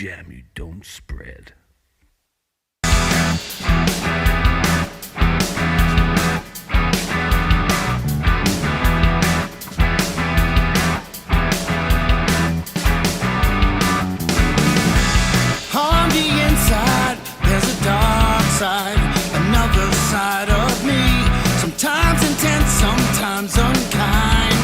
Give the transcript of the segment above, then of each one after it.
jam you don't spread. On the inside, there's a dark side, another side of me. Sometimes intense, sometimes unkind.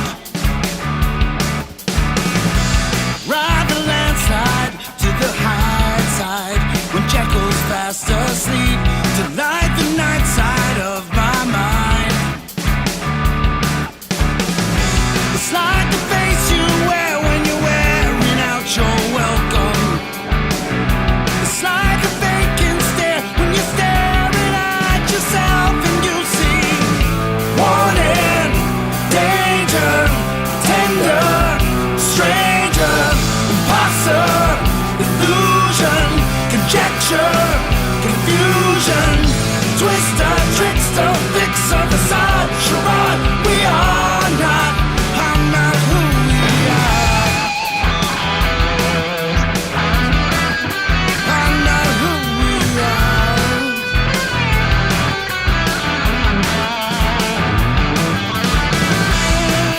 Ride the landslide to the high side when Jekyll's fast asleep to light the night side of my mind. It's like the face you wear when you're wearing out your welcome. It's like a vacant stare when you're staring at yourself and you see warning, danger, tender, stranger, imposter, illusion, conjecture, confusion, twister, trickster, fixer, facade, charade. We are not, I'm not who we are. I'm not who we are.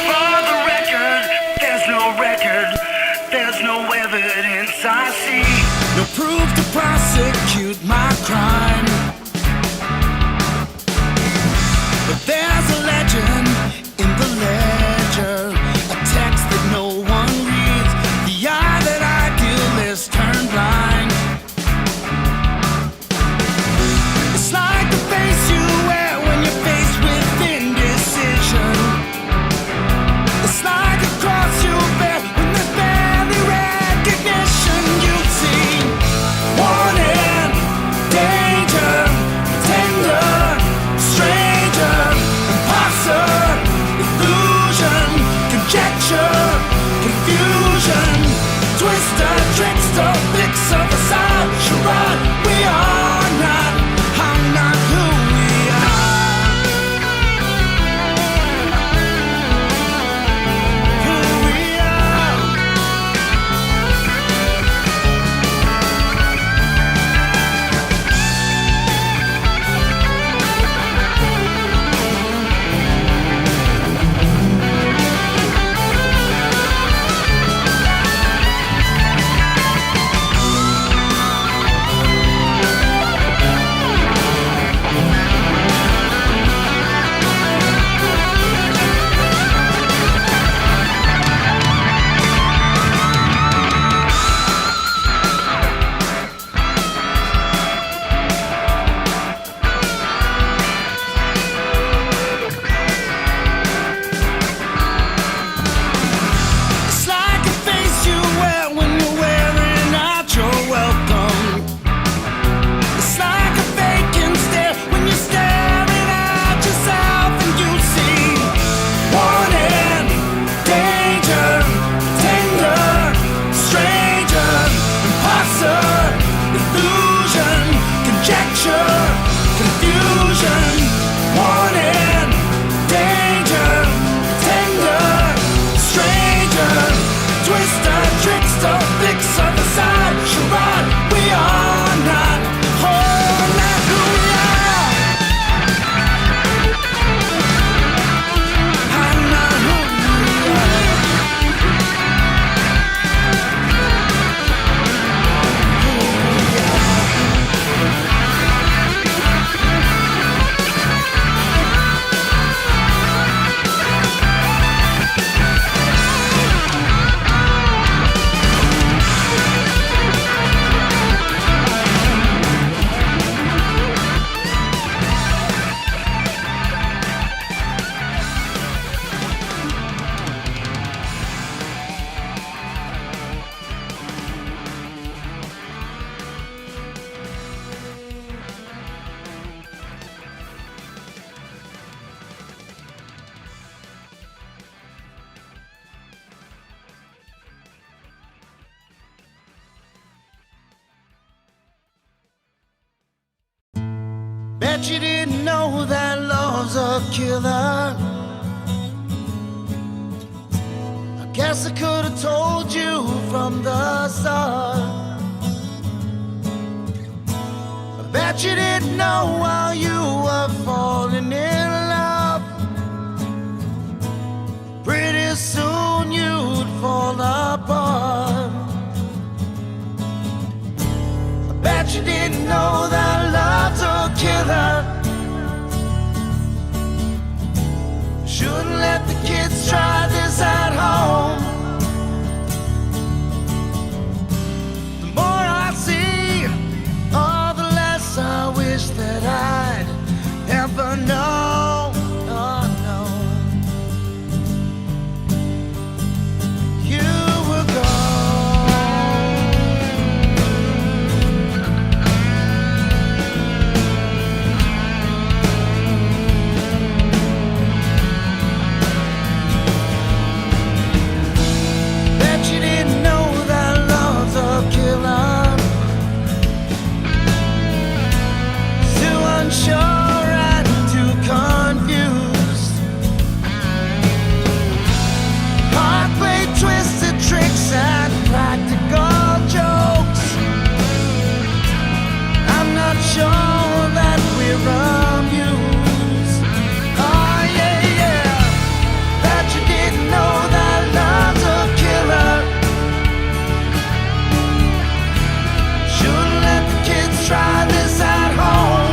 For the record, there's no evidence I see. No proof to prosecute my crime. But there's a legend in the ledger, a text that no one reads. The eye that idealists turn blind. It's like the face you wear when you're faced with indecision. It's like a cross you bear when there's barely recognition. You see warning, danger, tender, stranger, imposter, illusion, conjecture, confusion, twister, trickster, fixer, facade, charade. We are not, I'm not who we are. Who we are. It's like a face you wear when you're wearing out your welcome. It's like a vacant stare when you're staring at yourself and you see warning, danger, tender, stranger, imposter, illusion, conjecture, confusion, warning, danger, tender, stranger, twister, trickster, fixer, facade, charade. We are not, oh, not who we are. I'm not who we are. Who we are. Bet you didn't know that love's a killer. I guess I could have told you from the start. Bet you didn't know while you were falling in love, pretty soon you'd fall apart. I bet you didn't know that love's a killer. Shouldn't let the kids try this at home. The more I see, all the less I wish that I'd ever known. Oh no, you were unsure and too confused. Heart played twisted tricks and practical jokes. I'm not sure that we're amused. Oh yeah, yeah. Bet you didn't know that love's a killer. Shouldn't let the kids try this at home.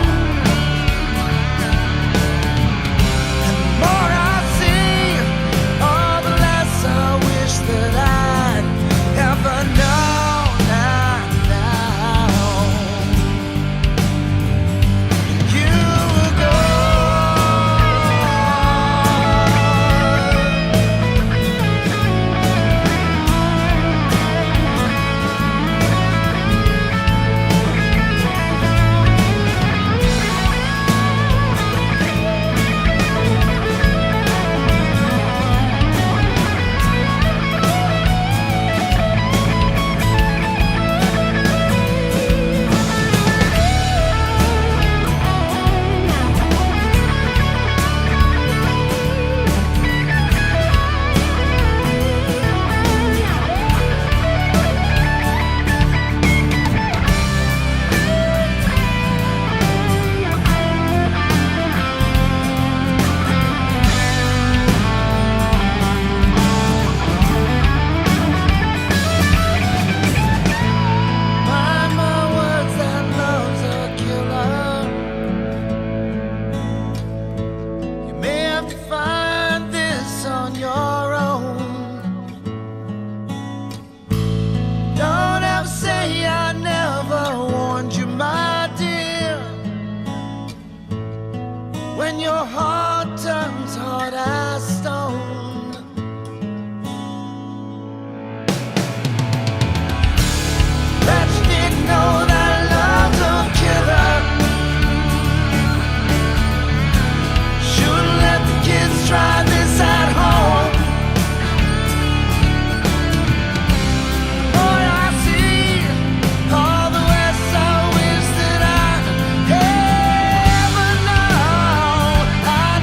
When your heart turns hard as stone, bet you didn't know that love's a killer. Shouldn't let the kids try this at home. Boy, I see all the less I wish that I ever know. I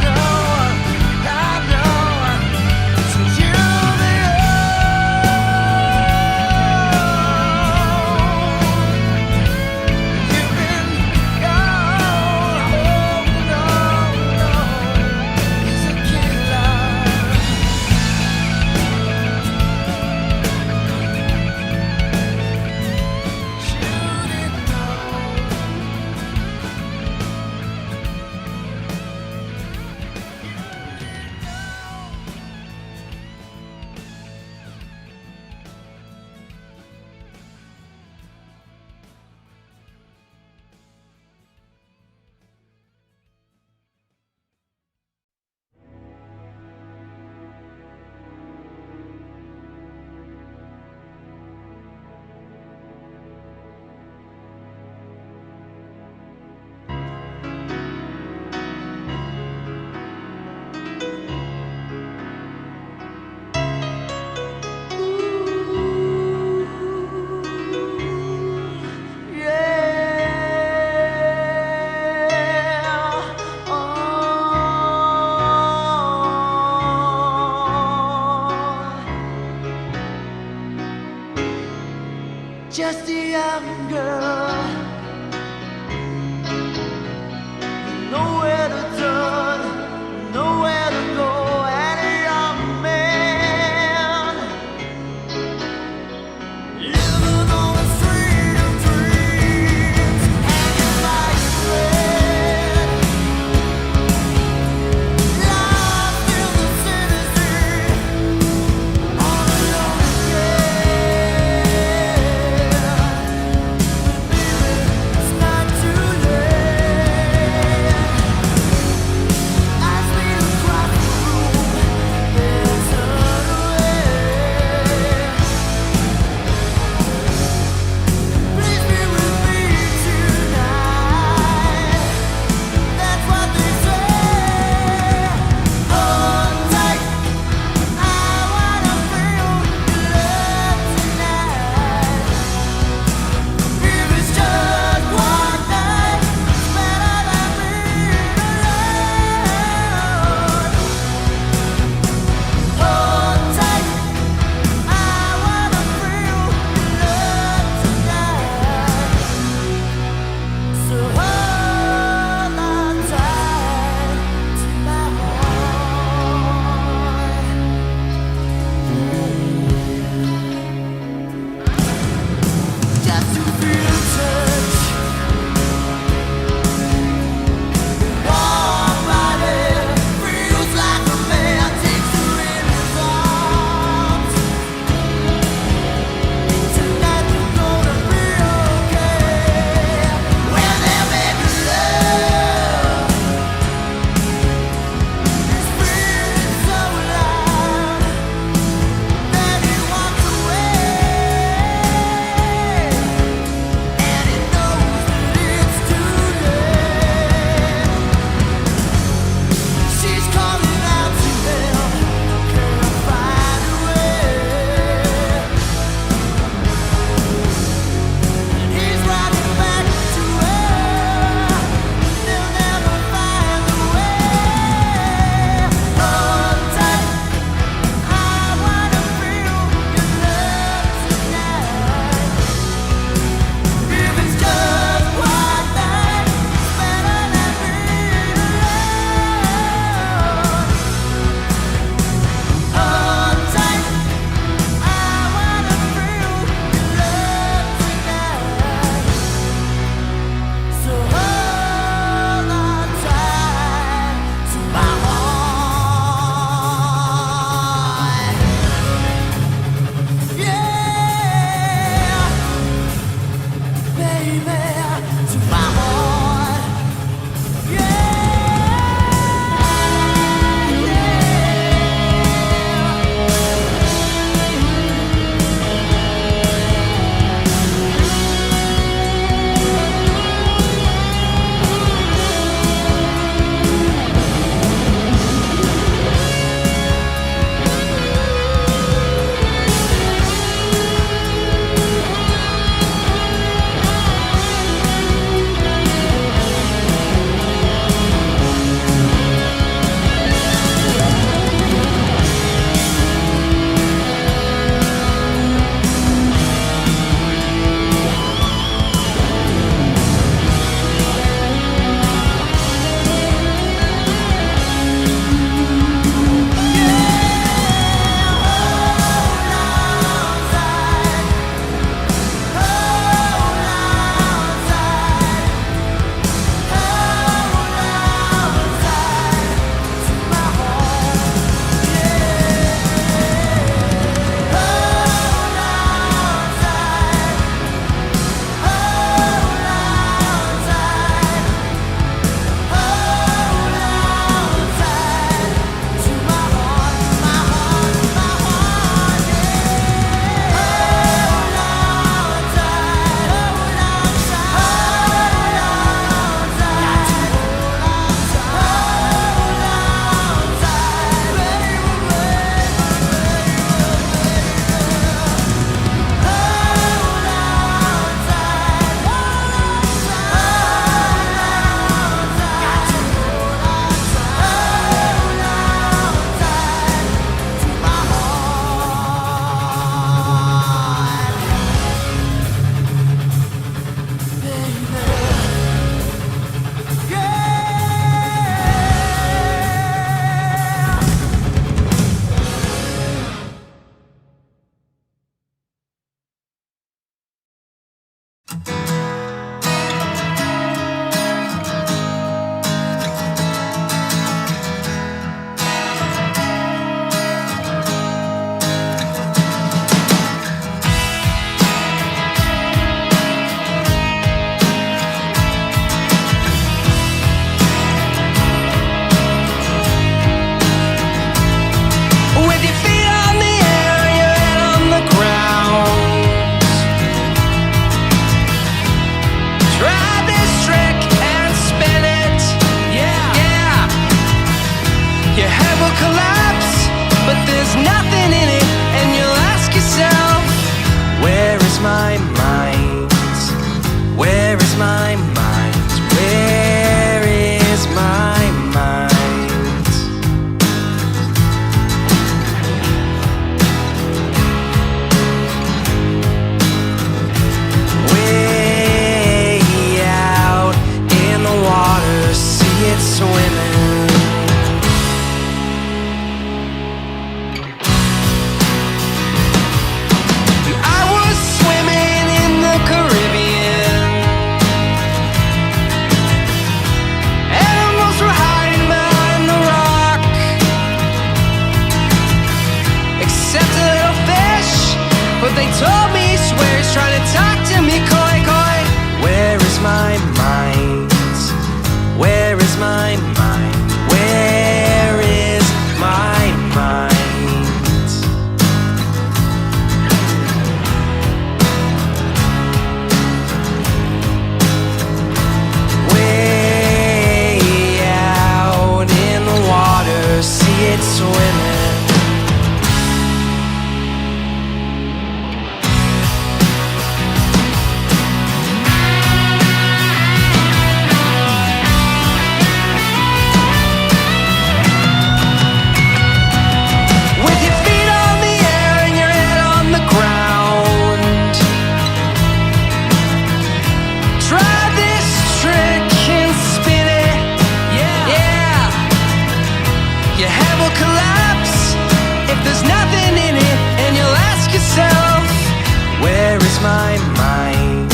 is my mind?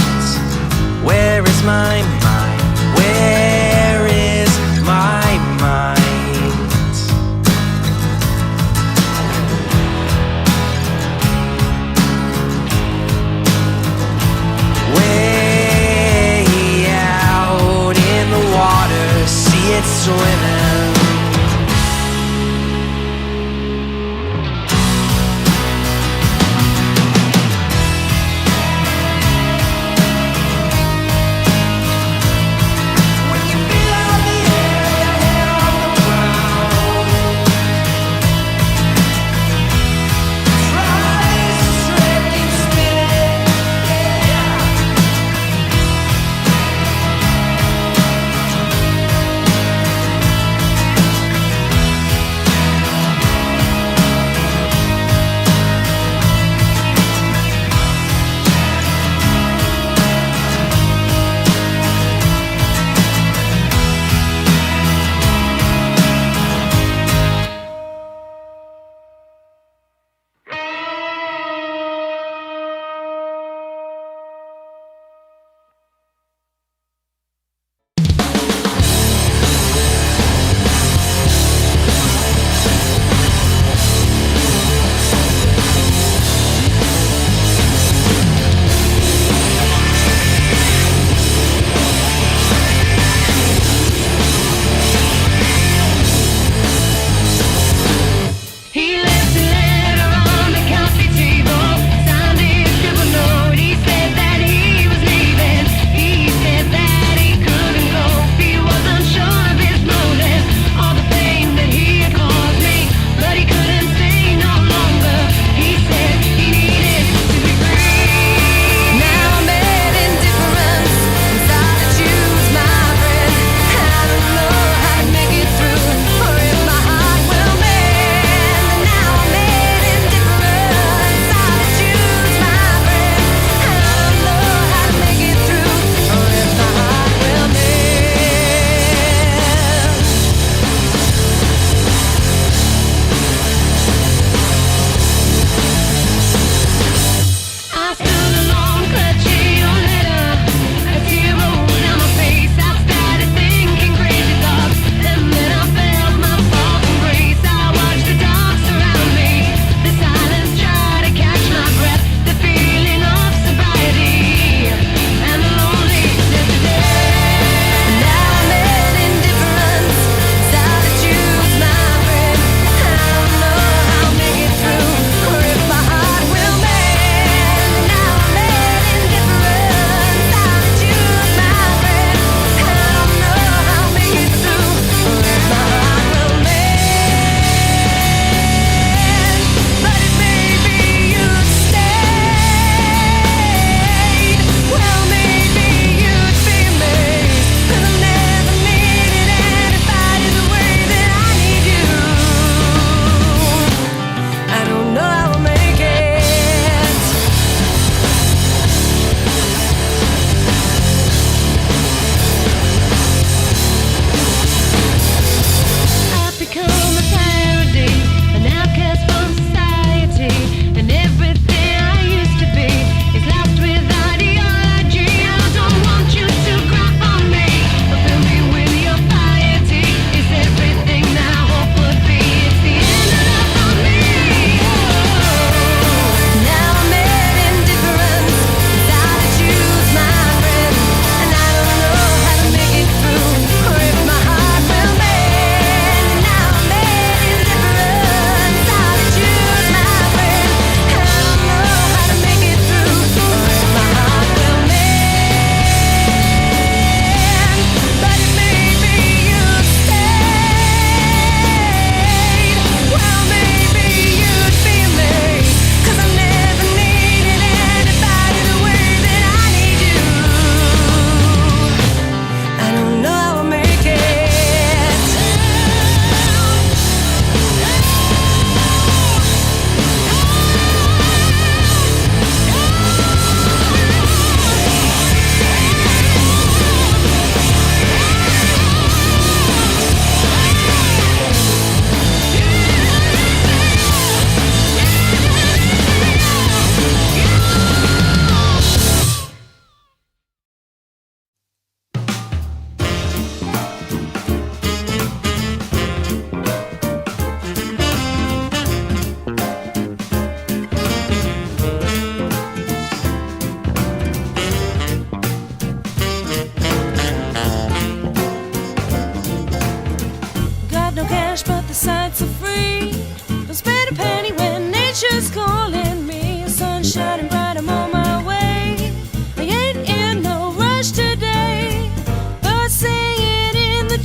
Where is my mind? Where is my mind? Way out in the water, see it swimming.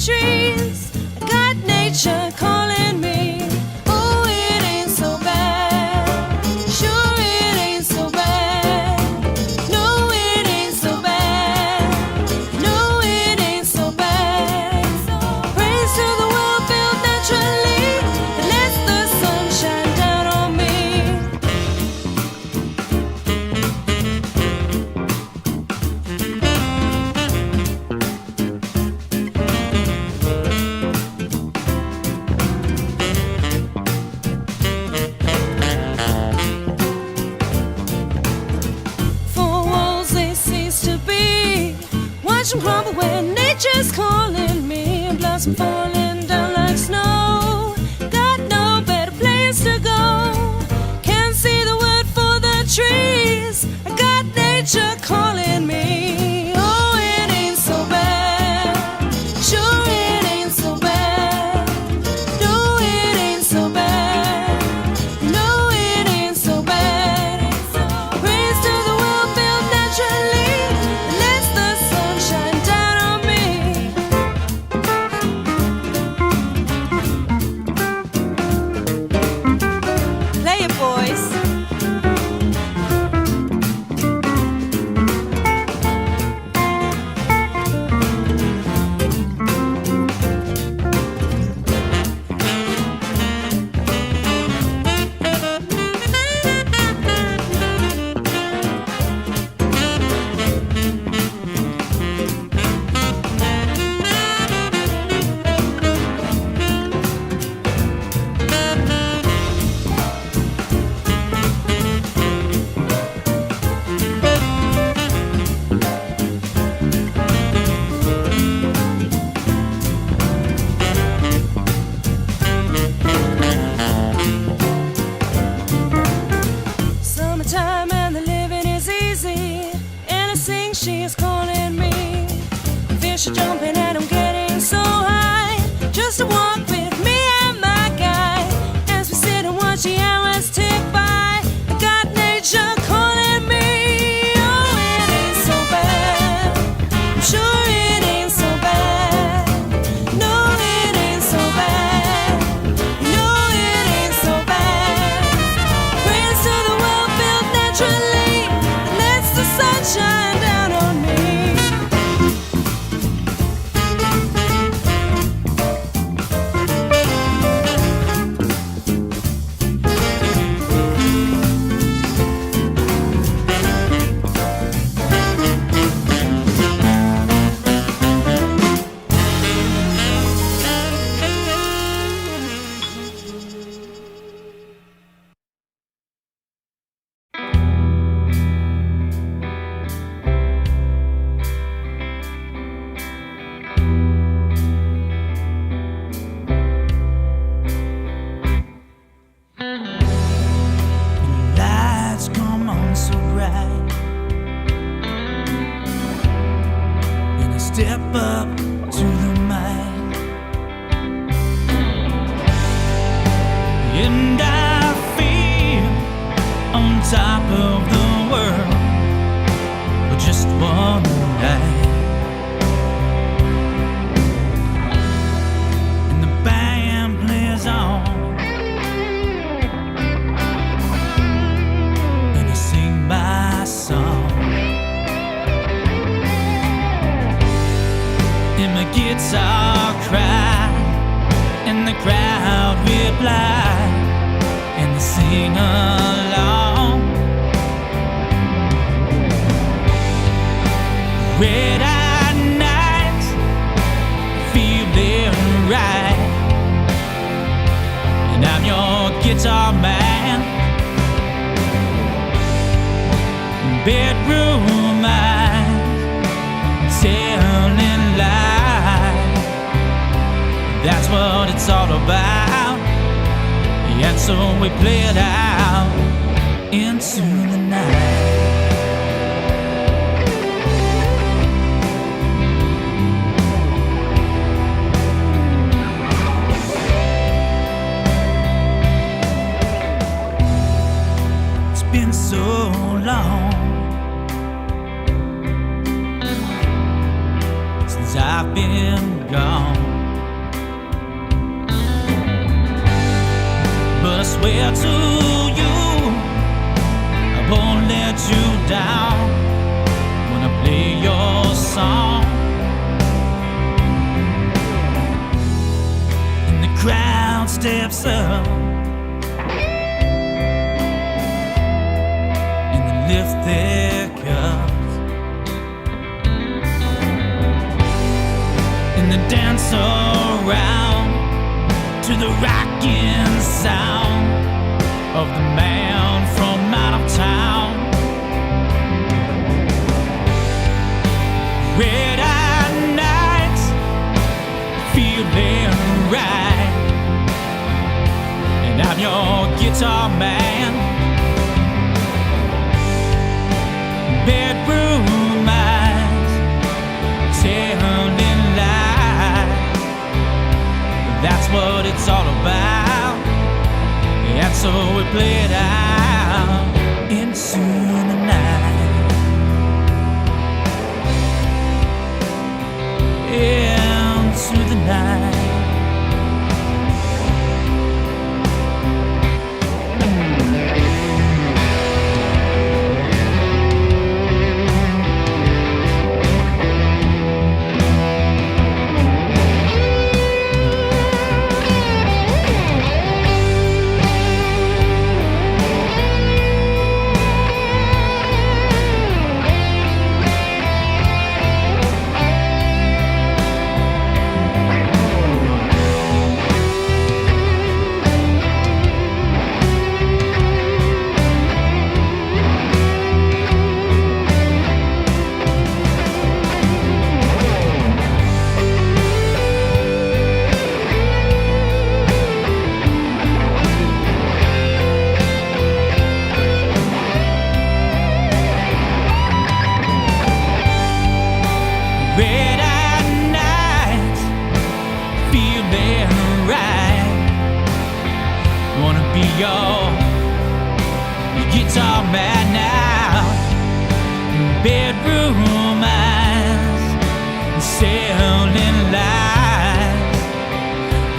trees. I got nature calling me. Oh, it ain't so bad. Sure, it ain't so bad. No, it ain't so bad. No, it ain't so bad. Praise to the world built naturally that lets the sun shine down on me. Four walls they cease to be. Watch them crumble when nature's calling me. Blossom falling down like snow. Got no better place to go. Can't see the wood for the trees. I got nature calling me. Oh, it ain't so bad. Sure, it ain't so bad. No, it ain't so bad. No, it ain't so bad. Praise to the world built naturally that lets the sun shine down on me. Play it, boys. Summertime and the living is easy. And I sing, she is calling me. Fish are jumping and I'm getting so high. Just to walk with me and my guy. As we sit and watch the hours tick by. I got nature calling me. Oh, it ain't so bad. I'm sure it ain't so bad. No, it ain't so bad. No, it ain't so bad. Praise to the world built naturally that lets the sun shine down on me. Lights come on so bright, and I step up to the mic, and I feel on top of the world for just one night. And the band plays on, and I sing my song, and my guitar cry, and the crowd reply, and they sing along. Red-eyed nights, feeling right, and I'm your guitar man. Bedroom eyes, telling lies. That's what it's all about. And so we play it out into the night. It's been so long since I've been gone. I swear to you, I won't let you down when I play your song. And the crowd steps up and they lift their cups and they dance around to the rocking sound of the man from out of town. Red-eyed nights, feeling right, and I'm your guitar man. Bedroom eyes, telling lies. That's what it's all about, and so we play it out into the night, into the night. Red-eyed nights, feeling right. Wanna be your guitar man now. Bedroom eyes, selling lies.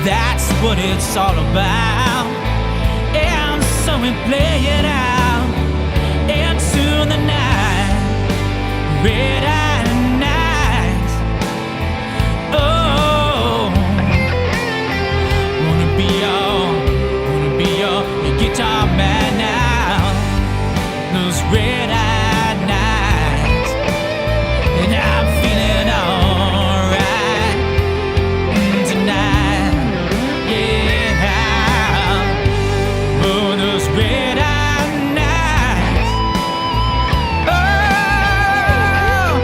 That's what it's all about, and so we play it out into the night. Red-eyed nights, oh, wanna be your guitar man now. Those red-eyed nights, and I'm feeling alright tonight, yeah. Oh, those red-eyed nights, oh,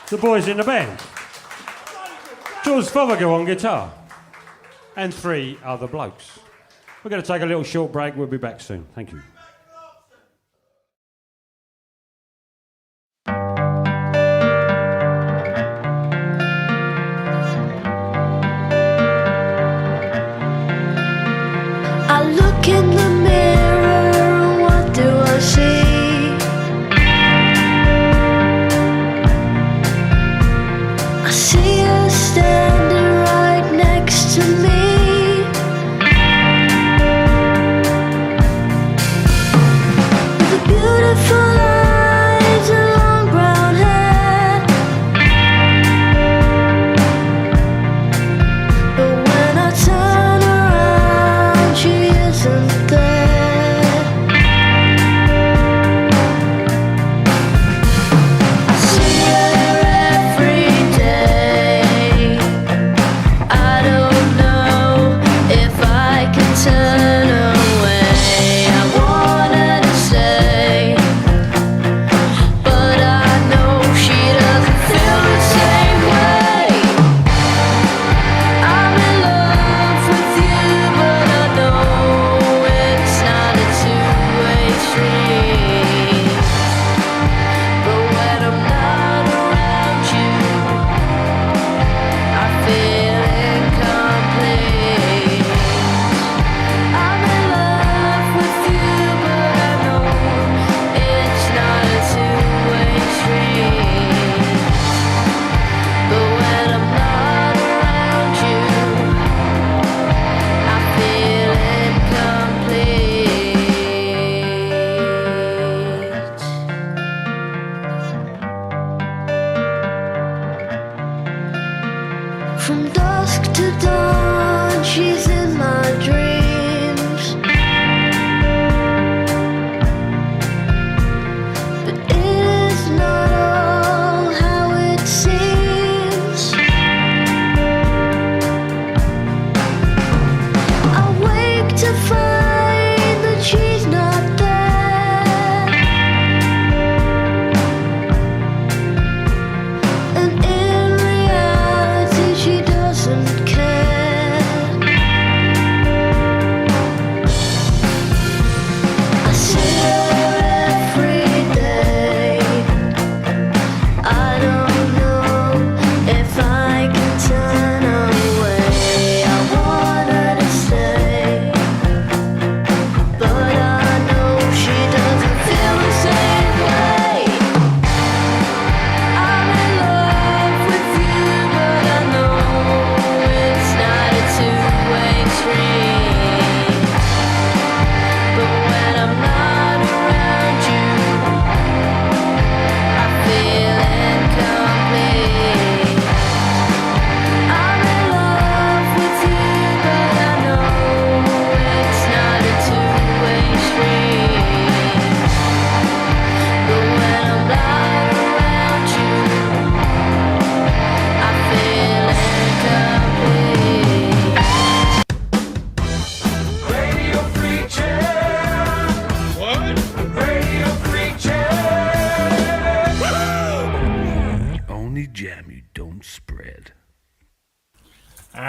The boys in the band. George Fothergill on guitar. And 3 other blokes. We're going to take a little short break. We'll be back soon. Thank you. I look in the mirror, what do I see? I see her standing right next to me.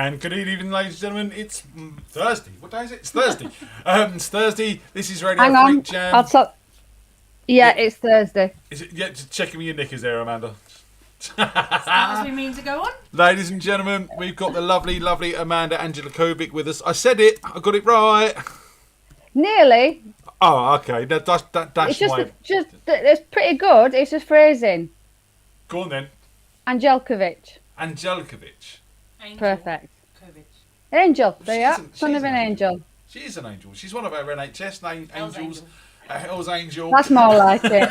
And good evening, ladies and gentlemen. It's Thursday. What day is it? It's Thursday. It's Thursday. This is Radio Hang on. Freak Jam. Yeah, it's Thursday. Is it? Yeah, just checking with your knickers there, Amanda. As we mean to go on. Ladies and gentlemen, we've got the lovely, lovely Amanda Andjelković with us. I said it. I got it right. Nearly. Oh, okay. That's It's my... it's pretty good. It's just phrasing. Go on then. Andjelković. Andjelković. Perfect. Kovic. Angel. There you are. She's Son of an angel. She is an angel. She's one of our NHS angels. Hell's Angel. That's more like it.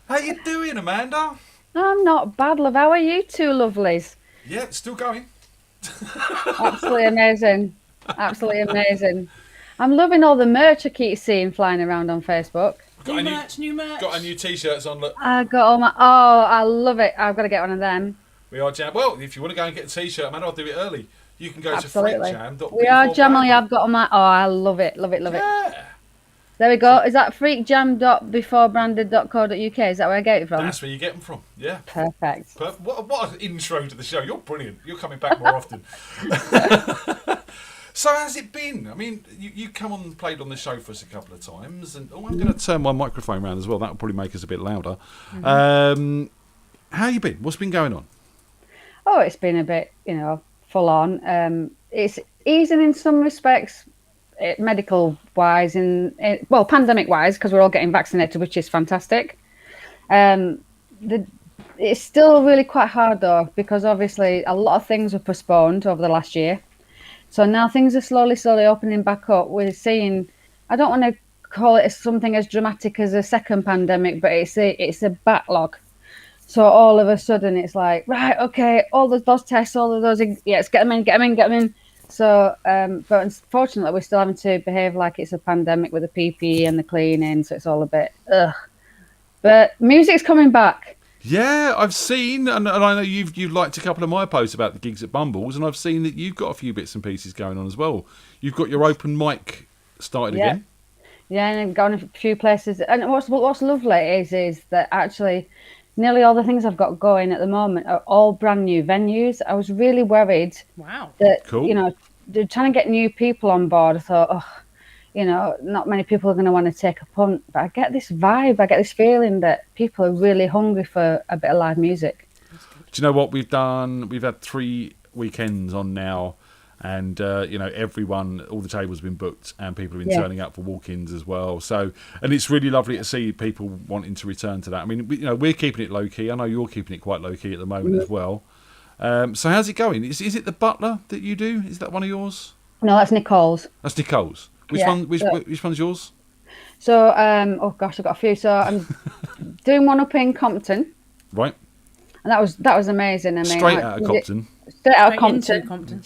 How you doing, Amanda? I'm not bad, love. How are you two lovelies? Yeah, it's still going. Absolutely amazing. Absolutely amazing. I'm loving all the merch I keep seeing flying around on Facebook. New merch. Got our new T-shirts on. Look. I got all my... Oh, I love it. I've got to get one of them. We are Jam. Well, if you want to go and get a T-shirt, Amanda, I'll do it early. You can go Absolutely. to FreakJam. We are Jamily. I've got all my... Oh, I love it. Love it, love it. Yeah. There we go. Is that freakjam.beforebranded.co.uk? Is that where I get it from? That's where you get them from. Yeah. Perfect. What an intro to the show. You're brilliant. You're coming back more often. So how's it been? I mean, you come on and played on the show for us a couple of times, and I'm going to turn my microphone around as well. That'll probably make us a bit louder. Mm-hmm. How you been? What's been going on? Oh, it's been a bit, full on. It's easing in some respects, medical wise, well, pandemic wise, because we're all getting vaccinated, which is fantastic. It's still really quite hard though, because obviously a lot of things were postponed over the last year. So now things are slowly opening back up. We're seeing, I don't want to call it something as dramatic as a second pandemic, but it's a backlog. So all of a sudden it's like, right, okay, all of those tests, all of those, let's get them in. So, but unfortunately we're still having to behave like it's a pandemic with the PPE and the cleaning. So it's all a bit, ugh. But music's coming back. Yeah, I've seen, and I know you've liked a couple of my posts about the gigs at Bumbles, and I've seen that you've got a few bits and pieces going on as well. You've got your open mic started again. Yeah, and I've gone a few places. And what's lovely is that actually nearly all the things I've got going at the moment are all brand new venues. I was really worried that, cool. They're trying to get new people on board. I thought, not many people are going to want to take a punt. But I get this vibe, I get this feeling that people are really hungry for a bit of live music. Do you know what we've done? We've had 3 weekends on now, and everyone, all the tables have been booked, and people have been turning up for walk-ins as well. So, and it's really lovely to see people wanting to return to that. I mean, we're keeping it low key. I know you're keeping it quite low key at the moment as well. So how's it going? Is it the Butler that you do? Is that one of yours? No, that's Nicole's. That's Nicole's. Which one? Which one's yours? So, oh gosh, I've got a few. So I'm doing one up in Compton. Right. And that was amazing. I mean, straight out of Compton. Straight out of Compton. Compton.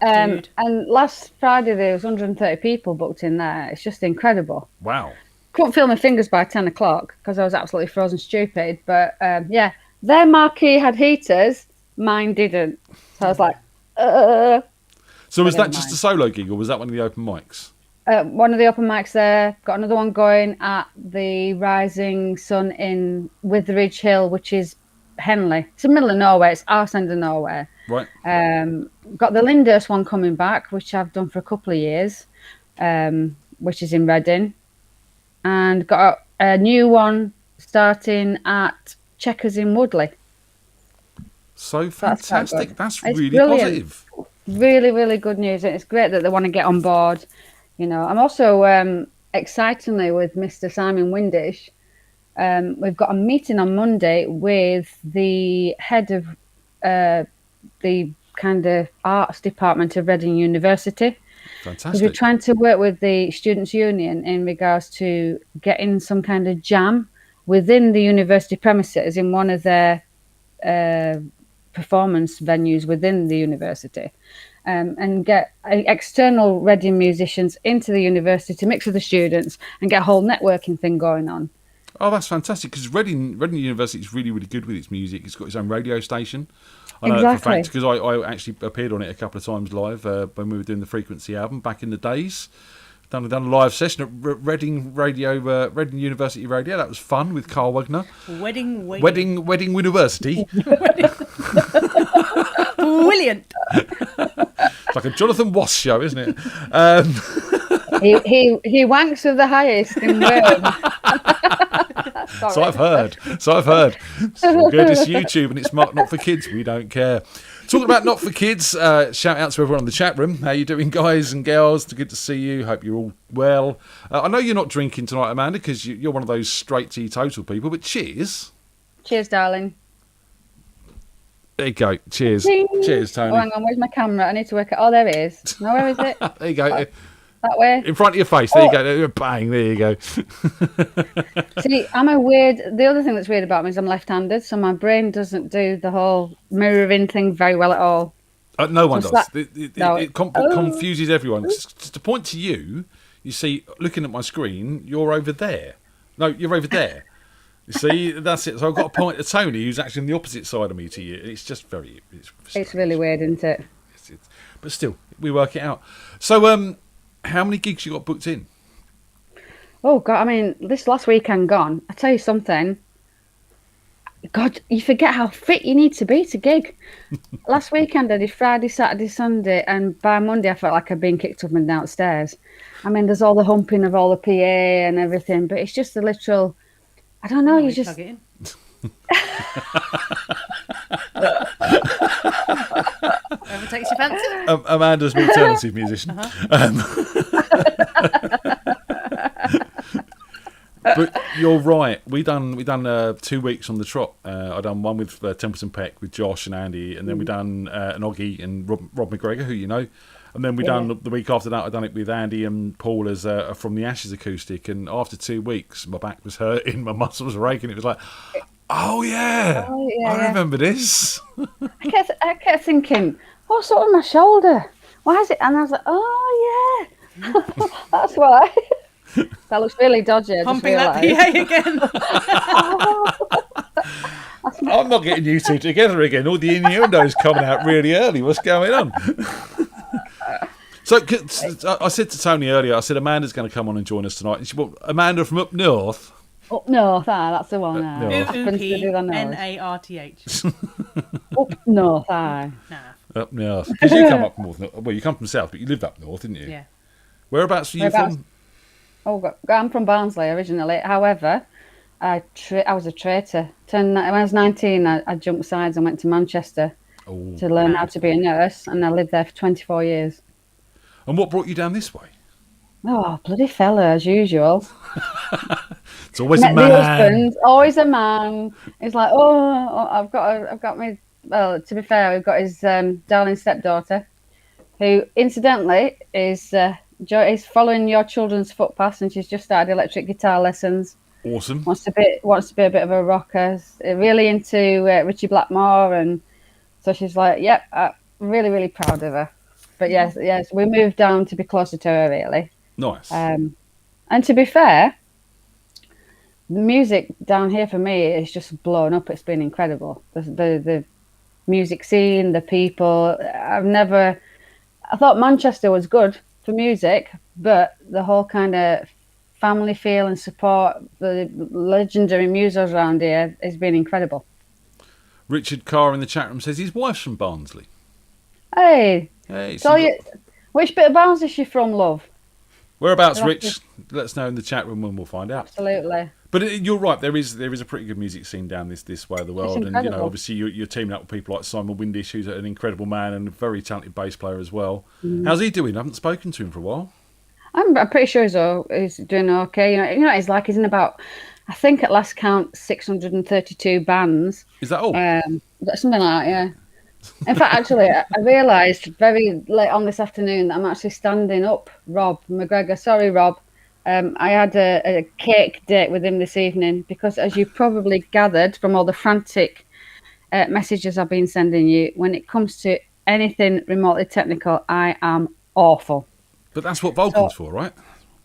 And last Friday there was 130 people booked in there. It's just incredible. Wow. Couldn't feel my fingers by 10 o'clock because I was absolutely frozen stupid. But their marquee had heaters, mine didn't. So I was like, So was that just a solo gig, or was that one of the open mics? One of the open mics there. Got another one going at the Rising Sun in Witheridge Hill, which is Henley. It's in the middle of nowhere. It's arse end of nowhere. Right. Got the Lyndhurst one coming back, which I've done for a couple of years, which is in Reading. And got a new one starting at Checkers in Woodley. So fantastic. That's really brilliant. Positive. Really, really good news. And it's great that they want to get on board. I'm also, excitingly, with Mr. Simon Windish, we've got a meeting on Monday with the head of the kind of arts department of Reading University. Fantastic. We're trying to work with the Students' Union in regards to getting some kind of jam within the university premises in one of their performance venues within the university, and get external Reading musicians into the university to mix with the students and get a whole networking thing going on. Oh, that's fantastic, because Reading University is really, really good with its music. It's got its own radio station. I know that for a fact, because I actually appeared on it a couple of times live when we were doing the Frequency album back in the days. Done a live session at Reading University Radio. That was fun with Carl Wagner. Wedding University. Brilliant. It's like a Jonathan Ross show, isn't it? He wanks with the highest in Wales. So I've heard. It's all good. It's YouTube and it's not for kids. We don't care. Talking about not for kids, shout out to everyone in the chat room. How you doing, guys and girls? Good to see you. Hope you're all well. I know you're not drinking tonight, Amanda, because you're one of those straight teetotal people, but cheers. Cheers, darling. There you go. Cheers. Ding. Cheers, Tony. Oh, hang on, where's my camera? I need to work it. Oh, there it is. No, where is it? There you go. That way. In front of your face. There you go. Bang. There you go. See, the other thing that's weird about me is I'm left-handed, so my brain doesn't do the whole mirroring thing very well at all. No one does. No. It confuses everyone. Just to point to you, you see, looking at my screen, you're over there. No, you're over there. You see, that's it. So I've got a point to Tony, who's actually on the opposite side of me to you. It's just very... It's really weird, isn't it? But still, we work it out. So, how many gigs you got booked in? Oh, God, I mean, this last weekend gone, I tell you something. God, you forget how fit you need to be to gig. Last weekend I did Friday, Saturday, Sunday, and by Monday I felt like I'd been kicked up and downstairs. I mean, there's all the humping of all the PA and everything, but it's just the literal... I don't know, you just... It in. Whoever takes your fancy. Amanda's an alternative musician. But you're right. We done 2 weeks on the trot. I done one with Templeton Peck with Josh and Andy, and then we done an Oggy and Rob McGregor, who you know. And then we done the week after that. I done it with Andy and Paul as From the Ashes acoustic. And after 2 weeks, my back was hurting, my muscles were aching. It was like, oh yeah, I remember this. I kept thinking, what's up with my shoulder? Why is it? And I was like, oh yeah, that's why. That looks really dodgy. I Pumping that PA again. I'm not getting you two together again. All the innuendos coming out really early. What's going on? So I said to Tony earlier, I said Amanda's going to come on and join us tonight. And she went, Amanda from up north. Up north, that's the one. N-A-R-T-H. Up north, aye. Up north. Because you come up north. Well, you come from south, but you lived up north, didn't you? Yeah. Whereabouts are you from? Oh, I'm from Barnsley originally. However, I was a traitor. When I was 19, I jumped sides and went to Manchester to learn how to be a nurse, and I lived there for 24 years. And what brought you down this way? Oh, bloody fella, as usual. It's always Met a man. The husband, always a man. He's like, I've got me. Well, to be fair, we've got his darling stepdaughter, who incidentally is following your children's footpaths, and she's just started electric guitar lessons. Awesome. Wants to be a bit of a rocker. Really into Richie Blackmore, and so she's like, yep, really, really proud of her. But yes, we moved down to be closer to her, really. Nice. And to be fair, the music down here for me is just blown up. It's been incredible. The music scene, the people. I thought Manchester was good for music, but the whole kind of family feel and support, the legendary musos around here has been incredible. Richard Carr in the chat room says his wife's from Barnsley. Hey, so which bit of Barnsley is she from, love? Whereabouts, Rich? Let us know in the chat room and we'll find out. Absolutely. But you're right. There is a pretty good music scene down this way of the world, and obviously you're teaming up with people like Simon Windish, who's an incredible man and a very talented bass player as well. How's he doing? I haven't spoken to him for a while. I'm pretty sure he's doing okay. You know, he's like he's in about, I think at last count, 632 bands. Is that all? Something like that, yeah. In fact, actually, I realised very late on this afternoon that I'm actually standing up Rob McGregor. Sorry, Rob. I had a cake date with him this evening because, as you probably gathered from all the frantic messages I've been sending you, when it comes to anything remotely technical, I am awful. But that's what Vulcan's for, right?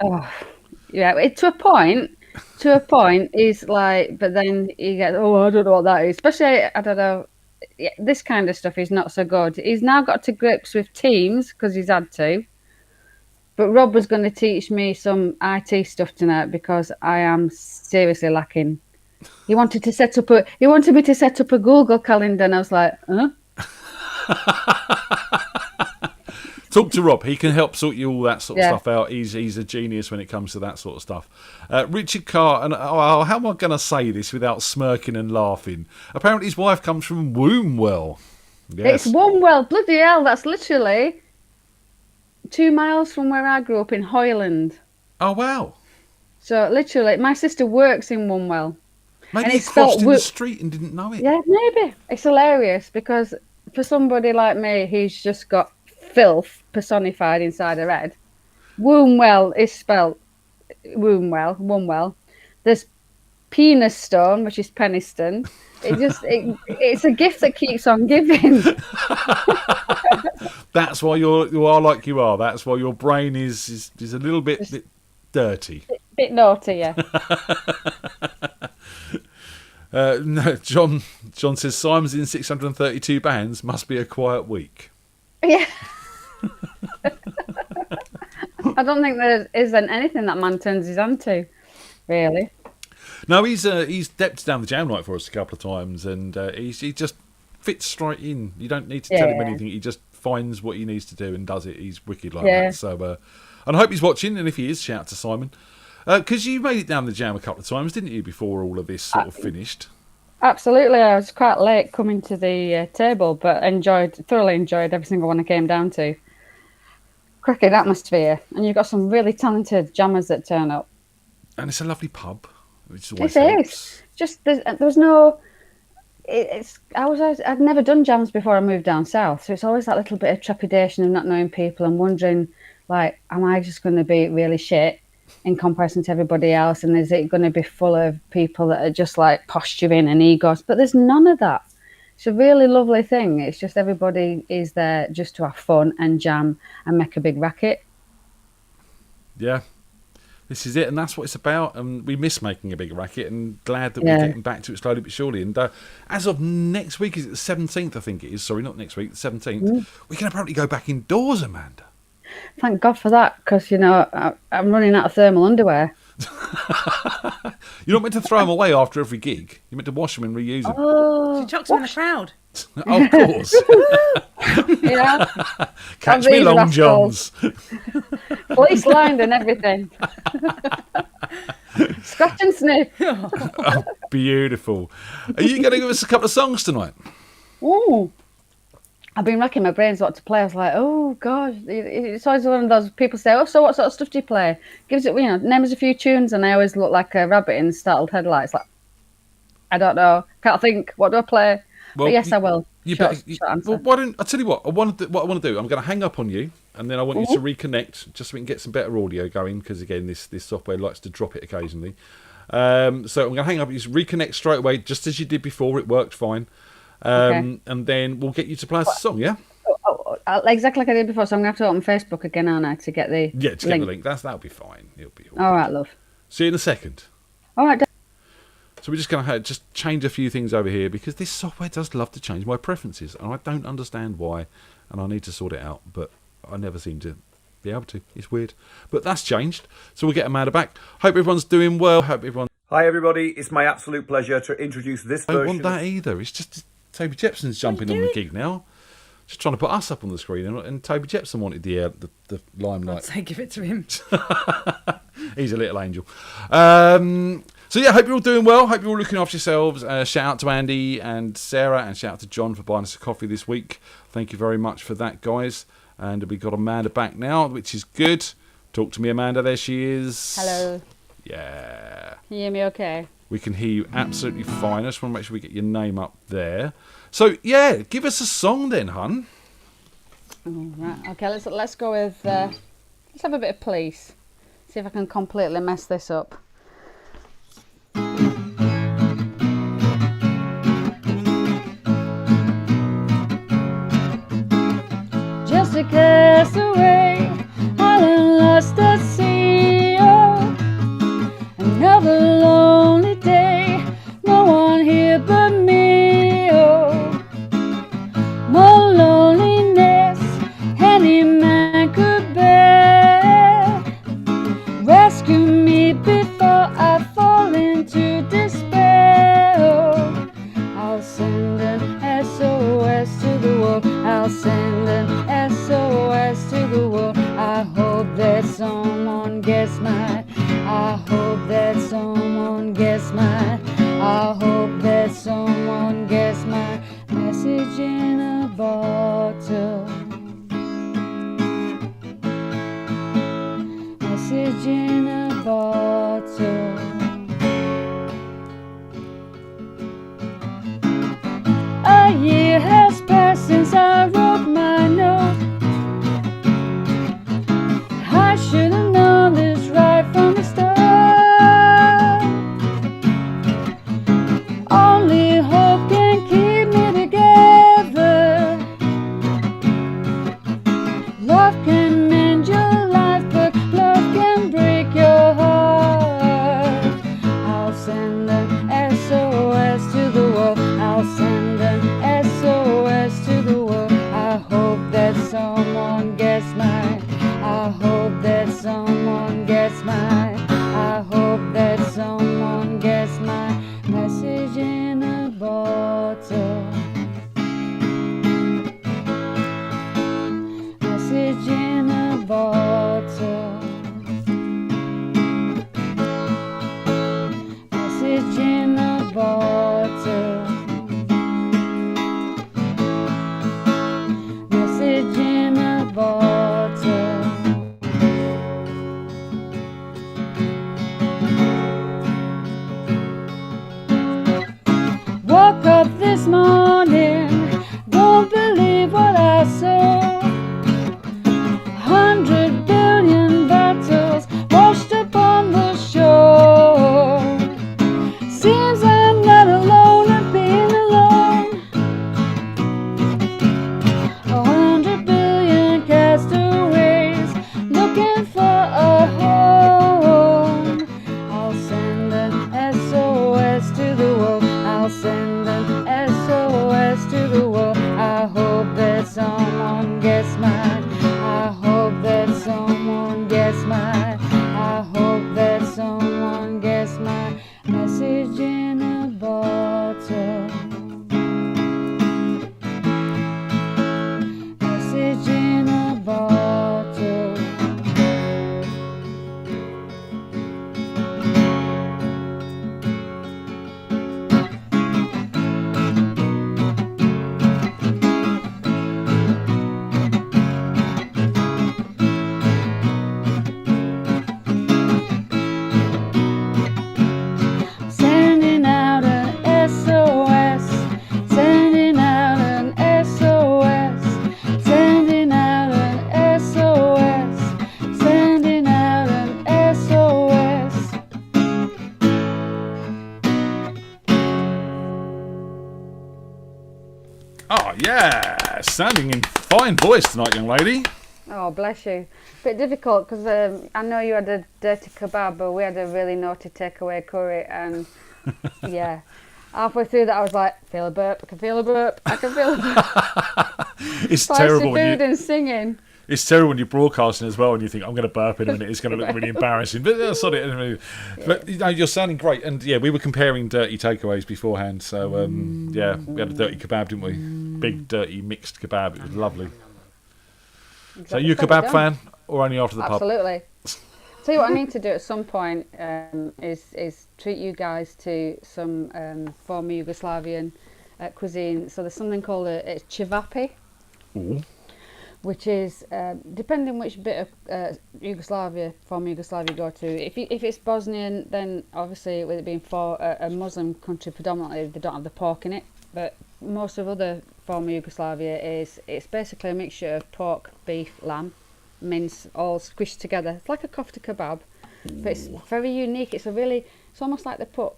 Oh, yeah. To a point, he's like, but then he gets, I don't know what that is. Especially, I don't know. Yeah, this kind of stuff is not so good. He's now got to grips with Teams because he's had to. But Rob was going to teach me some IT stuff tonight because I am seriously lacking. He wanted me to set up a Google Calendar, and I was like, huh? Talk to Rob. He can help sort you all that sort of Yeah. stuff out. He's a genius when it comes to that sort of stuff. Richard Carr, and how am I going to say this without smirking and laughing? Apparently his wife comes from Wombwell. Yes. It's Wombwell. Bloody hell, that's literally 2 miles from where I grew up in Hoyland. Oh, wow. So literally, my sister works in Wombwell. Maybe And he it's crossed spelt in the street and didn't know it. Yeah, maybe. It's hilarious because for somebody like me who's just got filth personified inside her head, Wombwell is spelt Wombwell. There's Penis Stone, which is Penistone. It's a gift that keeps on giving. That's why you are like you are. That's why your brain is a little bit dirty. Bit naughty, yeah. No, John says Simon's in 632 bands. Must be a quiet week. Yeah. I don't think there isn't anything that man turns his hand to, really. No, he's stepped down the jam night for us a couple of times, and he just fits straight in. You don't need to tell him anything. He just finds what he needs to do and does it. He's wicked like that. So, and I hope he's watching. And if he is, shout out to Simon, because you made it down the jam a couple of times, didn't you? Before all of this sort of finished. Absolutely, I was quite late coming to the table, but thoroughly enjoyed every single one I came down to. Cracking atmosphere, and you've got some really talented jammers that turn up. And it's a lovely pub, which always It helps. is. Just there's no. I'd never done jams before I moved down south, so it's always that little bit of trepidation of not knowing people and wondering, like, am I just going to be really shit in comparison to everybody else, and is it going to be full of people that are just like posturing and egos? But there's none of that. It's a really lovely thing. It's just everybody is there just to have fun and jam and make a big racket. Yeah, this is it, and that's what it's about. And we miss making a big racket, and glad that we're getting back to it slowly but surely. And as of next week, is it the 17th? I think it is. Sorry, not next week, the 17th. We can apparently go back indoors, Amanda. Thank God for that, because I'm running out of thermal underwear. You're not meant to throw them away after every gig. You're meant to wash them and reuse them. Oh, She chucks them in the crowd. Oh, of course. yeah. Catch These me, Long rascals. Johns. Police lined and everything. Scratch and sniff. Oh, beautiful. Are you going to give us a couple of songs tonight? Ooh. I've been racking my brains what to play. I was like, oh gosh, it's always one of those people say, oh, so what sort of stuff do you play? Gives it, name us a few tunes, and I always look like a rabbit in startled headlights. Like, I don't know, can't think. What do I play? Well, but yes, I will. Well, why don't I tell you what I want to do? What I want to do, I'm going to hang up on you, and then I want you to reconnect, just so we can get some better audio going. Because again, this software likes to drop it occasionally. So I'm going to hang up. You just reconnect straight away, just as you did before. It worked fine. And then we'll get you to play us a song, yeah? Exactly like I did before, so I'm going to have to open Facebook again, aren't I, to get the link. Get the link. That'll be fine. It'll be all right, love. See you in a second. All right. So we're just going to just change a few things over here, because this software does love to change my preferences, and I don't understand why, and I need to sort it out, but I never seem to be able to. It's weird. But that's changed, so we'll get Amanda back. Hope everyone's doing well. Hope everyone... Hi everybody, it's my absolute pleasure to introduce this version. I don't want that either. It's just... Toby Jepson's jumping on the gig now. Just trying to put us up on the screen, and Toby Jepson wanted the limelight. I'd say give it to him. He's a little angel. So yeah, hope you're all doing well. Hope you're all looking after yourselves. Shout out to Andy and Sarah, and shout out to John for buying us a coffee this week. Thank you very much for that, guys. And we've got Amanda back now, which is good. Talk to me, Amanda. There she is. Hello. Yeah. Can you hear me okay? We can hear you absolutely fine. I just want to make sure we get your name up there. So, yeah, give us a song then, hun. All right. Okay, let's go with... let's have a bit of Police. See if I can completely mess this up. Just a castaway, island lost at sea. Oh, another lonely day, no one here but me. Oh, more loneliness any man could bear. Rescue me before I fall into despair. Oh, I'll send an SOS to the world. I'll my. I hope that someone gets my. I hope that someone gets my message in a bottle. Message in a bottle. A year has passed since I wrote my note. I should have known this right from the start. Only hope can keep me together. Love can mend your life, but love can break your heart. I'll send an SOS to the world. I'll send an SOS to the world. I hope that someone gets mine. I hope that someone gets mine. I hope that someone gets my message in a bottle. Message in a bottle. Message in a bottle. Message in a bottle. Woke up this morning, don't believe what I saw. 100 billion battles washed upon the shore. Seems I'm not alone at being alone. 100 billion castaways looking for a home. I'll send an SOS to the world. I'll send an SOS to the world. I hope that someone gets mine. I hope that someone gets mine. I hope that someone gets my message in a bottle. Message in a bottle. Sending out an SOS. Sending out an SOS. Sending out an SOS. Sending out an SOS. Oh, yeah. Sounding in fine voice tonight, young lady. Oh, bless you. Bit difficult because I know you had a dirty kebab, but we had a really naughty takeaway curry, and yeah, halfway through that I was like, feel a burp, I can feel a burp, I can feel a burp. It's Spicy terrible food when you, and singing. it's terrible when you're broadcasting as well and you think, I'm going to burp in a minute, it's going to look really embarrassing. But that's not it. But you know, you're sounding great. And yeah, we were comparing dirty takeaways beforehand. So yeah, we had a dirty kebab, didn't we? Big, dirty, mixed kebab. It was lovely. Exactly. So you a kebab fan or only after the pub? Absolutely. Tell you what I need to do at some point is treat you guys to some former Yugoslavian cuisine. So there's something called it's cevapi, which is depending which bit of former Yugoslavia you go to. If it's Bosnian, then obviously with it being for a Muslim country predominantly, they don't have the pork in it. But most of other former Yugoslavia it's basically a mixture of pork, beef, lamb, mince, all squished together. It's like a kofta kebab, but it's very unique. It's almost like they put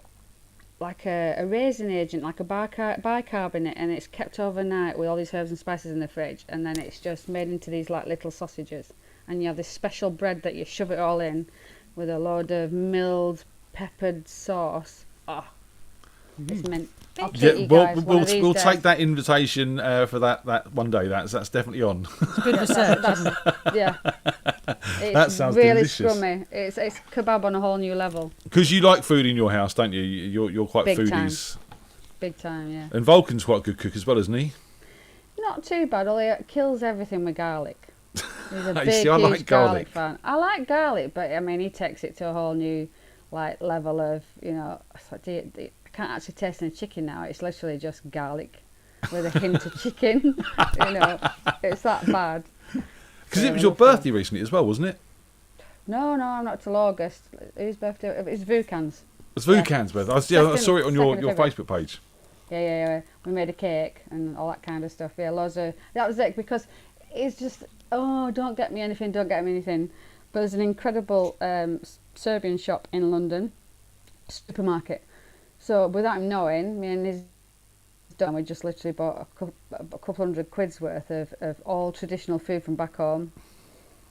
like a raisin agent, like a bicarb in it, and it's kept overnight with all these herbs and spices in the fridge, and then it's just made into these like little sausages, and you have this special bread that you shove it all in with a load of milled peppered sauce. Oh, it's meant. Yeah, we'll take that invitation for that one day. That's definitely on. It's good research. Yeah, it's that sounds really delicious. scrummy. It's kebab on a whole new level. Because you like food in your house, don't you? You're quite Big foodies. Big time, yeah. And Vulcan's quite a good cook as well, isn't he? Not too bad, although it kills everything with garlic. He's a You big, see, I huge like garlic garlic. fan. I like garlic, but I mean, he takes it to a whole new like level of, you know. I can't actually taste any chicken now. It's literally just garlic with a hint of chicken. You know, it's that bad. Because it was your birthday recently as well, wasn't it? No, I'm not till August. Whose birthday? It's Vukan's. It was Vukan's birthday. I saw it on your second of February. Facebook page. Yeah. We made a cake and all that kind of stuff. Yeah, loads of. That was it because it's just. Oh, don't get me anything. But there's an incredible Serbian shop in London, supermarket. So without him knowing, me and his dad, we just literally bought a couple £100 worth of all traditional food from back home.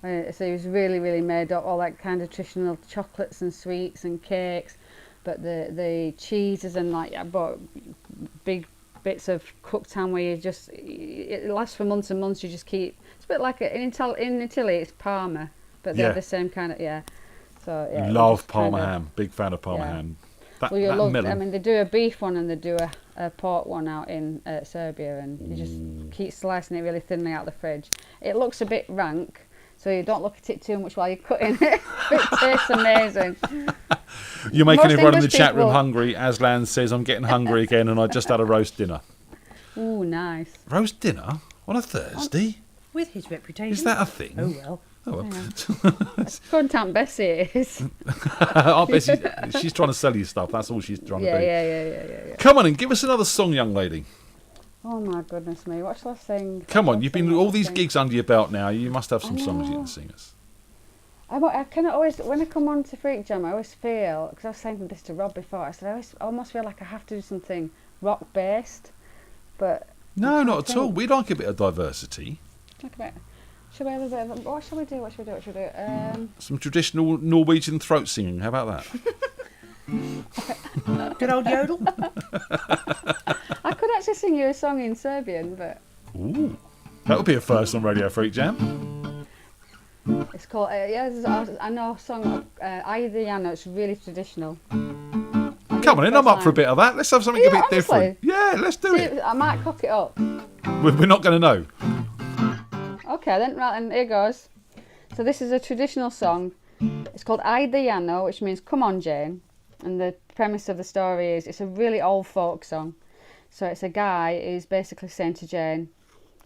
So he was really, really made up all that kind of traditional chocolates and sweets and cakes. But the cheeses and like I bought big bits of cooked ham where it lasts for months and months. You just keep. It's a bit like in Italy it's Parma, but they have the same kind of So yeah. Love Parma ham. Big fan of Parma ham. Well, I mean, they do a beef one and they do a pork one out in Serbia, and you just keep slicing it really thinly out the fridge. It looks a bit rank, so you don't look at it too much while you're cutting it. It tastes amazing. You're making Most everyone in the English chat room people- hungry. Aslan says, I'm getting hungry again and I just had a roast dinner. Ooh, nice. Roast dinner? On a Thursday? With his reputation. Is that a thing? Oh, well. Oh, well. Good Aunt Bessie it is. I bet she's trying to sell you stuff. That's all she's trying to do. Yeah. Come on and give us another song, young lady. Oh my goodness me, what shall I sing? Come on, you've been all these gigs under your belt now. You must have some songs you can sing us. I kind of always, when I come on to FreakJam, I always feel, because I was saying this to Rob before, I said I almost feel like I have to do something rock-based, but... No, not at all. We like a bit of diversity. Look a bit. Should we have a bit of, what shall we do? Some traditional Norwegian throat singing. How about that? Good old yodel. I could actually sing you a song in Serbian, but... Ooh. That would be a first on Radio Freak Jam. It's called, I know a song, Ida Jano, it's really traditional. Come on in, I'm up for a bit of that. Let's have something a bit different. Yeah, let's do it. I might cock it up. We're not going to know. Okay then, right then, here goes. So this is a traditional song. It's called Ida Jano, which means come on Jane. And the premise of the story is it's a really old folk song. So it's a guy who's basically saying to Jane,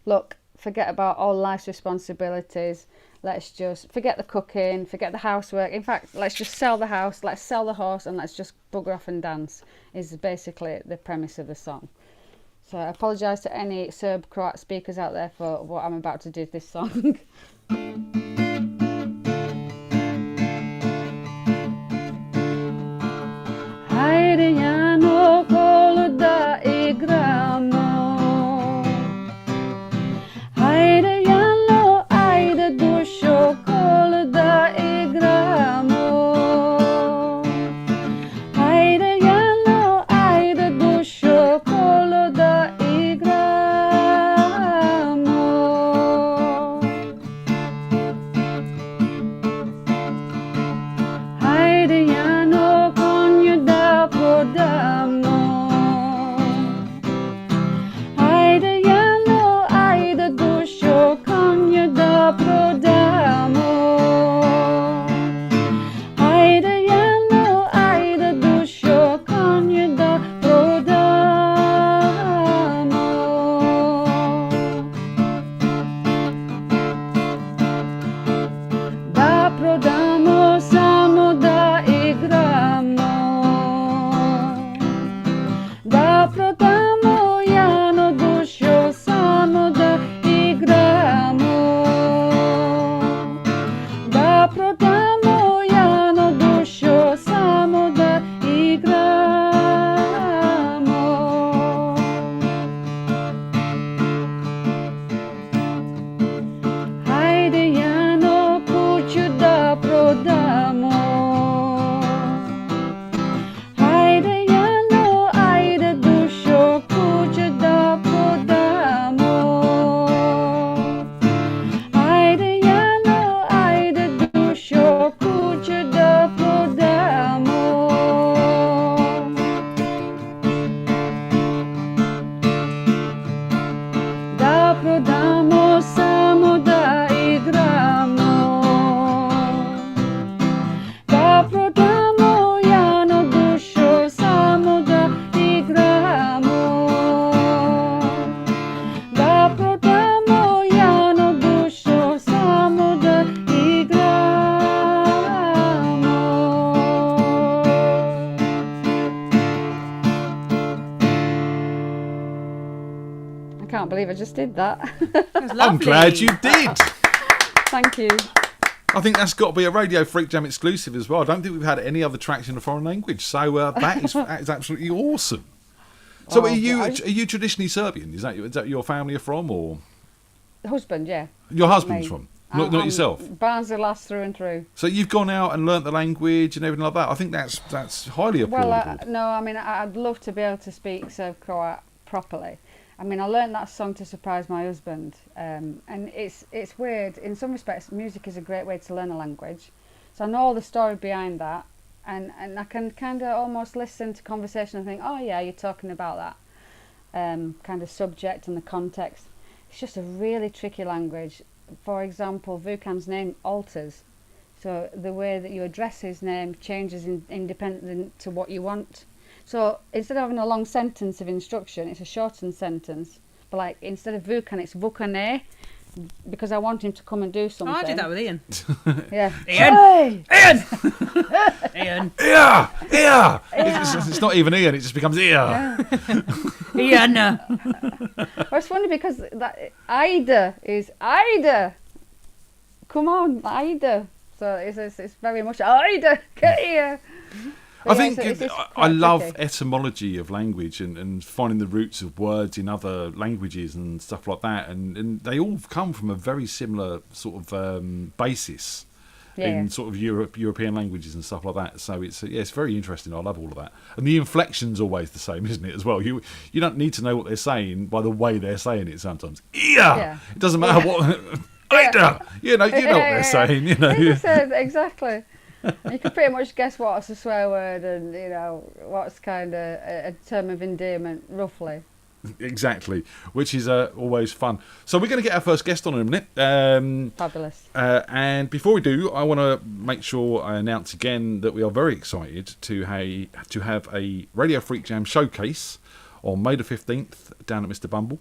look, forget about all life's responsibilities. Let's just forget the cooking, forget the housework. In fact, let's just sell the house, let's sell the horse, and let's just bugger off and dance, is basically the premise of the song. So I apologise to any Serb-Croat speakers out there for what I'm about to do to this song. Hajde Jano, kolo da igramo. Hajde Jano, ajde dušo, kolo da igramo. Hajde Jano, ajde dušo, kolo da igramo. I just did that. I'm glad you did. Thank you. I think that's got to be a Radio Freak Jam exclusive as well. I don't think we've had any other tracks in a foreign language, so that is absolutely awesome. So, are you traditionally Serbian? Is that your family are from, or Husband? Yeah. Your husband's Me. from, not yourself. Barnsley lass through and through. So you've gone out and learnt the language and everything like that. I think that's highly applaudable. Well, no, I mean, I'd love to be able to speak Serb Croat properly. I mean, I learned that song to surprise my husband, and it's weird. In some respects, music is a great way to learn a language. So I know all the story behind that, and I can kind of almost listen to conversation and think, oh yeah, you're talking about that kind of subject and the context. It's just a really tricky language. For example, Vukan's name alters. So the way that you address his name changes independent to what you want. So instead of having a long sentence of instruction, it's a shortened sentence. But like instead of Vukan, it's Vukane, because I want him to come and do something. Oh, I did that with Ian. Yeah. Ian! Hey! Ian! Yeah. It's not even Ian; it just becomes Ian. Ian! Well, it's funny because that Ida is Ida. Come on, Ida. So it's very much Ida. Get here. I think it's I love tricky. etymology of language and finding the roots of words in other languages and stuff like that, and they all come from a very similar sort of basis in sort of European languages and stuff like that. So it's very interesting. I love all of that, and the inflection's always the same, isn't it? As well, you don't need to know what they're saying by the way they're saying it. Sometimes, yeah. It doesn't matter what. Ida, you know what they're saying. You know, exactly. You can pretty much guess what's a swear word and what's kind of a term of endearment, roughly. Exactly, which is always fun. So we're going to get our first guest on in a minute. Fabulous. And before we do, I want to make sure I announce again that we are very excited to have a Radio Freak Jam showcase on May the 15th down at Mr. Bumble,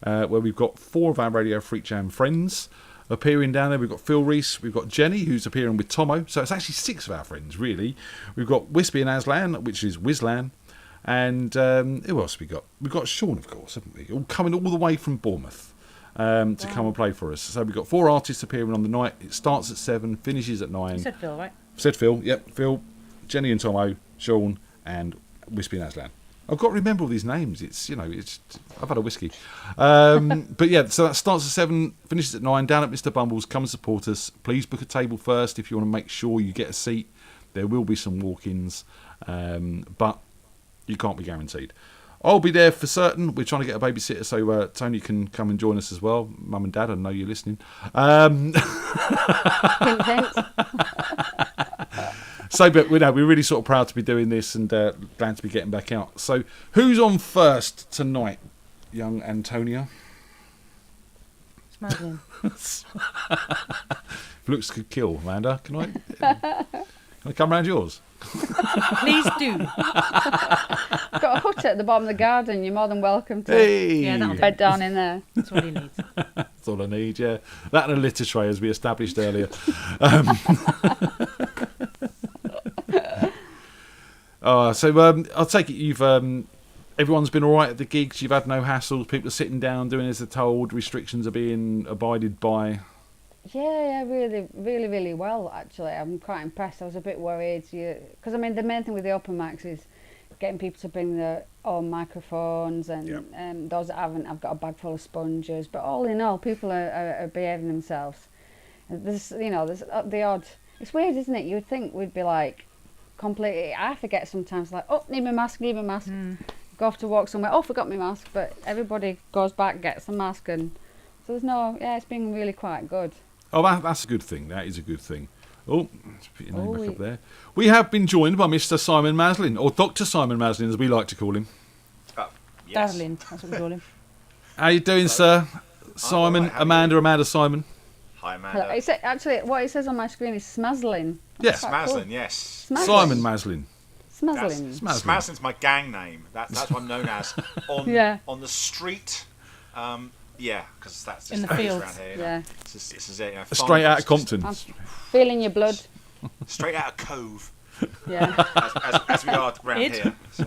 where we've got 4 of our Radio Freak Jam friends appearing down there. We've got Phil Reese, we've got Jenny, who's appearing with Tomo, so it's actually 6 of our friends really. We've got Wispy and Aslan, which is Wizlan, and who else have we got? We've got Sean, of course, haven't we? All coming all the way from Bournemouth to come and play for us. So we've got 4 artists appearing on the night. It starts at 7, finishes at 9. You said Phil, right? Said Phil, yep. Phil, Jenny and Tomo, Sean and Wispy and Aslan. I've got to remember all these names. I've had a whiskey. But yeah, so that starts at 7, finishes at 9, down at Mr. Bumble's. Come and support us. Please book a table first if you want to make sure you get a seat. There will be some walk-ins, but you can't be guaranteed. I'll be there for certain. We're trying to get a babysitter so Tony can come and join us as well. Mum and Dad, I know you're listening. So, but we're really sort of proud to be doing this and glad to be getting back out. So, who's on first tonight, young Antonia? It's Madeline. Looks could kill, Amanda. Can I come round yours? Please do. I've got a hut at the bottom of the garden. You're more than welcome to that'll bed down in there. That's what he needs. That's all I need, yeah. That and a litter tray, as we established earlier. So I'll take it you've everyone's been all right at the gigs. You've had no hassles. People are sitting down, doing as they're told. Restrictions are being abided by. Yeah, really, really, really well. Actually, I'm quite impressed. I was a bit worried because I mean the main thing with the open mics is getting people to bring their own microphones and those that haven't, I've got a bag full of sponges. But all in all, people are behaving themselves. There's the odd. It's weird, isn't it? You would think we'd be like. Completely, I forget sometimes, like, oh, need my mask. Go off to walk somewhere, oh, forgot my mask, but everybody goes back, gets the mask, and so it's been really quite good. Oh, that's a good thing. That is a good thing. Oh, let's put your name back up there. We have been joined by Mr. Simon Maslin, or Dr. Simon Maslin, as we like to call him. Yes. Darling, that's what we call him. How you doing, sir? Simon, Amanda, Simon. Hi, Amanda. Actually, what it says on my screen is Smaslin. Yes, Smaslin, yes. Simon Maslin. Smaslin. Smaslin's my gang name. That's what I'm known as on the street. Because that's just in the field around here. Yeah, this is it. Straight out of Compton. I'm feeling your blood. Straight out of Cove. Yeah, as we are around here. So.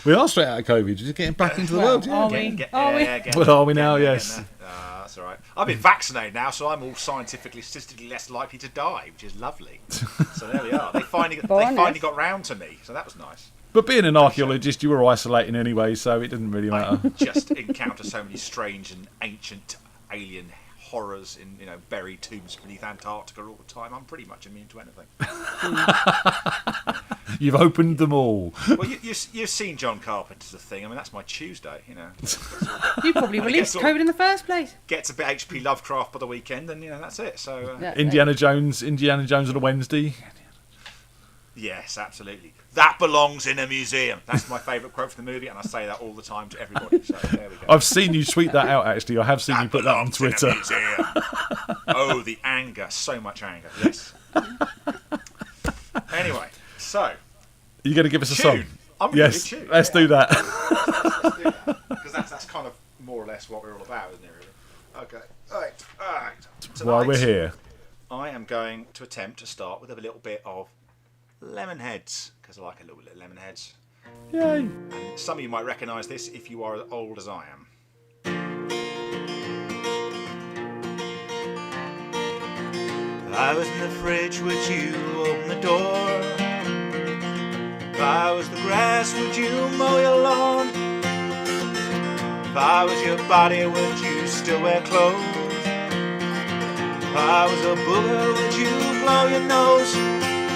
We are straight out of COVID. We're just getting back into the world. Yeah. Are we? What are we now? Yes. That's all right. I've been vaccinated now, so I'm all scientifically, statistically less likely to die, which is lovely. So there we are. They finally got round to me, so that was nice. But being an archaeologist, you were isolating anyway, so it didn't really matter. I just encounter so many strange and ancient alien horrors in buried tombs beneath Antarctica all the time. I'm pretty much immune to anything. You've opened them all. Well, you've seen John Carpenter's The Thing. I mean, that's my Tuesday. You probably released COVID in the first place. Gets a bit H.P. Lovecraft by the weekend, and that's it. So Indiana Jones on a Wednesday. Yes, absolutely. That belongs in a museum. That's my favourite quote from the movie, and I say that all the time to everybody. So there we go. I've seen you tweet that out, actually. I have seen you put that on Twitter. In a museum. Oh, the anger. So much anger. Yes. Anyway, so. You're going to give us a song? I'm going to do tune. Let's do that. Let's do that. Because that's kind of more or less what we're all about, isn't it, really? Okay. All right. Tonight, While we're here, I am going to attempt to start with a little bit of Lemonheads, because I like a little bit of Lemonheads. Yay! And some of you might recognise this if you are as old as I am. If I was in the fridge, would you open the door? If I was the grass, would you mow your lawn? If I was your body, would you still wear clothes? If I was a booger, would you blow your nose?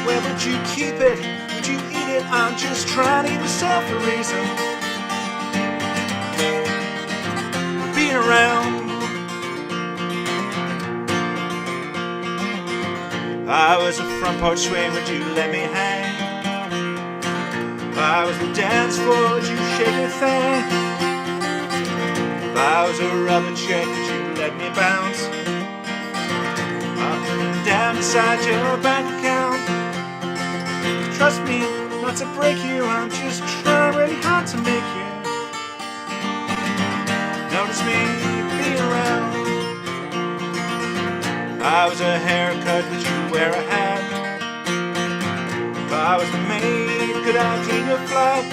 Where would you keep it? Would you eat it? I'm just trying to give myself a reason for being around. If I was a front porch swing, would you let me hang? If I was the dance floor, would you shake your thing? If I was a rubber check, would you let me bounce up and down inside your bank account? Trust me, not to break you, I'm just trying really hard to make you notice me, be around. If I was a haircut, would you wear a hat? If I was the maid, could I clean your flat?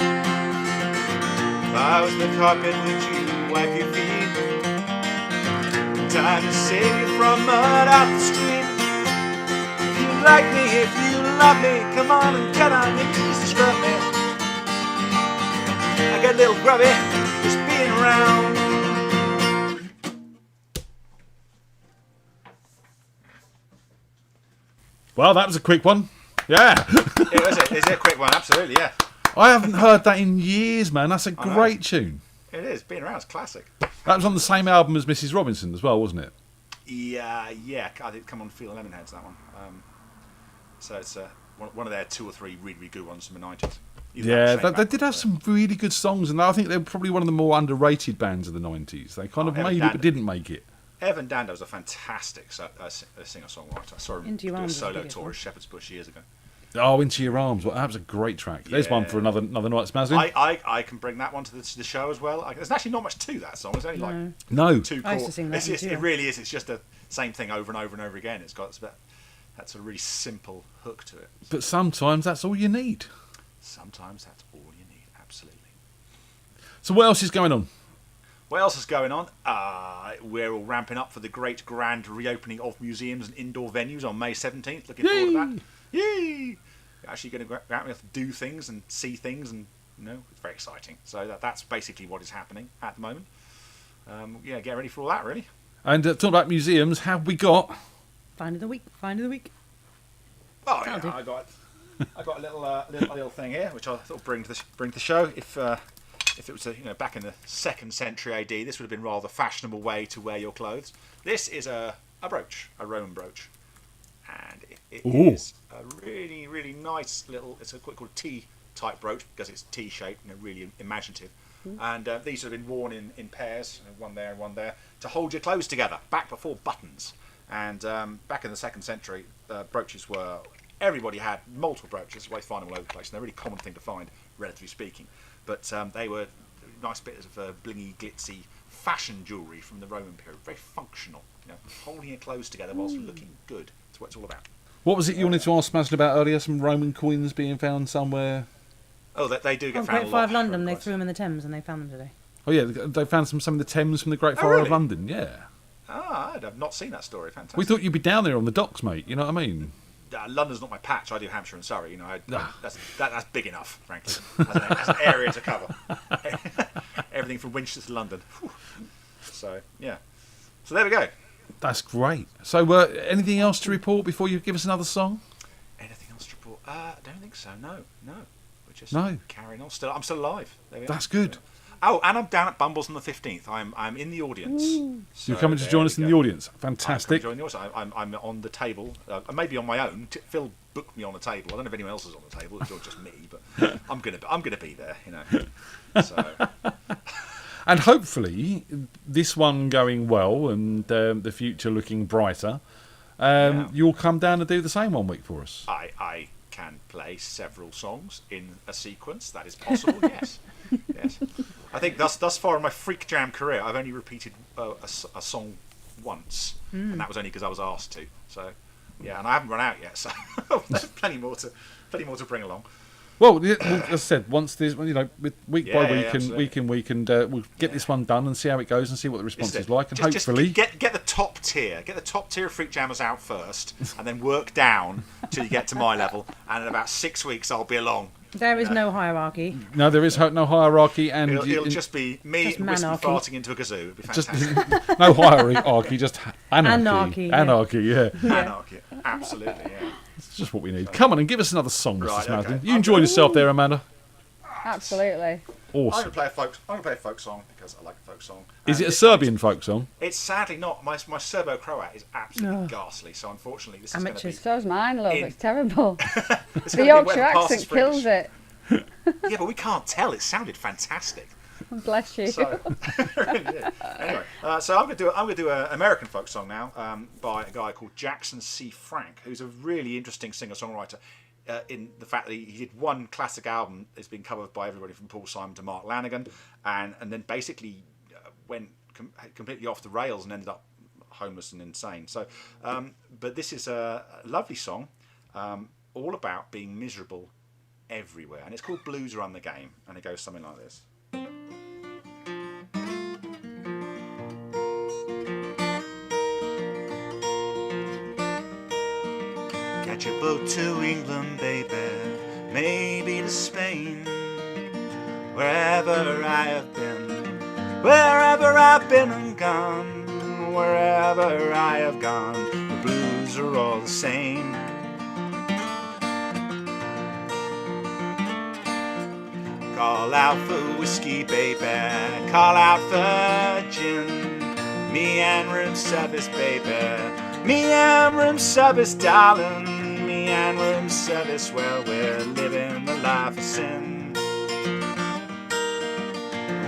If I was the carpet, would you wipe your feet? Time to save you from mud out the street. If you like me, if you love me, come on and get on your knees and scrub me. I get a little grubby just being around. well, that was a quick one. Yeah. Is it a quick one? Absolutely, yeah. I haven't heard that in years, man. That's a great tune. It is. Being around, it's classic. That was on the same album as Mrs. Robinson as well, wasn't it? Yeah. I did come on Feel the Lemonheads, that one. So it's one of their 2 or 3 really, really good ones from the 90s. Yeah, they did have some really good songs, and I think they were probably one of the more underrated bands of the 90s. They kind of made it, but didn't make it. Evan Dando was a fantastic singer-songwriter. I saw him do a solo tour at Shepherd's Bush years ago. Oh, Into Your Arms. Well, that was a great track. There's one for another night's Maslin. I can bring that one to the show as well. There's actually not much to that song. It's only like 2 chords. I used to sing that It really is. It's just the same thing over and over and over again. It's got that sort of really simple hook to it. But sometimes that's all you need. Sometimes that's all you need. Absolutely. So what else is going on? What else is going on? We're all ramping up for the great grand reopening of museums and indoor venues on May 17th. Looking forward to that. Yay! You're actually going to go out and do things and see things, and it's very exciting. So that's basically what is happening at the moment. Get ready for all that, really. And talking about museums, have we got Find of the week? Oh yeah, I got a little thing here which I thought bring to the show. If it was back in the 2nd century AD, this would have been rather fashionable way to wear your clothes. This is a brooch, a Roman brooch, and it is a really, really nice little. It's quite called T-type brooch because it's T-shaped, really imaginative. And these have been worn in pairs, one there and one there, to hold your clothes together. Back before buttons, and back in the 2nd century, brooches were. Everybody had multiple brooches. You find them all over the place, and they're a really common thing to find, relatively speaking. But they were nice bits of blingy, glitzy fashion jewellery from the Roman period. Very functional, holding your clothes together whilst looking good. That's what it's all about. What was it you wanted to ask Maslin about earlier? Some Roman coins being found somewhere? Oh, they do get On found Great a Fire lot. of London, they threw them in the Thames and they found them today. Oh yeah, they found some of the Thames from the Great Fire really? of London. Yeah. I've not seen that story. Fantastic. We thought you'd be down there on the docks, mate. You know what I mean? London's not my patch. I do Hampshire and Surrey. You know, that's big enough, frankly, as an area to cover. Everything from Winchester to London. Whew. So yeah. So there we go. That's great. So anything else to report before you give us another song? Anything else to report? I don't think so. No. We're just No. carrying on. I'm still alive. There we That's are. good. Oh, and I'm down at Bumbles on the 15th. I'm in the audience. So You're coming to join us in the audience. Fantastic. I'm on the table. Maybe on my own. Phil booked me on the table. I don't know if anyone else is on the table. It's not just me, but I'm gonna be there. You know. So. And hopefully, this one going well and the future looking brighter, you'll come down and do the same one week for us. I can play several songs in a sequence. That is possible. Yes. Yes. I think thus far in my FreakJam career, I've only repeated a song once, and that was only because I was asked to. So, yeah, and I haven't run out yet, so there's plenty more to bring along. Well, as I said, once this, week by week and week, and we'll get this one done and see how it goes and see what the response is like, and hopefully get the top tier, of FreakJammers out first, and then work down till you get to my level, and in about 6 weeks I'll be along. There is no hierarchy. No, there is no hierarchy, and it'll just be me just whiskey manarchy. farting into a kazoo. It'd be fantastic. Just no hierarchy, just anarchy. Anarchy, Yeah. Anarchy, absolutely, yeah. It's just what we need. Come on and give us another song, Mr. Right, Snowden. okay. You enjoyed yourself there, Amanda. Absolutely. Awesome. I'm gonna play a folk song because I like a folk song. Is it a Serbian folk song? It's sadly not. My Serbo-Croat is absolutely ghastly. So unfortunately, this is going to be. So's mine, love. It's terrible. It's The gonna be Yorkshire when past accent is kills British. it. Yeah, but we can't tell. It sounded fantastic. Bless you. So, anyway, so I'm gonna do an American folk song now by a guy called Jackson C. Frank, who's a really interesting singer-songwriter. In the fact that he did one classic album that's been covered by everybody from Paul Simon to Mark Lanigan, and then basically went completely off the rails and ended up homeless and insane. So, but this is a lovely song, all about being miserable everywhere, and it's called Blues Run the Game, and it goes something like this. Catch a boat to England, baby, maybe to Spain. Wherever I have been and gone, wherever I have gone, the blues are all the same. Call out for whiskey, baby, call out for gin. Me and room service, baby, me and room service, darling. Me and room service, well, we're living the life of sin.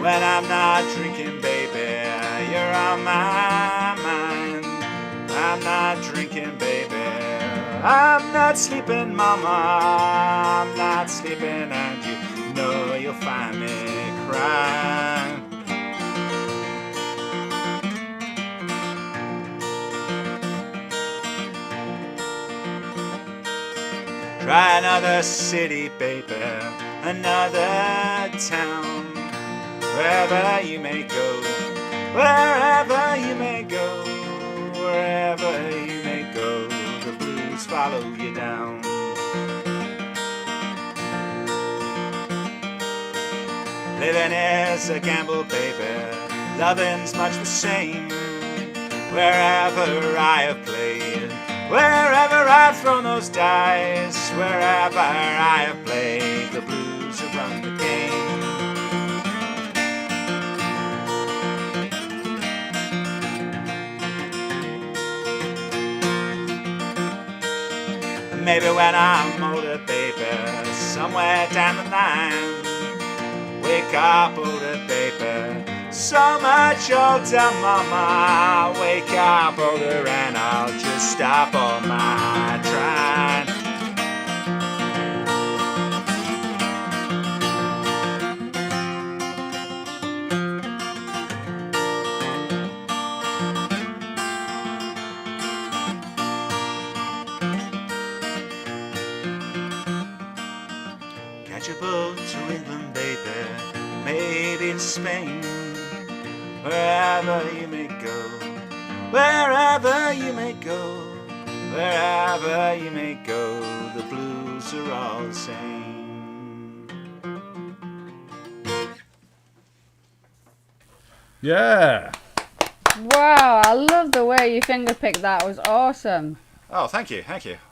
When I'm not drinking, baby, you're on my mind. I'm not drinking, baby, I'm not sleeping, mama. I'm not sleeping, and you know you'll find me crying. Try another city, baby, another town. Wherever you may go, wherever you may go, wherever you may go, the blues follow you down. Living is a gamble, baby, loving's much the same. Wherever I have played, wherever I've thrown those dice, wherever I have played, the blues have run the game. Maybe when I'm older, baby, somewhere down the line, wake up older, baby, so much older, mama. Wake up older and I'll just stop all my trying. Catch catch a boat to England, baby, maybe in Spain. Wherever you may go, wherever you may go, wherever you may go, the blues are all the same. Yeah. Wow, I love the way you finger picked that. It was awesome. Oh, thank you.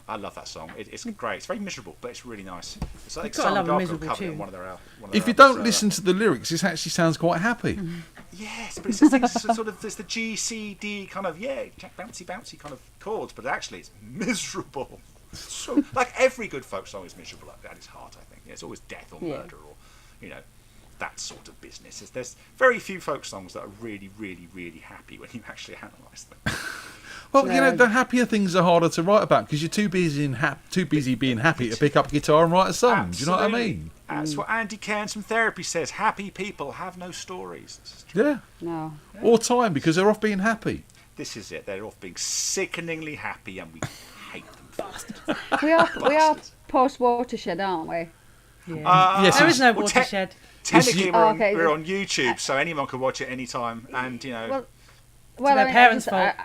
I love that song. It's great. It's very miserable, but it's really nice. It's like I love a Simon miserable covered it in tune. one of their If you don't listen to the lyrics, it actually sounds quite happy. Yes, but it's the things, sort of it's the G, C, D kind of bouncy kind of chords, but actually it's miserable. So like every good folk song is miserable at its heart. I think it's always death or murder or that sort of business. There's very few folk songs that are really, really, really happy when you actually analyse them. Well, the happier things are harder to write about because you're too busy being happy to pick up a guitar and write a song. Absolutely. Do you know what I mean? That's what Andy Cairns from Therapy says. Happy people have no stories. This is true. Yeah. No. Or time because they're off being happy. This is it. They're off being sickeningly happy, and we hate them. Bastards. We are post watershed, aren't we? Yeah. Yes, there is no watershed. Technically, we're on YouTube, so anyone can watch it anytime, and Well, their parents' fault.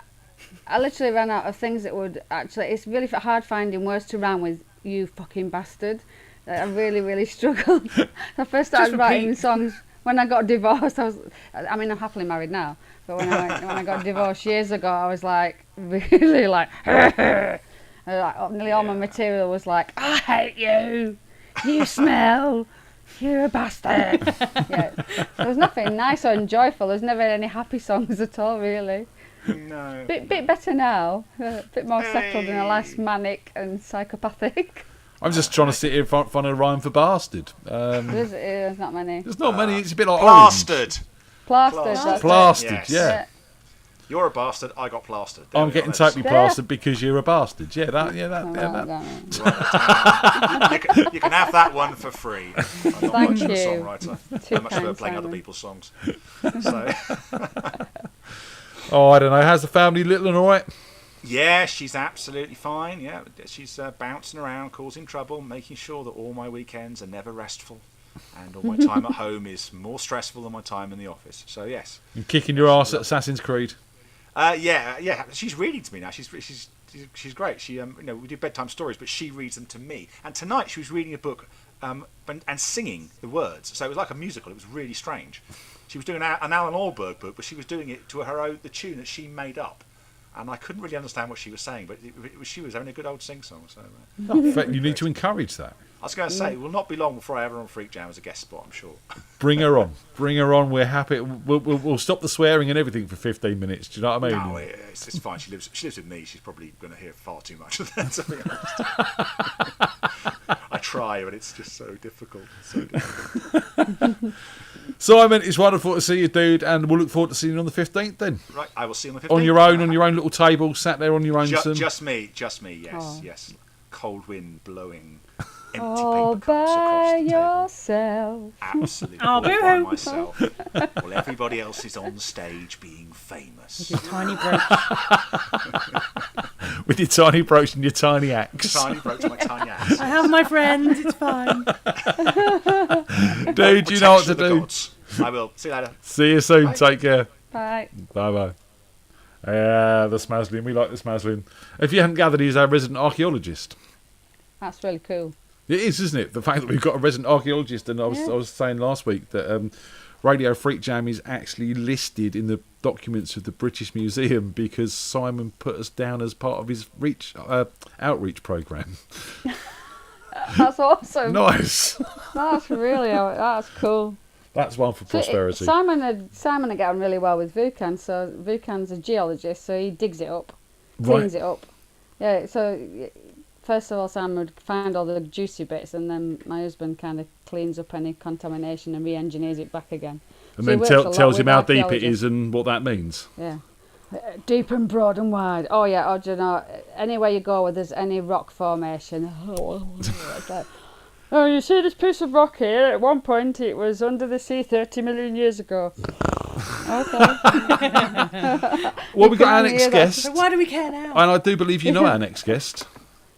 I literally ran out of things that would actually. It's really hard finding words to rhyme with "you fucking bastard." I really, really struggled. I first started writing songs when I got divorced. I'm happily married now, but when I got divorced years ago, I was like really like, nearly all my material was like, "I hate you, you smell, you're a bastard." Yeah, there was nothing nice or joyful. There's never any happy songs at all, really. No. Bit better now. A bit more settled and less manic and psychopathic. I'm just trying to sit here and find a rhyme for bastard. There's not many. There's not many. It's a bit like plastered. Plastered. Plastered. Yes. Yeah. You're a bastard. I got plastered. I'm getting totally plastered because you're a bastard. Yeah, that. You can have that one for free. I'm not Thank much of a you. songwriter. I'm much better playing other people's songs. So. Oh, I don't know. How's the family, little and all right? Yeah, she's absolutely fine. Yeah, she's bouncing around, causing trouble, making sure that all my weekends are never restful, and all my time at home is more stressful than my time in the office. So yes. And kicking your ass at Assassin's Creed. Yeah. She's reading to me now. She's great. She we do bedtime stories, but she reads them to me. And tonight she was reading a book and singing the words. So it was like a musical. It was really strange. She was doing an Alan Allberg book, but she was doing it to the tune that she made up. And I couldn't really understand what she was saying, but she was having a good old sing-song. So You need to encourage that. I was going to say, it will not be long before I have her on FreakJam as a guest spot, I'm sure. Bring her on. We're happy. We'll stop the swearing and everything for 15 minutes. Do you know what I mean? No, it's fine. She lives with me. She's probably going to hear far too much of that, to be honest. I try, but it's just so difficult. Simon, it's wonderful to see you, dude, and we'll look forward to seeing you on the 15th then. Right, I will see you on the 15th. On your own little table, sat there on your own. Just me, yes. Cold wind blowing, empty all paper cups by across the yourself. table. Absolutely, all by myself. While everybody else is on stage being famous. With your tiny brooch. With your tiny brooch and your tiny axe. Tiny brooch, my tiny axe. I have my friends, it's fine. Dude, you know what to do. Gods. I will. See you later. See you soon. Bye. Take care. Bye. Bye-bye. The Smaslin. We like the Smaslin. If you haven't gathered, he's our resident archaeologist. That's really cool. It is, isn't it? The fact that we've got a resident archaeologist, and I was saying last week that Radio FreakJam is actually listed in the documents of the British Museum because Simon put us down as part of his outreach programme. That's awesome. Nice. That's cool. That's one for prosperity. Simon had got on really well with Vukan, so Vukan's a geologist, so he digs it up, cleans it up. Yeah, so first of all, Simon would find all the juicy bits, and then my husband kind of cleans up any contamination and re-engineers it back again. And so then tells him how deep it is and what that means. Yeah. Deep and broad and wide. Oh, yeah, or do you know, anywhere you go where there's any rock formation. It's like, oh, you see this piece of rock here? At one point it was under the sea 30 million years ago. Okay. Well, we've got our next guest. So why do we care now? And I do believe you know our next guest.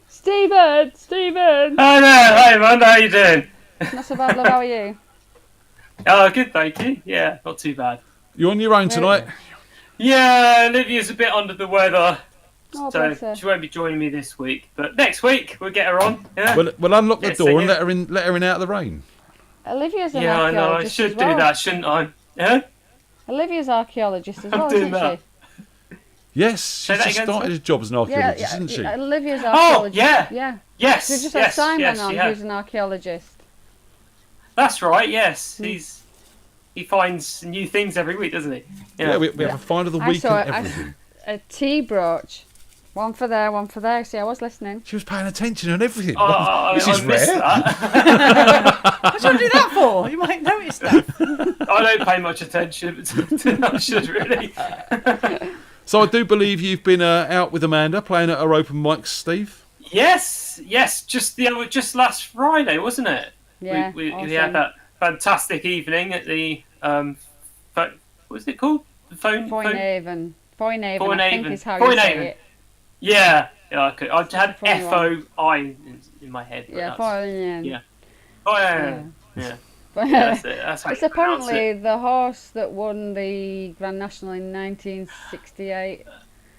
Stephen! Hello, hi everyone, how you doing? Not so bad, love. How are you? Oh, good, thank you. Yeah, not too bad. You're on your own tonight? Yeah, Olivia's a bit under the weather, Oh, so bless her. she won't be joining me this week. But next week we'll get her on. Yeah. Well, unlock the Yes, door and yeah. let her in out of the rain. Olivia's an Yeah, I know. I archaeologist should as well. do that, shouldn't I? Yeah. Olivia's archaeologist as I'm well, doing isn't that. she? Yes, Say she's that just again, started sorry? a job as an archaeologist, isn't she? Olivia's Oh, archaeologist. yeah. Yeah. Yes. So just yes, had Simon yes, on, yeah. who's an archaeologist. That's right. Yes, he finds new things every week, doesn't he? Yeah, we have a find of the I week saw and everything. a tea brooch. One for there, one for there. See, I was listening. She was paying attention and everything. Oh, this I is missed rare. that. What do you want to do that for? You might notice that. I don't pay much attention, but I should really. So I do believe you've been out with Amanda playing at her open mics, Steve. Yes, just last Friday, wasn't it? Yeah, we awesome. had that fantastic evening at the what was it called? The Foynaven. I think is how you Foynaven. say it. Yeah, okay. I had Foynaven. FOI in my head. But Yeah, that's- Foynaven. Yeah. Foynaven. Yeah. But That's it. That's how it's you pronounce apparently it. the horse that won the Grand National in 1968.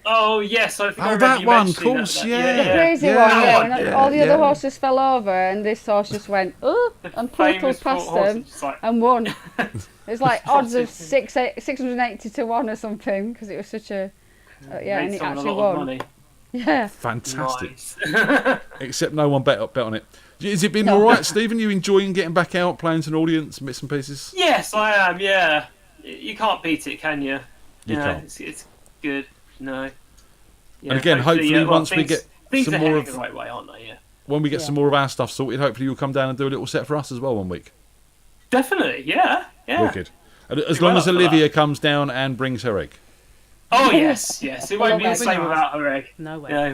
Oh yes, I think I Oh, remember that you one, mentioning course, that. yeah. The crazy Yeah, one, that yeah. one, When yeah, all the other yeah. horses fell over, and this horse just went, oh, and purtled famous past horse, them just like- and won. It's like odds of Horses. 680 to 1 or something, because it was such a. Yeah, and Made it someone actually a lot of won. money. Yeah. Fantastic. Nice. Except no one bet on it. Has it been all right, Stephen? You enjoying getting back out, playing to an audience, bits and pieces? Yes, I am. Yeah, you can't beat it, can you? You can't. It's good. No. Yeah, And again, hopefully well, once we things- get things some are more heading of the right way, aren't they? Yeah. when we get some more of our stuff sorted, hopefully you'll come down and do a little set for us as well one week. Definitely. Yeah. Yeah. Wicked. And as You're long well as up for Olivia comes down and brings her egg. Oh yes, yes. It won't be the Well, same nice. without her egg. No way. Yeah,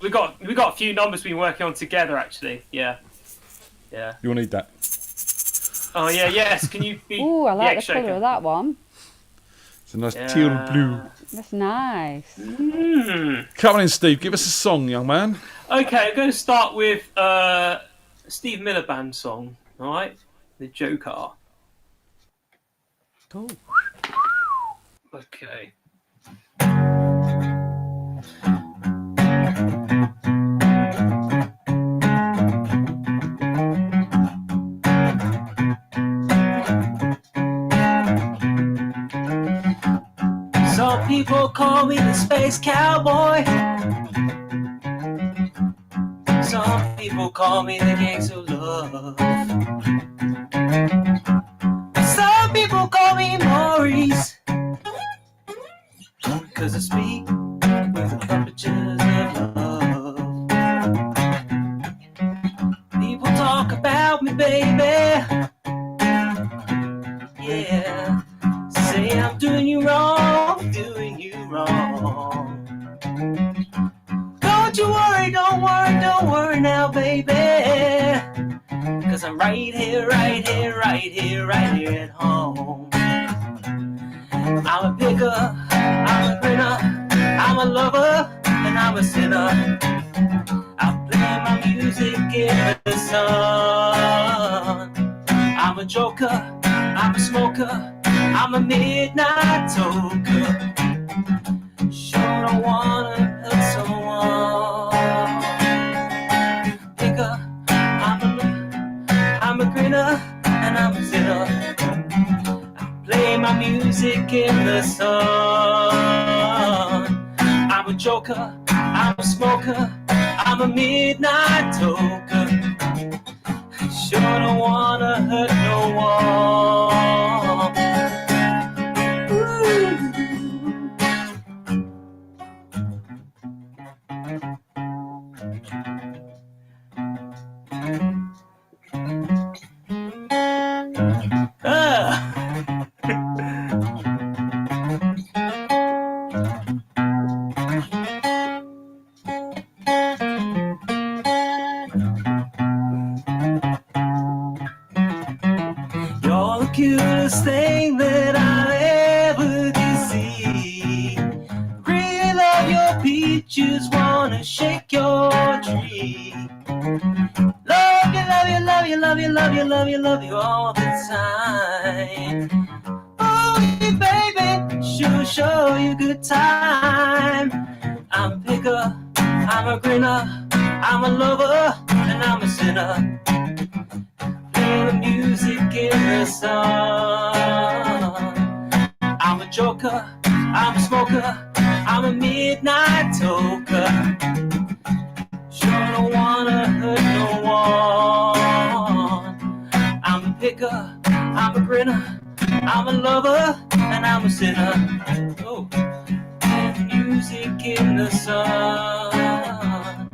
we got a few numbers we've been working on together actually. Yeah. Yeah. You'll need that. Oh yeah, yes. Can you be Ooh, I the like egg the colour shaker? of that one. It's a nice Yeah. teal blue. That's nice. Come on in, Steve. Give us a song, young man. Okay, I'm going to start with Steve Miller Band song. All right, The Joker. Oh. Okay. Some people call me the space cowboy. Some people call me the gangster of love. Some people call me Maurice, 'cause I speak with the puppeters of love. People talk about me, baby. Yeah. Say I'm doing you wrong, doing you wrong. Don't you worry, don't worry now, baby. 'Cause I'm right here at home. I'm a picker, I'm a grinner, I'm a lover, and I'm a sinner. I play my music in the sun. I'm a joker, I'm a smoker, I'm a midnight toker. Sure don't wanna hurt someone. Picker, I'm a grinner, and I'm a sinner. I play my music in the sun. I'm a joker, I'm a smoker, I'm a midnight toker. Sure don't wanna hurt no one. You're the cutest thing that I ever did see. Really love your peaches, wanna shake your tree. Love you, love you, love you, love you, love you all the time. Oh, baby, sure show you good time. I'm a picker, I'm a grinner, I'm a lover, and I'm a sinner. Play the music in the sun. I'm a joker, I'm a smoker, I'm a midnight toker. Sure don't wanna hurt no one. I'm a picker, I'm a grinner, I'm a lover, and I'm a sinner. Oh, play the music in the sun.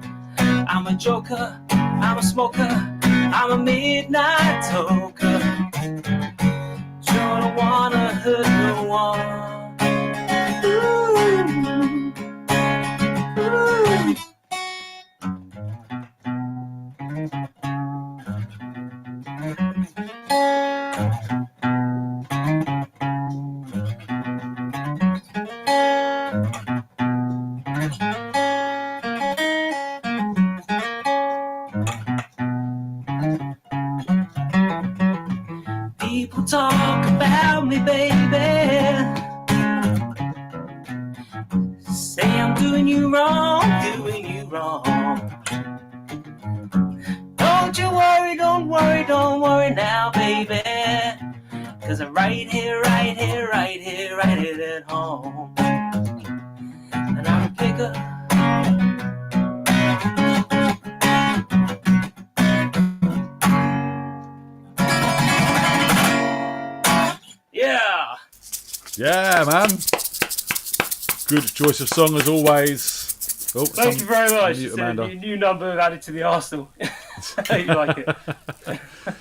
I'm a joker, I'm a smoker, I'm a midnight toker. Sure don't wanna hurt no one. People talk about me, baby. Say I'm doing you wrong, doing you wrong. Don't you worry, don't worry, don't worry now, baby. 'Cause I'm right here, right here, right here, right here at home. And I'm a picker. Yeah. Yeah, man. Good choice of song as always. Oh, Thank you very much. Mute, It's Amanda. a new number added to the arsenal. You like it?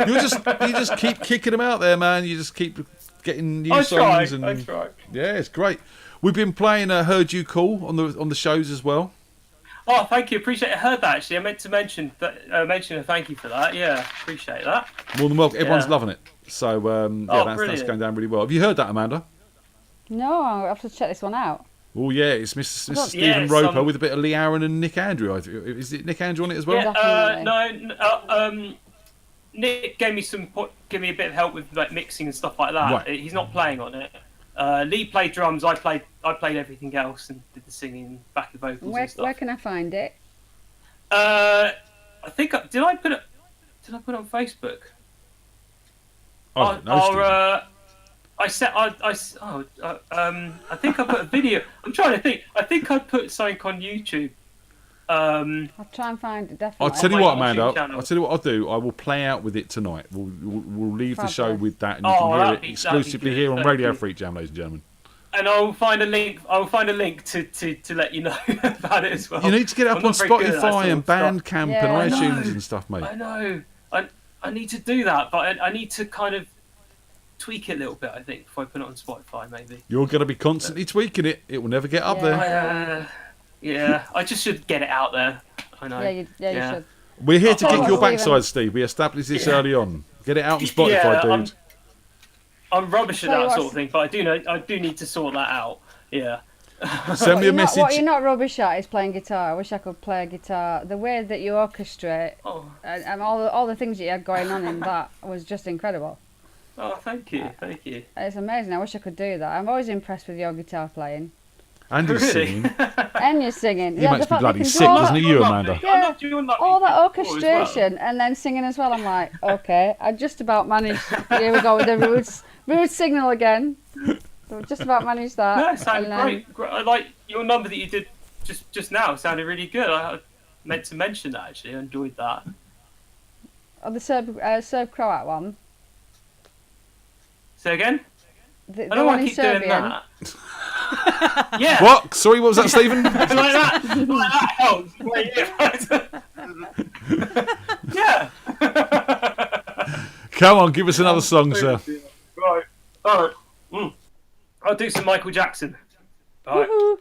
You just keep kicking them out there, man. You just keep getting new songs. I try. Yeah, it's great. We've been playing "Heard You Call" on the shows as well. Oh, thank you. Appreciate it. I heard that actually. I meant to mention a thank you for that. Yeah, appreciate that. More than welcome. Everyone's Yeah. loving it. So that's brilliant. going down really well. Have you heard that, Amanda? No, I'll have to check this one out. Oh yeah, it's Mr. Yeah, Stephen Roper with a bit of Lee Aaron and Nick Andrew. Is it Nick Andrew on it as well? Yeah, Nick gave me a bit of help with like mixing and stuff like that. Right. He's not playing on it. Lee played drums. I played everything else and did the singing, backing vocals and stuff. Where can I find it? I think did I put it on Facebook? I don't know. I think I put a video. I'm trying to think. I think I put something on YouTube. I'll try and find it, definitely. I'll tell you what, Amanda. YouTube channel. I'll tell you what I'll do. I will play out with it tonight. We'll leave the show Fabulous. with that, and you can hear that'd it be exclusively good. here on Thank Radio you. FreakJam, ladies and gentlemen. And I'll find a link. To let you know about it as well. You need to get it up I'm on not very good at that Spotify sort and of stuff. Bandcamp Yeah, I and know. iTunes and stuff, mate. I know. I need to do that, but I need to kind of tweak it a little bit. I think before I put it on Spotify, maybe. You're going to be constantly tweaking it. It will never get up there. Yeah. I just should get it out there. I know. Yeah, you should. We're here to I'll tell kick you your what, backside, Stephen. Steve. We established this early on. Get it out on Spotify, Yeah, dude. I'm rubbish at Tell you that what, sort of thing, but I do need to sort that out. Yeah. Send me a message. What you're not rubbish at is playing guitar. I wish I could play a guitar. The way that you orchestrate and all the things that you had going on in that was just incredible. Oh, thank you. It's amazing. I wish I could do that. I'm always impressed with your guitar playing. And you're singing. And you're singing. He yeah, makes the me fact bloody you can sick, do all doesn't that- he, you, Amanda? Yeah, all that well. orchestration and then singing as well. I'm like, okay, I just about managed. Here we go with the roots signal again. Just about managed that. No, it sounded And then- great. I like your number that you did just now. It sounded really good. I meant to mention that actually. I enjoyed that. Oh, the Serb Croat one. Say again? The I don't one want to in keep doing Serbian. that. Yeah. What? Sorry, what was that, Stephen? like that helps. Yeah. Come on, give us another song, sir. Right. All right. I'll do some Michael Jackson. All right. Woohoo.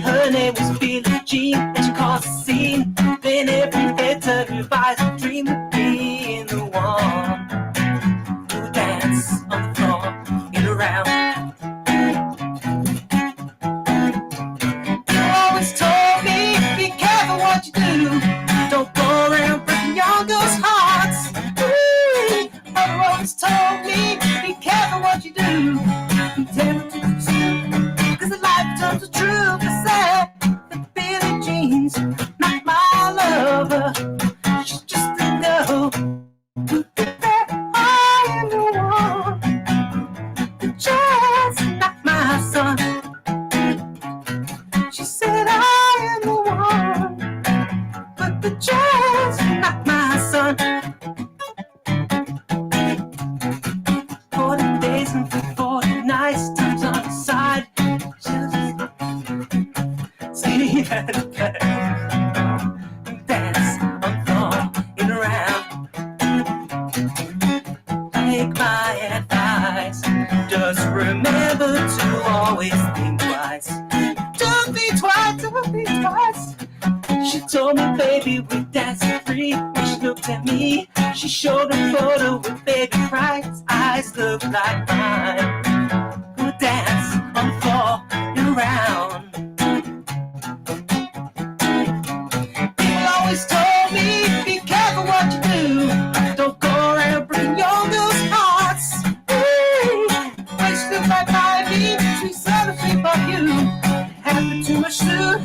Her name was Billie Jean, and she caused a scene. Then every head turned to eyes and dreamed of being the one who would dance on the floor in a round. You always told me, be careful what you do. Don't go around breaking young girls' hearts. Ooh, mother always told me, be careful what you do. Be careful to pursue, 'cause the life turns the truth. I said that Billie Jean's not my lover. She's just a girl who think that I am the one. But just not my son. She said I am the one, but the just not my son. 40 days and 40 nights, times on the side. Just see at the back and dance on the floor in a round. Take my advice, just remember to always think twice. Don't think twice, don't think twice. She told me, baby, we're dancing free. When she looked at me, she showed a photo with baby Christ's eyes look like mine. We'll dance on the floor and around. People always told me, be careful what you do. Don't go around breaking young girls' hearts. Face look like my beat, sweet son of sleep on you. Happened too much to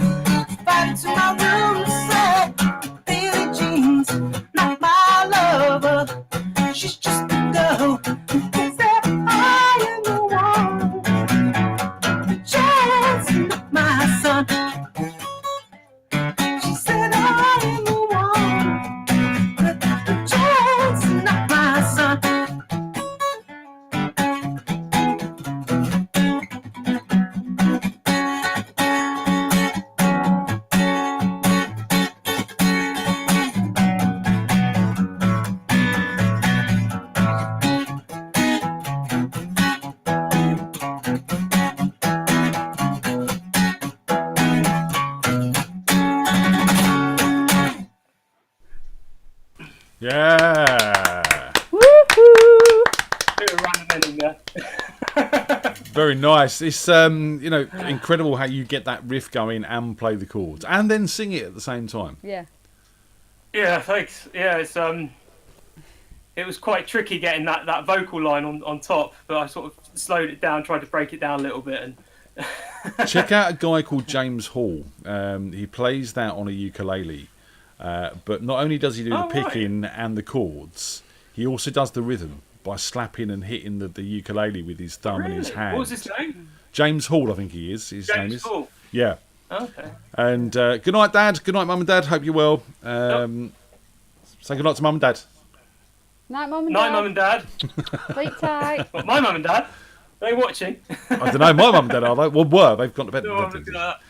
fight into my room. Said Billie Jean's not my lover. She's just a girl who thinks that I am the one. But just not my son. She said I am the one, but just not my son. Yeah. Bit of random ending there. Very nice. It's incredible how you get that riff going and play the chords and then sing it at the same time. Yeah. Yeah, thanks. Yeah, it was quite tricky getting that vocal line on top, but I sort of slowed it down, tried to break it down a little bit. And Check out a guy called James Hall. He plays that on a ukulele, but not only does he do the picking and the chords, he also does the rhythm by slapping and hitting the ukulele with his thumb and his hand. What was his name? James Hall, I think he is. His name is. Hall. Yeah. Okay. And good night, Dad. Good night, Mum and Dad. Hope you're well. Say good night to Mum and Dad. Night, Mum and Night, Dad. Mum and Dad. Sleep tight. Well, my Mum and Dad. Are they watching? I don't know. My Mum and Dad are they? Well, were. They've gone to bed. No, I'm looking at that.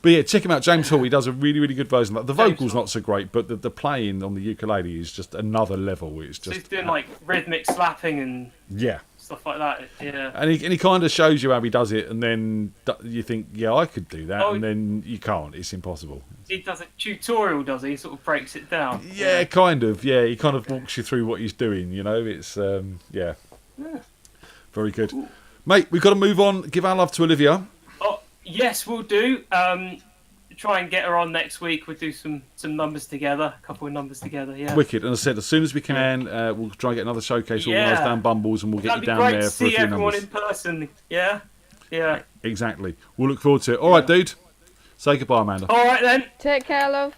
But yeah, check him out, James Hall. He does a really, really good version. The James vocal's not so great, but the playing on the ukulele is just another level. It's So just he's doing like rhythmic slapping and yeah, stuff like that. Yeah. and he kind of shows you how he does it, and then you think, yeah, I could do that, and then you can't. It's impossible. He does a tutorial, does he? He sort of breaks it down. Yeah, kind of. Yeah, he kind of walks you through what he's doing. You know, it's yeah, very good, mate. We've got to move on. Give our love to Olivia. Oh yes, we'll do. Try and get her on next week. We'll do some numbers together, a couple of numbers together. Yeah. Wicked. And as I said, as soon as we can, we'll try and get another showcase organised down Bumbles, and we'll get That'd you down be great there to for a see few everyone numbers. in person. Yeah. Yeah. Exactly. We'll look forward to it. All right, dude. Say goodbye, Amanda. All right then. Take care, love.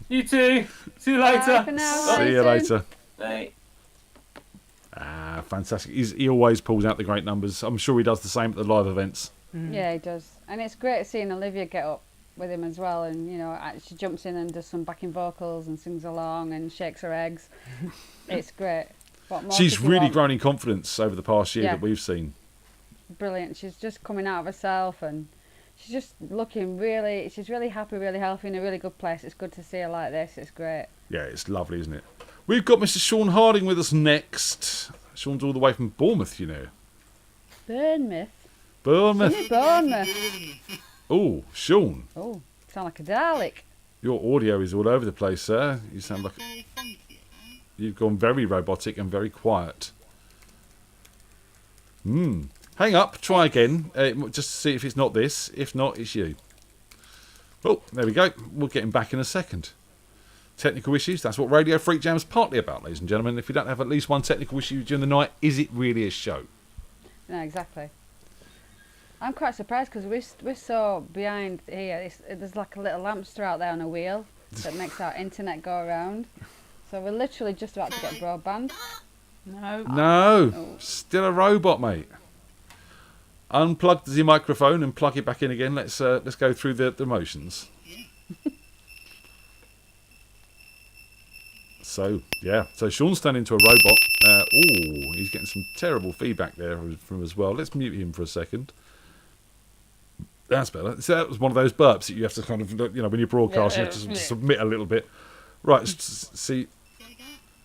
You too. See you later. Bye for now. See you later. Bye. Ah, fantastic. He always pulls out the great numbers. I'm sure he does the same at the live events. Yeah, he does. And it's great seeing Olivia get up with him as well, and she jumps in and does some backing vocals and sings along and shakes her eggs. It's great. What more She's could you really want? grown in confidence over the past year Yeah. that we've seen. Brilliant. She's just coming out of herself, and she's just looking she's really happy, really healthy, in a really good place. It's good to see her like this. It's great. Yeah, it's lovely, isn't it? We've got Mr. Sean Harding with us next. Sean's all the way from Bournemouth, you know. Bournemouth. Bournemouth. Bournemouth. Oh, Sean. Oh, sound like a Dalek. Your audio is all over the place, sir. You sound like... You've gone very robotic and very quiet. Hang up. Try again. Just to see if it's not this. If not, it's you. Oh, there we go. We'll get him back in a second. Technical issues. That's what Radio Freak Jam is partly about, ladies and gentlemen. If you don't have at least one technical issue during the night, is it really a show? No, exactly. I'm quite surprised because we're so behind here. There's like a little lampster out there on a wheel that makes our internet go around. So we're literally just about to get broadband. No. Still a robot, mate. Unplug the microphone and plug it back in again. Let's go through the motions. So Sean's turned into a robot. He's getting some terrible feedback there from as well. Let's mute him for a second. That's better. So that was one of those burps that you have to kind of, when you're broadcasting, you have to submit a little bit. Right, see.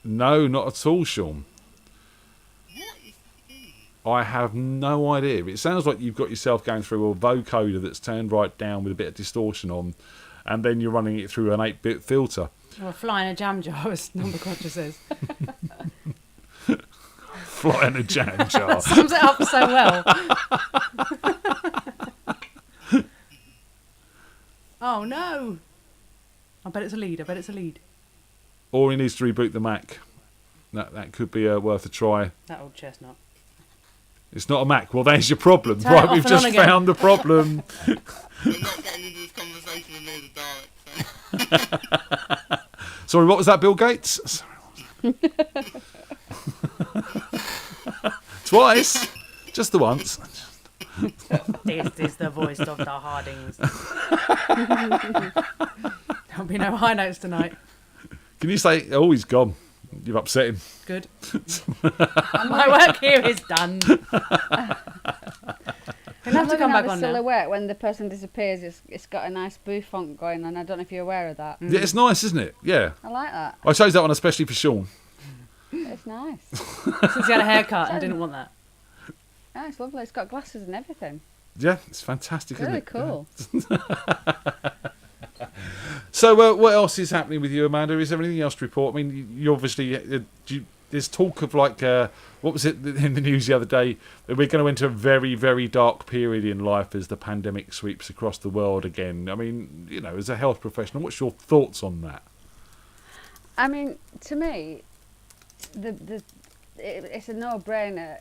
No, not at all, Sean. I have no idea. It sounds like you've got yourself going through a vocoder that's turned right down with a bit of distortion on, and then you're running it through an 8-bit filter. Or flying a jam jar, as Number Cruncher says. Flying a jam jar. Sums it up so well. Oh no! I bet it's a lead. Or he needs to reboot the Mac. That could be worth a try. That old chestnut. It's not a Mac. Well, there's your problem. Turn Right, we've just found the problem. We're not getting into this conversation with me as a Dalek. Sorry, what was that, Bill Gates? Twice? Just the once. This is the voice of the Hardings. There'll be no high notes tonight. Can you say, oh, he's gone? You've upset him. Good. My work here is done. He'll have to come back on now. Silhouette when the person disappears, it's got a nice boo font going on. I don't know if you're aware of that. Yeah, it's nice, isn't it? Yeah. I like that. I chose that one especially for Sean. It's nice. Since he had a haircut and didn't want that. Yeah, it's lovely. It's got glasses and everything. Yeah, it's fantastic, Really isn't it? cool. So, what else is happening with you, Amanda? Is there anything else to report? I mean, you obviously... there's talk of what was it in the news the other day? That we're going to enter a very, very dark period in life as the pandemic sweeps across the world again. I mean, as a health professional, what's your thoughts on that? I mean, to me, it's a no-brainer.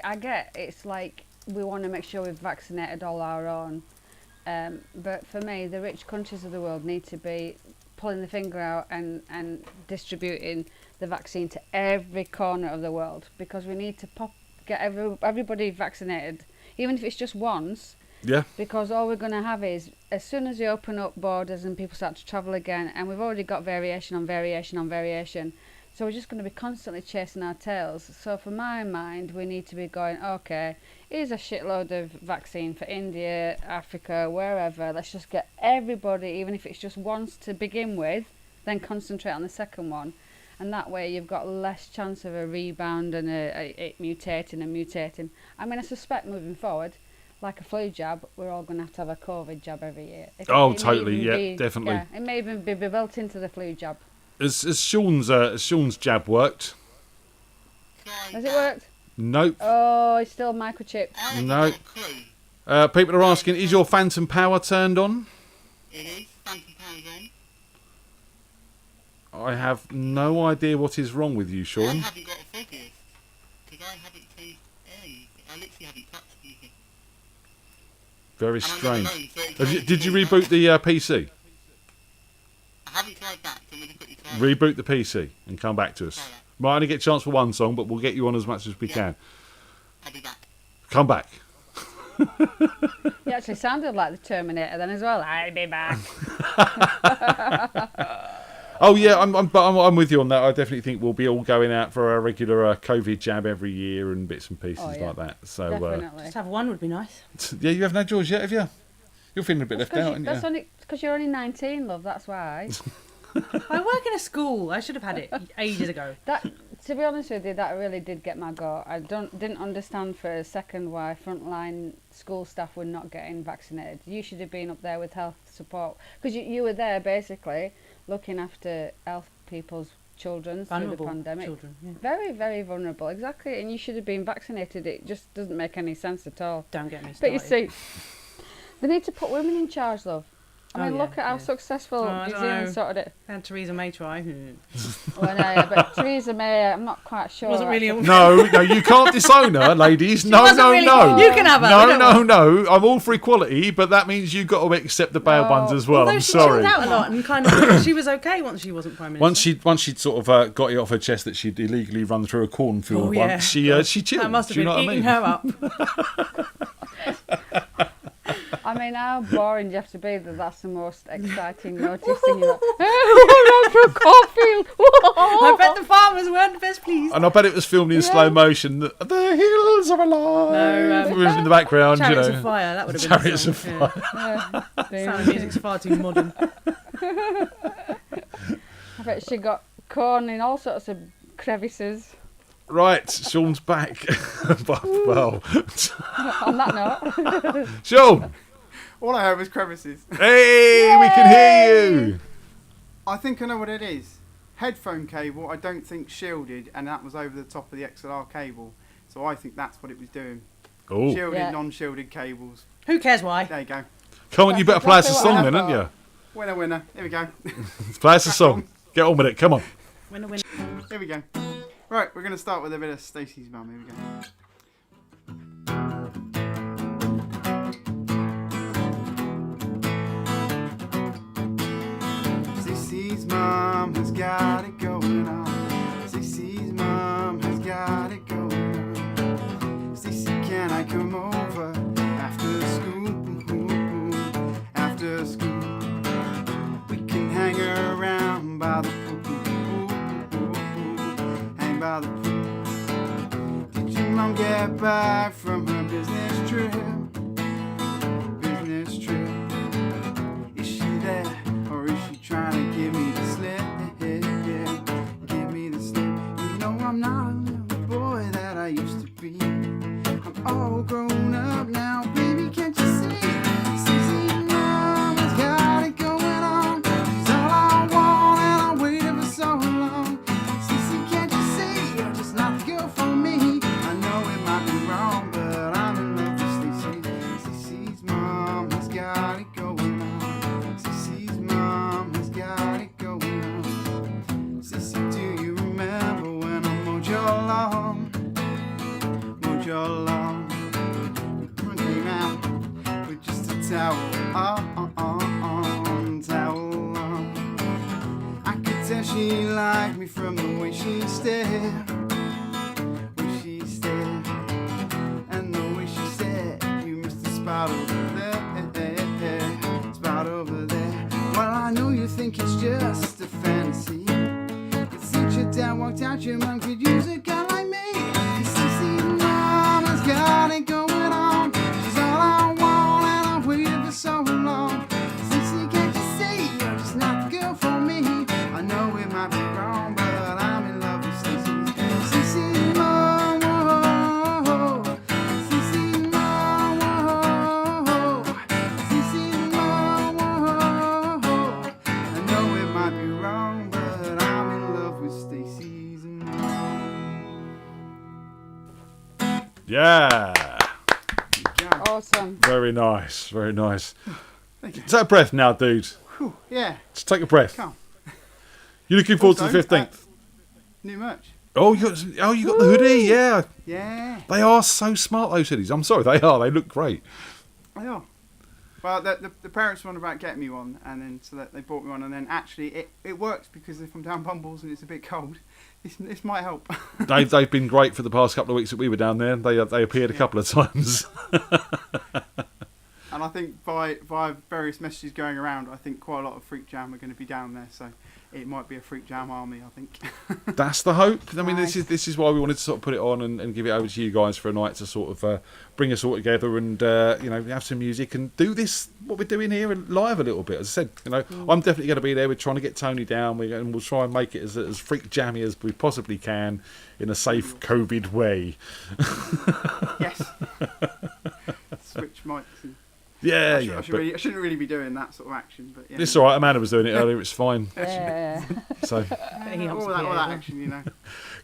I get it's like we want to make sure we've vaccinated all our own. But for me, the rich countries of the world need to be pulling the finger out and distributing the vaccine to every corner of the world, because we need to get everybody vaccinated, even if it's just once. Yeah. Because all we're going to have is, as soon as we open up borders and people start to travel again, and we've already got variation on variation on variation, so we're just going to be constantly chasing our tails. So for my mind, we need to be going, okay, here's a shitload of vaccine for India, Africa, wherever. Let's just get everybody, even if it's just once to begin with, then concentrate on the second one. And that way you've got less chance of a rebound and it mutating. I mean, I suspect moving forward, like a flu jab, we're all going to have a COVID jab every year. Totally, yeah, definitely. Yeah, it may even be built into the flu jab. Has Sean's jab worked? Has it worked? Nope. Oh, it's still microchipped. No. People are asking, is your phantom power turned on? It is. Phantom power's on. I have no idea what is wrong with you, Sean. I haven't got a focus, because I haven't changed areas. I literally haven't touched anything. Very strange. Did you reboot the PC? I haven't tried that, so I'm going to quickly try it. Reboot the PC and come back to us. Might only get a chance for one song, but we'll get you on as much as we can. I'll be back. Come back. You actually sounded like the Terminator then as well. I'll be back. Oh yeah, I'm with you on that. I definitely think we'll be all going out for a regular COVID jab every year and bits and pieces like that. So definitely. Just have one would be nice. Yeah, you haven't had yours yet, have you? You're feeling a bit left out, aren't you? That's only because you're only 19, love. That's why. I work in a school. I should have had it ages ago. To be honest with you, that really did get my goat. I didn't understand for a second why frontline school staff were not getting vaccinated. You should have been up there with health support, because you were there basically looking after health people's children through the Vulnerable pandemic. children, yeah. Very, very vulnerable, exactly. And you should have been vaccinated. It just doesn't make any sense at all. Don't get me But started. you see, they need to put women in charge, love. I mean, yeah, look at how successful I New don't Zealand know. sorted it. And Theresa May try. Well, no, yeah, but Theresa May, I'm not quite sure. Wasn't really actually. No, you can't disown her, ladies. No, wasn't no, really- no. You can have her, I don't No. I'm all for equality, but that means you've got to accept the bad ones as well. Although I'm she sorry. chilled out a lot and kind of she was okay once she wasn't prime minister. Once she'd sort of got it off her chest that she'd illegally run through a cornfield Oh, yeah. once, she chilled. That must have Do you been know what I eating mean? her up. I mean, how boring do you have to be that that's the most exciting notice? And you're like, oh, I'm for a cornfield. I bet the farmers weren't best pleased. And I bet it was filmed in slow motion. The hills are alive. No, It was in the background, Chariots you know. of Fire, that would have been Chariots the of song. Fire. Yeah. Sound of music's far too modern. I bet she got corn in all sorts of crevices. Right, Sean's back. Well, On that note. Sean. All I heard was crevices. Hey, we can hear you. I think I know what it is. Headphone cable, I don't think shielded, and that was over the top of the XLR cable. So I think that's what it was doing. Oh. Shielded, Yeah. non-shielded cables. Who cares why? There you go. Come on, you better play us a exactly song what then, I haven't you? Winner, winner. Here we go. Play us a song. Get on with it, come on. Winner, winner. Here we go. Right, we're going to start with a bit of Stacey's mum. Here we go. Stacey's mum has got it going on. Stacey's mum has got it going on. Stacey, can I come over after school? After school, we can hang around by the pool. Hang by the pool. Did your mum get back from her business trip? Business trip. Is she there, or is she trying to give me the slip? Give me the slip. You know I'm not a little boy that I used to be. I'm all grown up now, baby, can't you see? Stacey's mom has got it going on. She's all I want, and I waited for so long. Stacey, can't you see? You're just not the girl for me. I know it might be wrong, but I'm in love with Stacey. Stacey's mom has got it going on. Stacey's mom has got it going on. Stacey, do you remember when I mowed your lawn? Mowed your lawn. We came out with just a towel on, towel on. I could tell she liked me from the way she stared. Way she stared. And the way she said, you missed the spot over there. Spot over there. Well, I know you think it's just a fantasy. But since your dad walked out, your mom could use a guy like me. Stacey's mom has got it going on. She's all I want, and I've waited for so long. Stacey, can't you see? You're just not the girl for me. I know it might be wrong, but I'm in love with Stacey. Stacey's mom, whoa. Stacey's mom, whoa. Stacey's mom, whoa. I know it might be wrong, but I'm in love with Stacey's mom. Yeah. Awesome. Very nice, very nice. Thank you. Is that a breath now, dude? Whew, yeah. Just take a breath. Come. You looking forward to the Also, 15th? New merch. Oh, you got the hoodie, yeah. Yeah. They are so smart, those hoodies. I'm sorry, they are. They look great. I know. Well, the parents were on about getting me one, and then so that they bought me one, and then actually it works because if I'm down Bumbles and it's a bit cold, this might help. They've been great for the past couple of weeks that we were down there. They appeared a couple of times. And And I think by various messages going around, I think quite a lot of FreakJam are going to be down there. So it might be a FreakJam army, I think. That's the hope. I mean, this is why we wanted to sort of put it on and give it over to you guys for a night to sort of bring us all together and have some music and do this what we're doing here live a little bit. As I said, I'm definitely going to be there. We're trying to get Tony down, and we'll try and make it as freak jammy as we possibly can in a safe COVID way. Yes. Switch mics. Yeah, I shouldn't really be doing that sort of action, but yeah. It's all right. Amanda was doing it earlier. It's fine. Yeah. So all that action,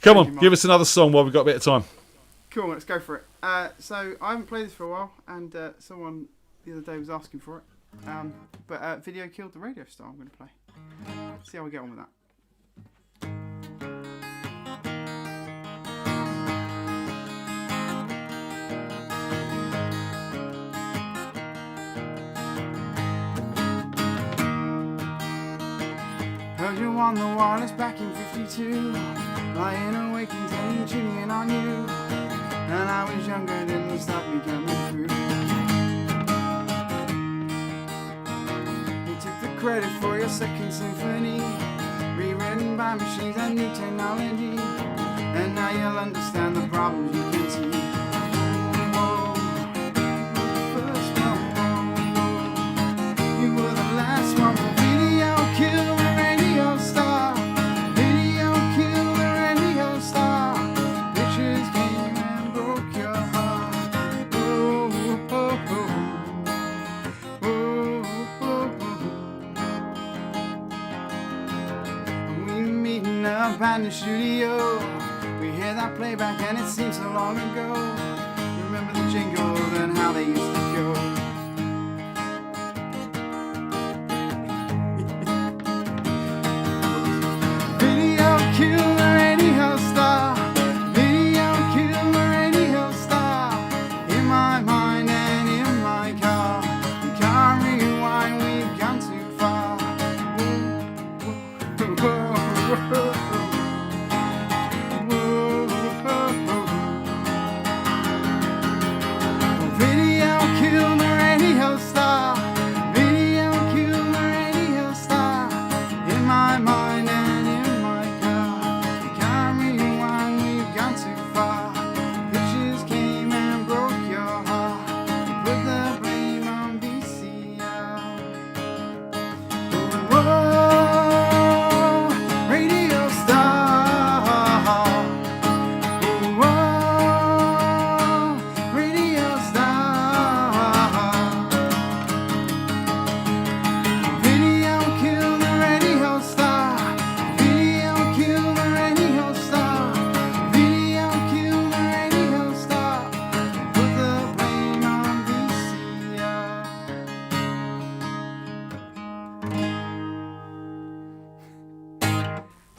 Come on, give us another song while we've got a bit of time. Cool, let's go for it. So I haven't played this for a while, and someone the other day was asking for it. But Video Killed the Radio Star. I'm going to play. See how we get on with that. Heard you on the wireless back in 52, lying awake and tuning in on you. And I was younger, didn't stop me coming through. You took the credit for your second symphony, rewritten by machines and new technology. And now you'll understand the problems you can see. Whoa, first one, whoa. You were the last one. Video killed the radio star. Video killed the radio star. Pictures came and broke your heart. Oh, oh, oh. Oh, oh, oh. We meeting up at the studio. We hear that playback and it seems so long ago. Remember the jingles and how they used to go. Video killed the radio star. Video killed the radio star. In my mind and in my car. We can't rewind, we've gone too far. Whoa, whoa, whoa, whoa.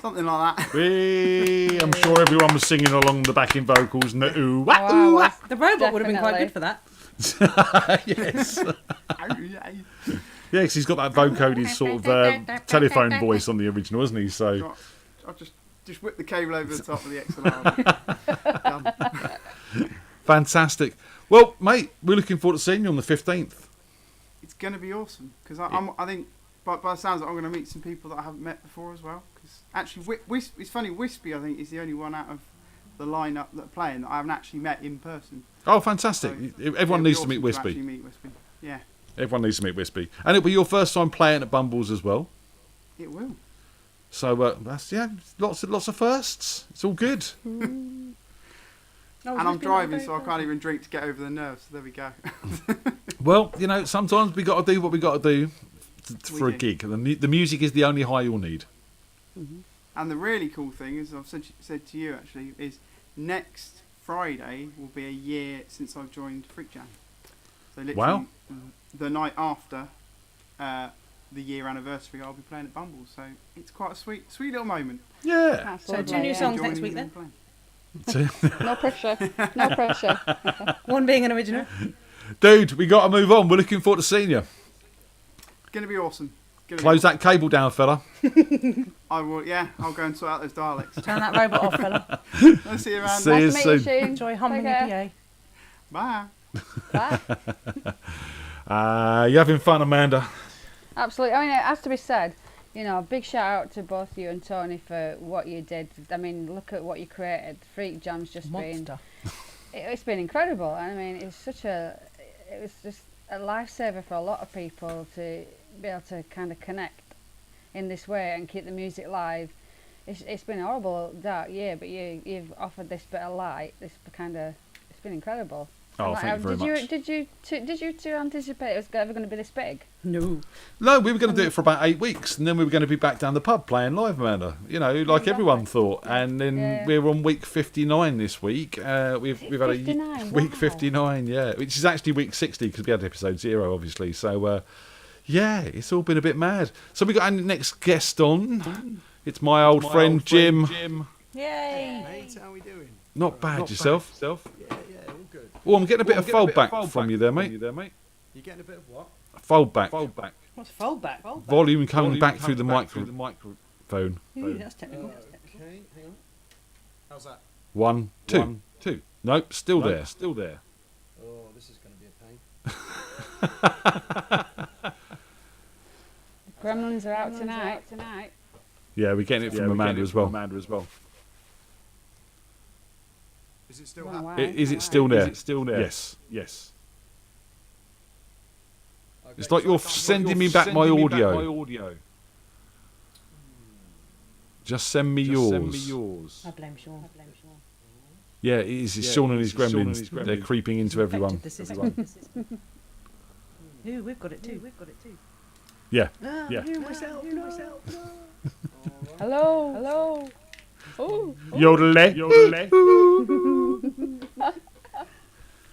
Something like that. I'm sure everyone was singing along the backing vocals. The robot would have been quite good for that. Yes. Yeah, because he's got that vocoded sort of telephone voice on the original, hasn't he? So I'll just whip the cable over the top of the XLR. Fantastic. Well, mate, we're looking forward to seeing you on the 15th. It's going to be awesome because I think by the sounds of it, I'm going to meet some people that I haven't met before as well. Because actually, it's funny, Wispy I think is the only one out of the lineup that are playing that I haven't actually met in person. Oh, fantastic! So, everyone needs to meet Wispy. Yeah. Everyone needs to meet Wispy, and it'll be your first time playing at Bumbles as well. It will. So that's lots of firsts. It's all good. And I'm driving, so I can't even drink to get over the nerves. So there we go. Well, sometimes we got to do what we got to do for a gig. The music is the only high you'll need. Mm-hmm. And the really cool thing is, I've said to you actually, is next Friday will be a year since I've joined FreakJam. So literally the night after the year anniversary, I'll be playing at Bumbles. So it's quite a sweet little moment. Yeah. So 2 new songs next week then. No pressure. No pressure. One being an original. Dude, we got to move on. We're looking forward to seeing you. Going to be awesome. Close that cable down, fella. I will, yeah. I'll go and sort out those dialects. Turn that robot off, fella. I'll see you around. See you soon. Enjoy humming the PA. Bye. Bye. You're having fun, Amanda. Absolutely. I mean, it has to be said, you know, big shout out to both you and Tony for what you did. I mean, look at what you created. FreakJam's just Monster. it's been incredible. I mean, it was just a lifesaver for a lot of people to be able to kind of connect in this way and keep the music live. It's been a horrible, dark year, but you've offered this bit of light. It's been incredible. Oh, Like, thank you very much. Did you two anticipate it was ever going to be this big? No. No, we were going to do it for about 8 weeks, and then we were going to be back down the pub playing live, Amanda. You know, like everyone thought. And then we're on week 59 this week. We've had a week 59, yeah, which is actually week 60 because we had episode 0, obviously. So, yeah, it's all been a bit mad. So we got our next guest on. It's my old friend Jim. Yay! Mate, how are we doing? Not bad, yourself. Yeah, all good. Oh, I'm getting a bit of fold back from you there, mate. You're getting a bit of what? Fold back. What's fold back? Volume coming back through the microphone. Ooh, that's technical. Okay, hang on. How's that? 1, 2. Nope, still there. Oh, this is going to be a pain. Gremlins are out tonight. Yeah, we're getting it from Amanda as well. Is it still Wow. happening? Is it still there? Yes. Okay, It's like you're sending me back my audio. Just send me yours. I blame Sean. Yeah, it is. It's Sean and his gremlins. They're creeping into everyone. Ooh, we've got it too. Yeah. You myself. Hello. Oh. Yodel.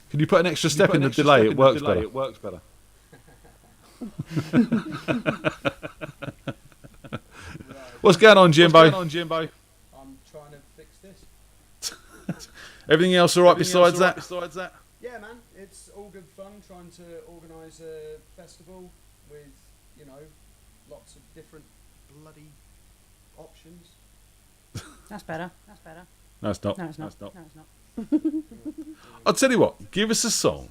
Can you put an extra step in the delay? It works better. What's going on, Jimbo? I'm trying to fix this. Everything else all right besides that? Yeah, man, it's all good fun trying to organise a festival with, you know, lots of different bloody options. That's better. No, it's not. No, it's not. I'll tell you what. Give us a song.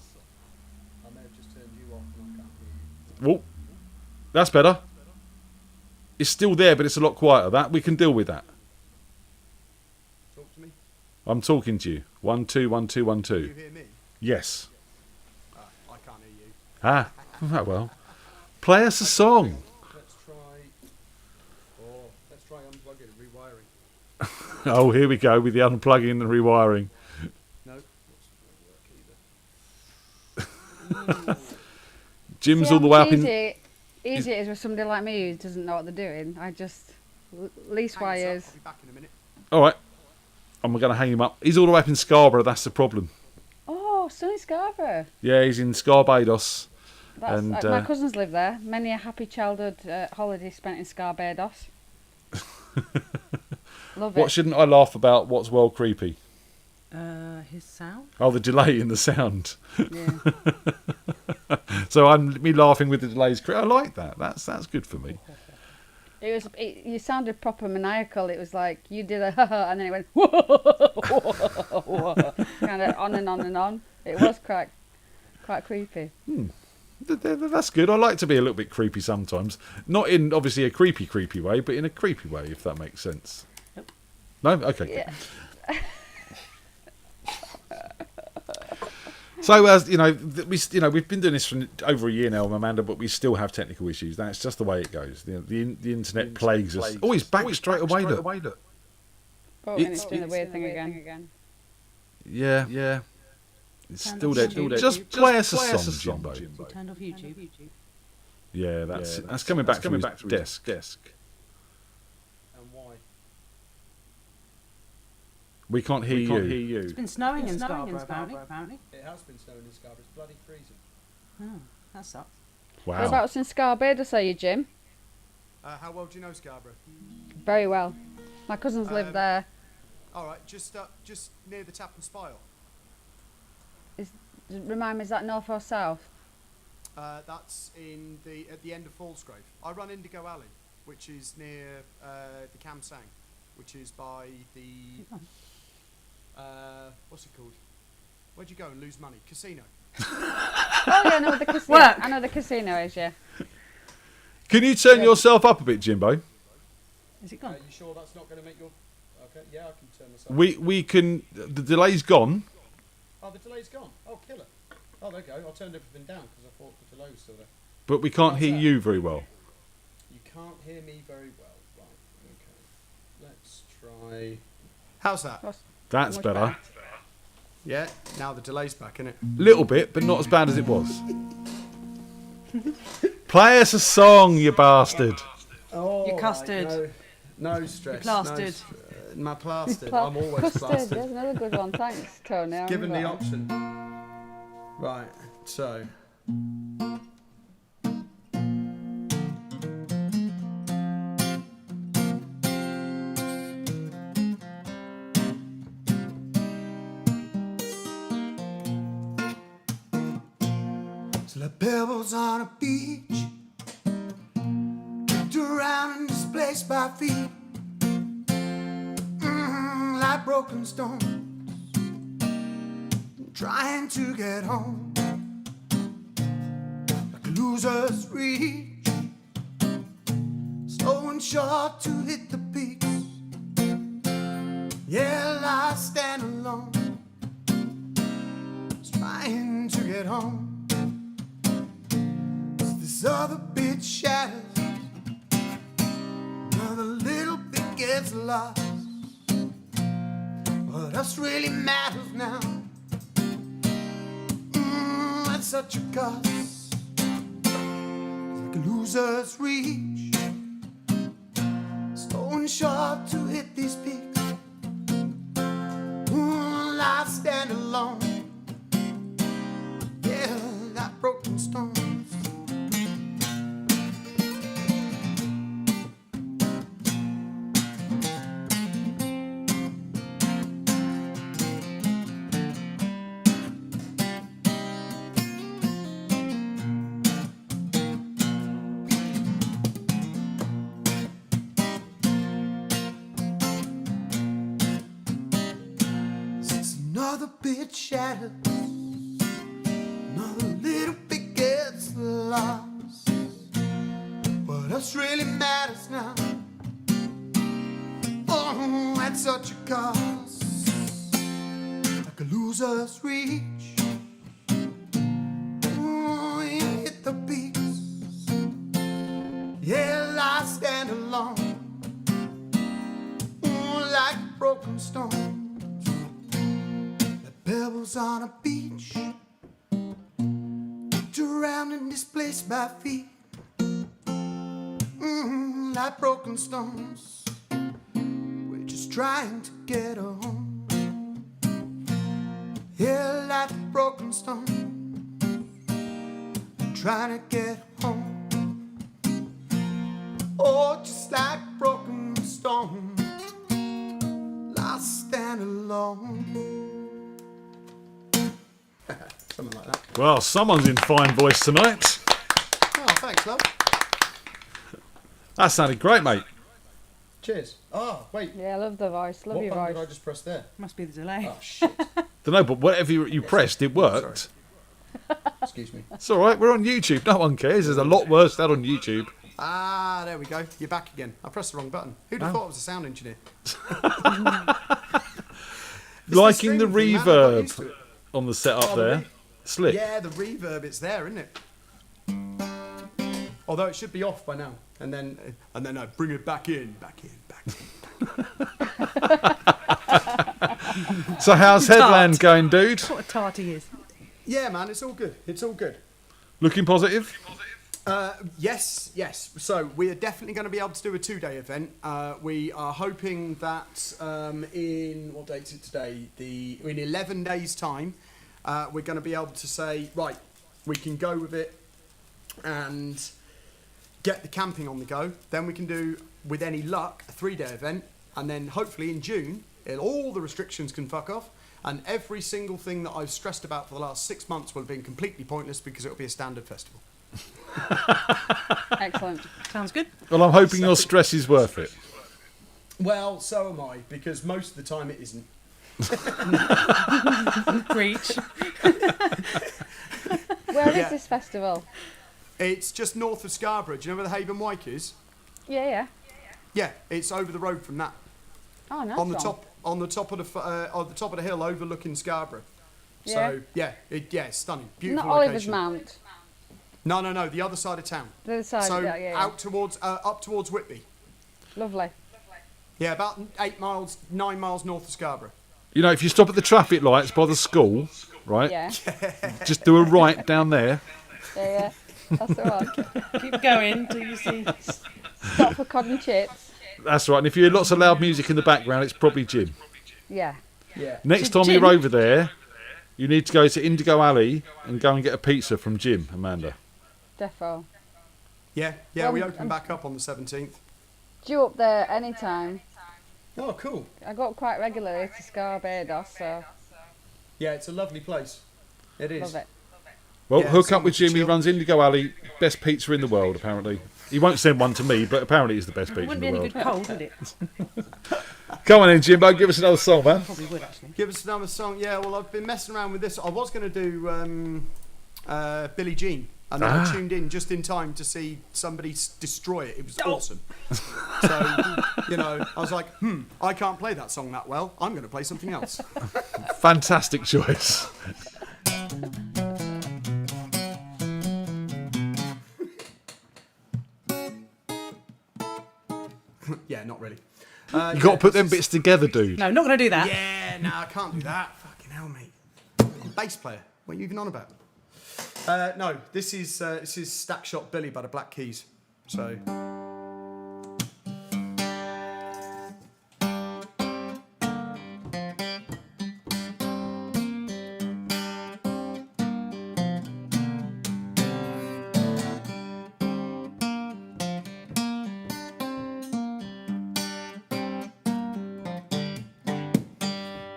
I may have just turned you off and I can't hear you. Whoa. That's better. It's still there, but it's a lot quieter. That we can deal with that. Talk to me. I'm talking to you. 1 2 1 2 1 2. You hear me? Yes. I can't hear you. Ah. Well. Play us a song. Let's try unplugging and rewiring. Oh, here we go with the unplugging and rewiring. No, that's not going to work either. Jim's all the way up in. Easy it is with somebody like me who doesn't know what they're doing. I just lease wires. I'll be back in a minute. All right. I'm going to hang him up. He's all the way up in Scarborough. That's the problem. Oh, sunny Scarborough. Yeah, he's in Scarbados. That's, And my cousins live there. Many a happy childhood holiday spent in Scarbados. Love it. What shouldn't I laugh about? What's well creepy? His sound. Oh, the delay in the sound. Yeah. So me laughing with the delays. I like that. That's good for me. You sounded proper maniacal. It was like you did a and then it went whoa, kind of on and on and on. It was quite creepy. That's good. I like to be a little bit creepy sometimes. Not in obviously a creepy way, but in a creepy way, if that makes sense. Nope. No? Okay. Yeah. So as you know, we've been doing this for over a year now, Amanda, but we still have technical issues. That's just the way it goes. The internet plagues us. Oh, he's back straight away. Look. Oh, and it's doing the weird thing again. Yeah. It's still there. Just play us a song, Jimbo. Turned off YouTube. Yeah, that's coming back through his desk. And why? We can't hear you. It's been snowing in Scarborough, apparently. It has been snowing in Scarborough. It's bloody freezing. Oh, that sucks. Wow. Whereabouts in Scarbados are you, Jim? How well do you know Scarborough? Very well. My cousins live there. All right, just near the Tappan Spile. Remind me, is that north or south? That's at the end of Fallsgrave. I run Indigo Alley, which is near the Cam Sang, which is by the what's it called? Where'd you go and lose money? Casino. Oh yeah, I know what the casino. Work. I know the casino is. Yeah. Can you turn yourself up a bit, Jimbo? Is it gone? Are you sure that's not going to make your... Okay, yeah, I can turn this up. We can. The delay's gone. Oh, the delay's gone. Oh, killer. Oh, there you go. I turned everything down because I thought the delay was still there. But we can't How's hear that? you very well. You can't hear me very well. Right, okay. Let's try... How's that? That's better. Yeah, now the delay's back, isn't it? Little bit, but not as bad as it was. Play us a song, you bastard. Oh, You custard. Right, no stress. You plastered. My plastered. I'm always Custard. plastered. There's another good one. Thanks, Tony. I'm Given the right. option. Right, so... So the pebbles on a beach, kicked around and displaced by feet, like broken stones, trying to get home, like a loser's reach, slow and short to hit the peaks. Yeah, I stand alone, trying to get home. This other bit shatters, another little bit gets lost. What else really matters now? At such a cost, like a loser's reach, slow and sharp to hit these peaks. I stand alone, yeah, like broken stones. Another bit shatters, another little bit gets lost. What else really matters now? Oh, at such a cost, like a loser's reach. Oh, you hit the peaks. Yeah, I stand alone, oh, like a broken stone. Pebbles on a beach, kicked around and displaced by feet, like broken stones. We're just trying to get home. Yeah, like a broken stone, trying to get home. Oh, just like broken stone, I stand alone. Something like that. Well, someone's in fine voice tonight. Oh, thanks, love. That sounded great, mate. Cheers. Oh, wait. Yeah, I love the voice. Love What your button voice. did I just press there? Must be the delay. Oh, shit. Don't know, but whatever you pressed, it worked. Excuse me. It's all right. We're on YouTube. No one cares. There's a lot worse than on YouTube. Ah, there we go. You're back again. I pressed the wrong button. Who'd have thought I was a sound engineer? Liking the streaming thing, man, I'm not used to reverb it. on the setup Oh, there. Slick. Yeah, the reverb, it's there, isn't it? Although it should be off by now. And then I bring it back in. So how's Headland going, dude? What a tart he is. Yeah, man, it's all good. It's all good. Looking positive? Yes. So we are definitely going to be able to do a 2-day event. We are hoping that in, what date is it today? In 11 days' time, we're going to be able to say, right, we can go with it and get the camping on the go. Then we can do, with any luck, a 3-day event. And then hopefully in June, all the restrictions can fuck off. And every single thing that I've stressed about for the last 6 months will have been completely pointless because it will be a standard festival. Excellent. Sounds good. Well, I'm hoping your stress is worth it. Well, so am I, because most of the time it isn't. Preach. Where is this festival? It's just north of Scarborough. Do you know where the Haven Wyke is? Yeah. Yeah, it's over the road from that. Oh, nice. On the top of the hill, overlooking Scarborough. Yeah. So it's stunning, beautiful Not Oliver's location. Mount. No, the other side of town. The other side. So yeah. out towards up towards Whitby. Lovely. Yeah, about 9 miles north of Scarborough. You know, if you stop at the traffic lights by the school, right? Yeah. Just do a right down there. Yeah. That's all right. Keep going till you see. Stop for cod and chips. That's right. And if you hear lots of loud music in the background, it's probably Jim. Yeah. Next time you're over there, you need to go to Indigo Alley and go and get a pizza from Jim, Amanda. Defo. Yeah, we open back up on the 17th. Due up there anytime. Oh, cool. I go up quite regularly to Barbados, so. Yeah, it's a lovely place. It is. Love it. Well, Yeah, hook so up with much Jim. He chill. runs Indigo Alley, best pizza in the world, apparently. He won't send one to me, but apparently it's the best It pizza in wouldn't the be any world. good cold, would it? Come on in, Jimbo. Give us another song, man. Probably would, actually. Give us another song. Yeah, well, I've been messing around with this. I was going to do Billie Jean. And then I tuned in just in time to see somebody destroy it. It was awesome. So, I was like, I can't play that song that well. I'm going to play something else. Fantastic choice. Yeah, not really. You got to put them bits together, dude. No, not going to do that. Yeah, no, I can't do that. Fucking hell, mate. Bass player. What are you even on about? No, this is Stack Shot Billy by the Black Keys. So.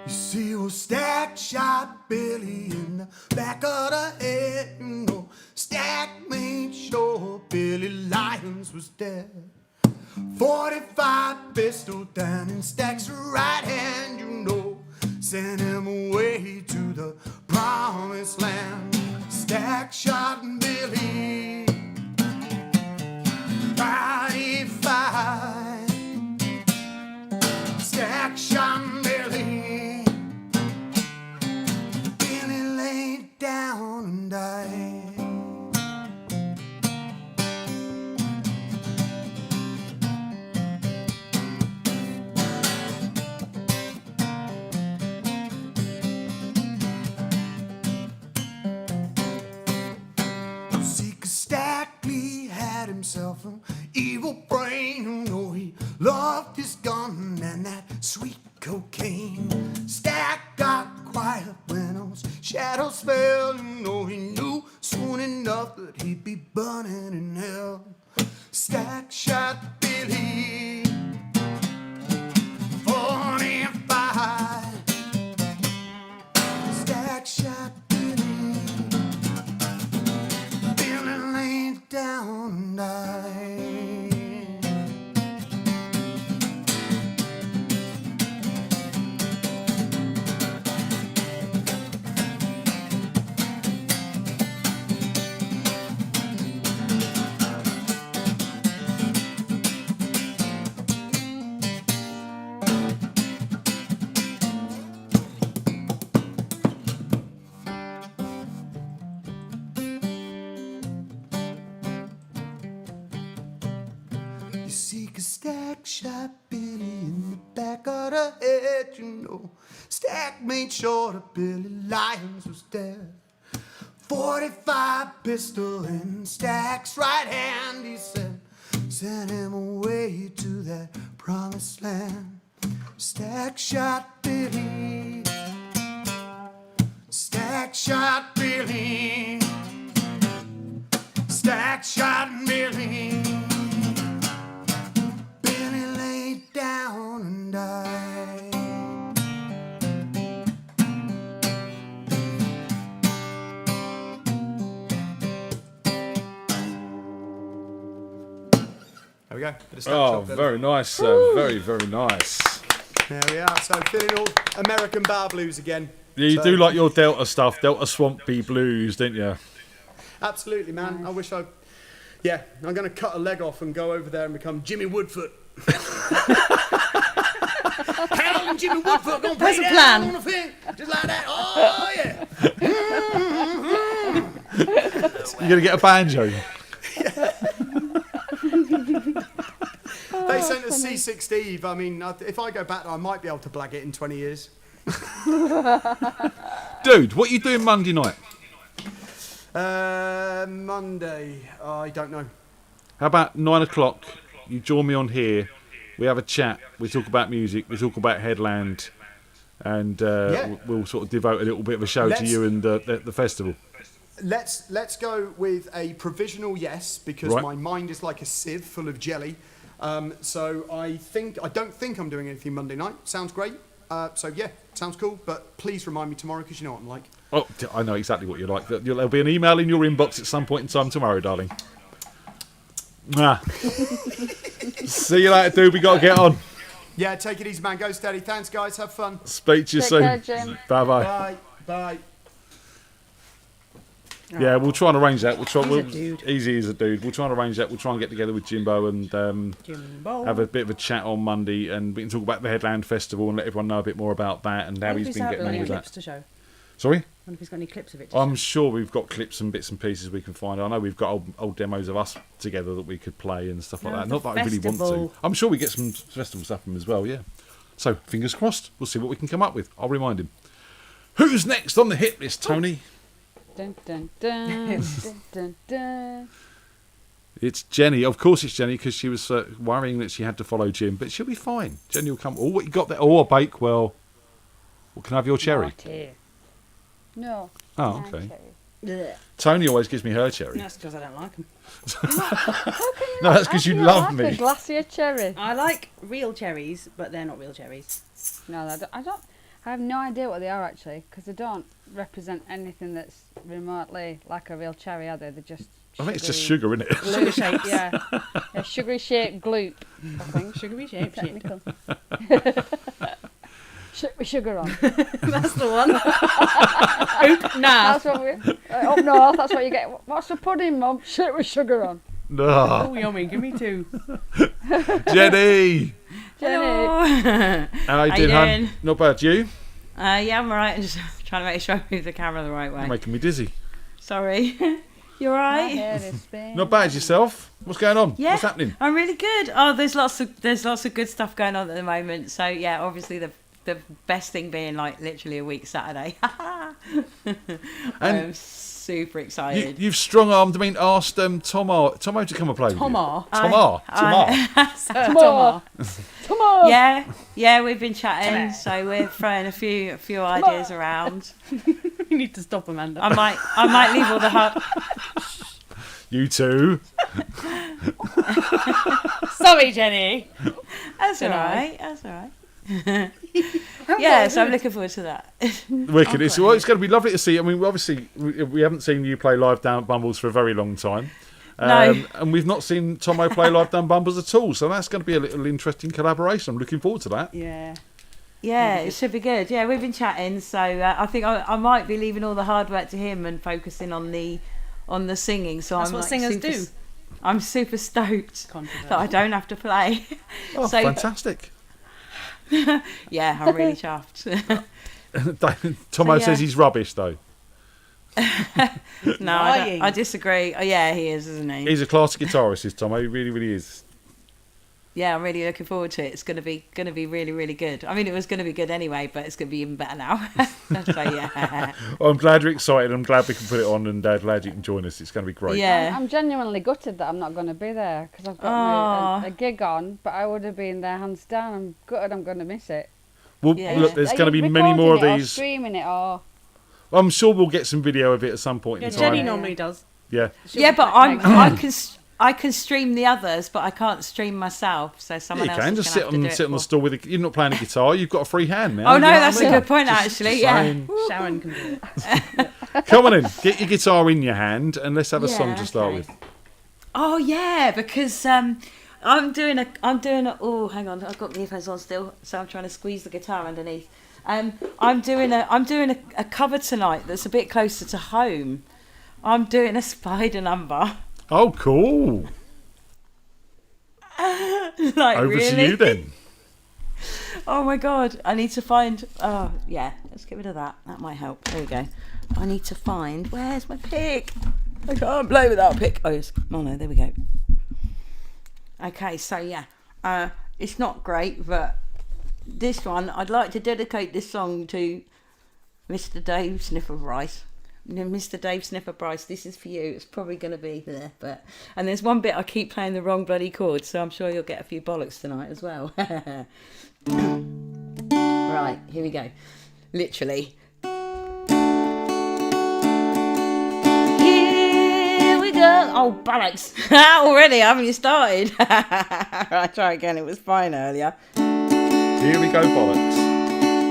You see old Stack Shot Billy in the back of the head, Stack made sure Billy Lyons was dead. 45 pistol down in Stack's right hand, sent him away to the promised land. Stack shot Billy, body fight. Stack shot Billy, Billy laid down and died. Stackley had himself an evil brain. He loved his gun and that sweet cocaine. Stack got quiet when those shadows fell. He knew soon enough that he'd be burning in hell. Stack shot Billy, 45. Stack shot down and died. You see, 'cause Stack shot Billy in the back of the head, Stack made sure that Billy Lyons was dead. 45 pistol in Stack's right hand, he said, sent him away to that promised land. Stack shot Billy, Stack shot Billy, Stack shot Billy. Billy laid down and died. There we go. Bit of Stack Oh, Shot Billy. very nice, sir. Very, very nice. There we are. So feeling all American bar blues again. Yeah, you So- do like your Delta stuff, Delta Swampy Blues, don't you? Absolutely, man. I wish I. Yeah, I'm going to cut a leg off and go over there and become Jimmy Woodfoot. Hal and Jimmy Woodfoot going to play There's a down plan. on the thing, just like that. Oh yeah. You're going to get a banjo. They sent us C6 Steve. I mean, if I go back, I might be able to blag it in 20 years. Dude, what are you doing Monday night? Monday, I don't know. How about 9 o'clock? You join me on here. We have a chat. We talk about music. We talk about Headland. And we'll sort of devote a little bit of a show to you and the festival. Let's go with a provisional yes, because Right. my mind is like a sieve full of jelly. So I don't think I'm doing anything Monday night. Sounds great. So yeah, sounds cool. But please remind me tomorrow, because you know what I'm like. Oh, I know exactly what you're like. There'll be an email in your inbox at some point in time tomorrow, darling. Mwah. See you later, dude. We got to get on. Yeah, take it easy, man. Go steady. Thanks, guys. Have fun. Speak to you Take soon. care, Jim. Bye-bye. Bye. Bye. Yeah, we'll try and arrange that. We'll try. He's a dude. Easy as a dude. We'll try and arrange that. We'll try and get together with Jimbo and Jimbo. have a bit of a chat on Monday, and we can talk about the Headland Festival and let everyone know a bit more about that and how he's been getting on any with clips that. to show? Sorry? I wonder if he's got any clips of it to I'm show. sure we've got clips and bits and pieces we can find. I know we've got old demos of us together that we could play and stuff like Oh, that. the Not that I really want to. festival. I'm sure we get some festival stuff from him as well, yeah. So, fingers crossed. We'll see what we can come up with. I'll remind him. Who's next on the hit list, Tony? Dun, dun, dun, dun, dun, dun. It's Jenny. Of course it's Jenny, because she was worrying that she had to follow Jim, but she'll be fine. Jenny will come. Oh, what you got there? Oh, a Bakewell. Well, can I have your cherry? Naughty. No. Oh, no okay. cherry. Tony always gives me her cherry. That's because I don't like them. No, that's because you love Like a me. glacier cherry. I like real cherries, but they're not real cherries. No, I don't. I have no idea what they are actually, because they don't represent anything that's remotely like a real cherry, are they? They're just. I think it's just sugar, isn't it? Glue shaped, yeah. A sugary shaped gloop, I think. Sugary shaped. Technical. With sugar on. That's the one. Oop, nah. That's what we. Up north, that's what you get. What's the pudding, Mum? Shit with sugar on. No. Oh, yummy. Give me two. Jenny! Hello. How you doing, hun? Not bad. You? Yeah, I'm alright. I'm just trying to make sure I move the camera the right way. You're making me dizzy. Sorry. You My alright? head is spinning. Not bad. Yourself? What's going on? Yeah, What's happening? I'm really good. Oh, there's lots of good stuff going on at the moment. So yeah, obviously the best thing being like literally a week Saturday. I'm super excited. You've strong-armed, asked Tomo to come and play with you. Tomar. Tomar. Yeah, we've been chatting, so we're throwing a few ideas around. You need to stop, Amanda. I might leave all the hard. You too. Sorry, Jenny. That's all right. That's all right. Yeah, so I'm looking forward to that. Wicked. It's going to be lovely to see. I mean, obviously, we haven't seen you play live down at Bumbles for a very long time. No. And we've not seen Tomo play live down Bumbles at all. So that's going to be a little interesting collaboration. I'm looking forward to that. Yeah. Yeah, it should be good. Yeah, we've been chatting, so I think I might be leaving all the hard work to him and focusing on the singing. So That's I'm what like singers super, do. I'm super stoked that I don't have to play. Oh, so, fantastic. Yeah, I'm really chuffed. Tomo says he's rubbish, though. No, I disagree. Oh, yeah, he is, isn't he? He's a class guitarist, is Tomo. He really, really is. Yeah, I'm really looking forward to it. It's going to be really, really good. I mean, it was going to be good anyway, but it's going to be even better now. So yeah. Well, I'm glad you're excited. I'm glad we can put it on, and glad you can join us. It's going to be great. Yeah. I'm genuinely gutted that I'm not going to be there, because I've got a gig on, but I would have been there hands down. I'm gutted I'm going to miss it. Well, look, there's going to be many more of these. Streaming it or. I'm sure we'll get some video of it at some point in time. Jenny normally does. Yeah. Yeah, but I can stream the others, but I can't stream myself. So someone else can is just gonna have to do sit it on the for. stool with. You're not playing a guitar. You've got a free hand now. Oh no, you know that's what I a mean? good point, Just actually. Yeah. saying. Sharon can do it. Come on in, get your guitar in your hand, and let's have a song to start with. Oh yeah, because I'm doing a. Oh, hang on, I've got the earphones on still, so I'm trying to squeeze the guitar underneath. I'm doing a cover tonight that's a bit closer to home. I'm doing a spider number. Oh, cool. Like, Over really? to you then. Oh my god, I need to find. Oh, yeah, let's get rid of that. That might help. There we go. I need to find. Where's my pick? I can't play without a pick. Oh, yes. Oh no, there we go. Okay, so yeah. It's not great, but this one, I'd like to dedicate this song to Mr. Dave Sniffer Bryce. Mr. Dave Sniffer Bryce, this is for you. It's probably going to be there, but and there's one bit I keep playing the wrong bloody chord, so I'm sure you'll get a few bollocks tonight as well. Right, here we go. Literally. Here we go. Oh, bollocks. Already, I haven't even started. Right, try again. It was fine earlier. Here we go, bollocks.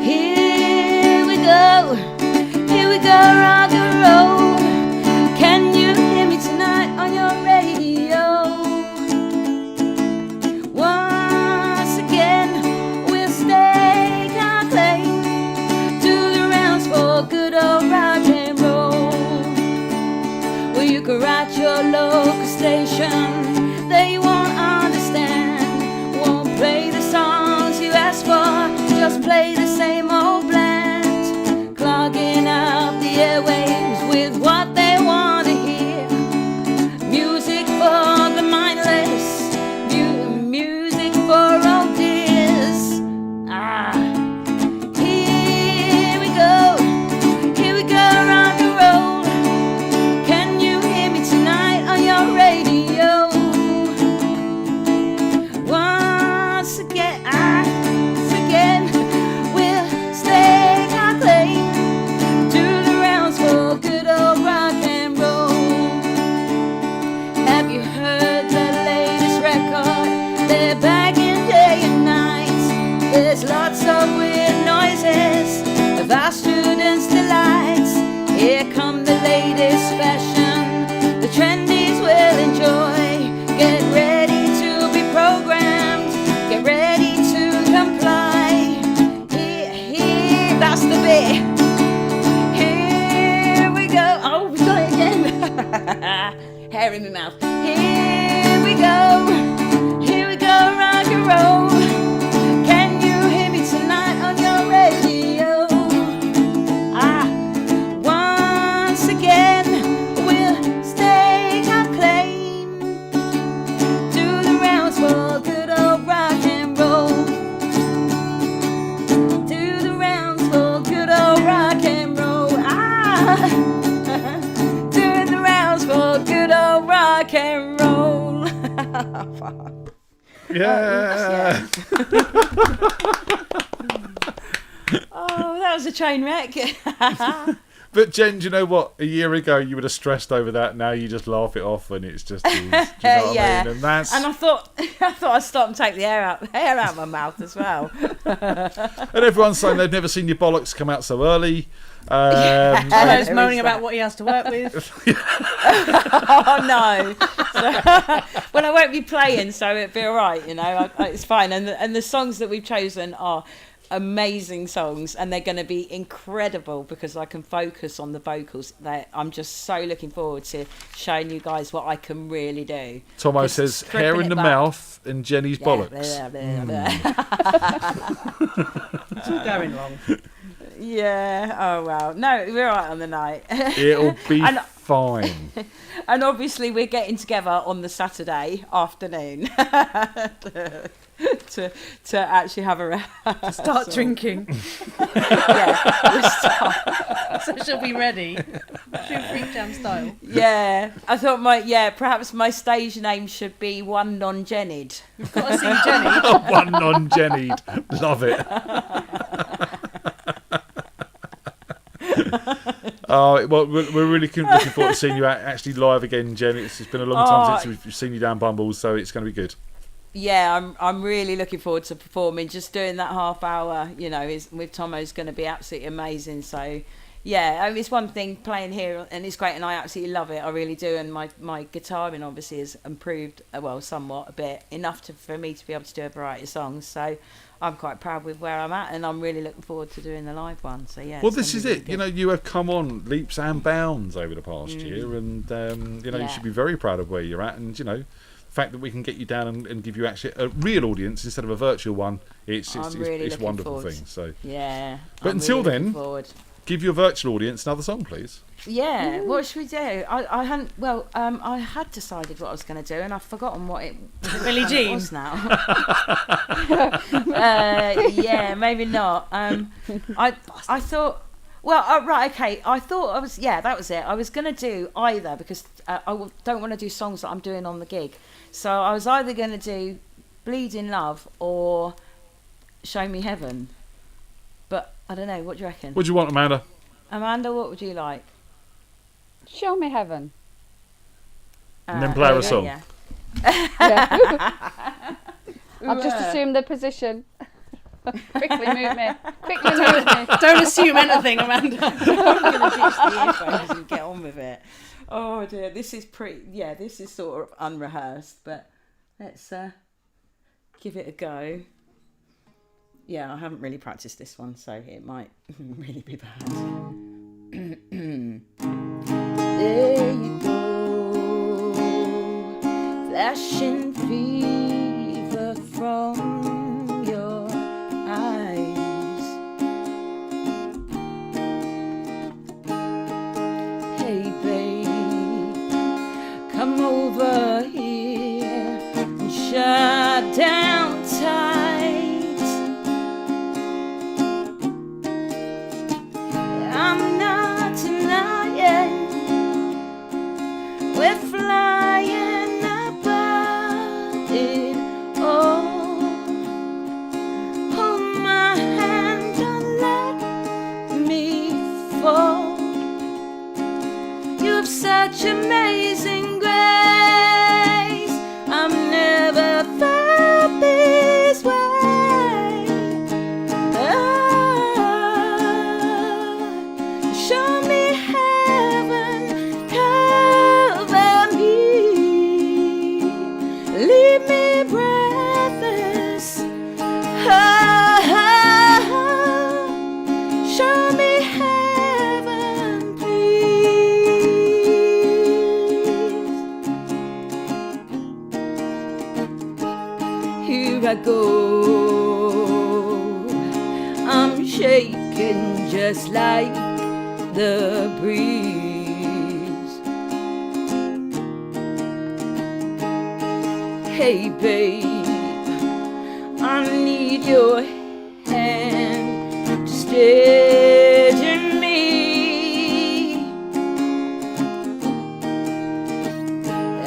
Here we go. Here we go, rock and roll. Can you hear me tonight on your radio? Once again, we'll stake our claim to the rounds for good old rock and roll. Well, you can write your local station, they won't understand. Won't play the songs you asked for, just play the same old blend, clogging up the airwaves with what they want to hear. Music for the mindless, music for old dears. Ah, here we go, rock and roll. Can you hear me tonight on your radio? Once again, we'll stake our claim to the rounds for good old rock and roll. Have you heard the latest record? They're bagging day and night. There's lots of weird noises of our students' delights. Here come the latest fashion, the trendies will enjoy. Get ready to be programmed, get ready to comply. Here, that's the bit. Here we go. Oh, we got it again. Hair in my mouth. Here we go, rock and roll. Can you hear me tonight on your radio? Ah, once again, we'll stake our claim to the rounds for good old rock and roll. To the rounds for good old rock and roll. Ah, to the rounds for good old rock and roll. Yeah. Oh, that was a train wreck. But Jen, do you know what? A year ago you would have stressed over that. Now you just laugh it off, and it's just. Do you know what I mean? And that's. And I thought I'd stop and take the air out of my mouth as well. And everyone's saying they've never seen your bollocks come out so early. Hello's moaning about what he has to work with. Oh no! So, well, I won't be playing, so it'll be all right. You know, it's fine. And the songs that we've chosen are amazing songs, and they're going to be incredible because I can focus on the vocals. I'm just so looking forward to showing you guys what I can really do. Tomo says hair in the mouth and Jenny's bollocks. It's all going wrong. Yeah. Oh well. No, we're all right on the night. It'll be fine. And obviously, we're getting together on the Saturday afternoon to actually have a start drinking. Yeah, we'll start. So she'll be ready. True FreakJam style. Yeah, I thought perhaps my stage name should be One Non-Jennied. We've got to sing Jenny. One Non-Jennied. Love it. Oh, well, we're really looking forward to seeing you actually live again, Jen. It's been a long time since we've seen you down Bumbles, so it's going to be good. Yeah, I'm really looking forward to performing. Just doing that half hour, with Tomo's going to be absolutely amazing. So, yeah, it's one thing playing here, and it's great, and I absolutely love it. I really do, and my guitaring obviously has improved, well, somewhat, a bit, enough for me to be able to do a variety of songs. So I'm quite proud with where I'm at, and I'm really looking forward to doing the live one. So yeah. Well, this is it. You know, you have come on leaps and bounds over the past year, and you know, you should be very proud of where you're at, and you know, the fact that we can get you down and give you actually a real audience instead of a virtual one, it's a wonderful thing. So yeah. But until then, give your virtual audience another song, please. Yeah, what should we do? I hadn't. Well, I had decided what I was going to do, and I've forgotten what it. Billie Jean was now. Yeah, maybe not. I thought. Well, right, okay. I thought I was. Yeah, that was it. I was going to do either because don't want to do songs that I'm doing on the gig. So I was either going to do "Bleeding Love" or "Show Me Heaven." But I don't know. What do you reckon? What do you want, Amanda? Amanda, what would you like? Show Me Heaven. And then play her a song. Yeah. I've just assumed the position. Quickly move me. Quickly move me. Don't assume anything, Amanda. I'm going to ditch the earphones and get on with it. Oh dear, this is this is sort of unrehearsed, but let's give it a go. Yeah, I haven't really practiced this one, so it might really be bad. There you go, flashing fever from your eyes. Hey babe, come over here and shut down tight. I'm not denying we're flying above it all. Hold my hand, don't let me fall. You have such amazing grace. I've never felt this way. Show me heaven, cover me, leave me breathless. Show me heaven, please. Here I go, I'm shaking just like the breeze. Hey babe, I need your hand to steady me.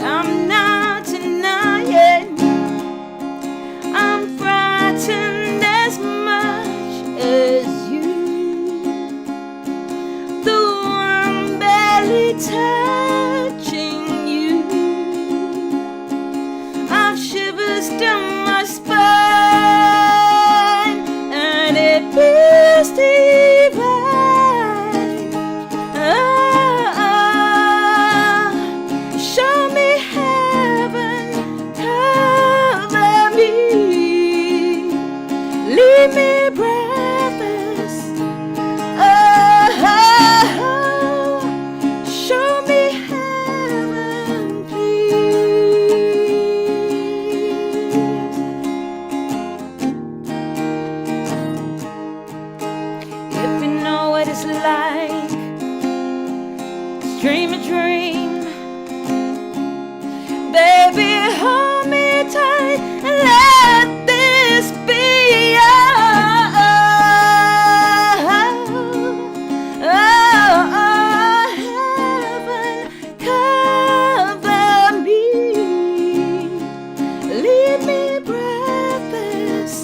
I'm not denying I'm frightened as much as you. Touching you, I've shivers down my spine, and it feels divine. Show me heaven, cover me, leave me breathless. Show me heaven, please. If you know what it's like to dream a dream, baby, hold me tight and let this be leave me breathless.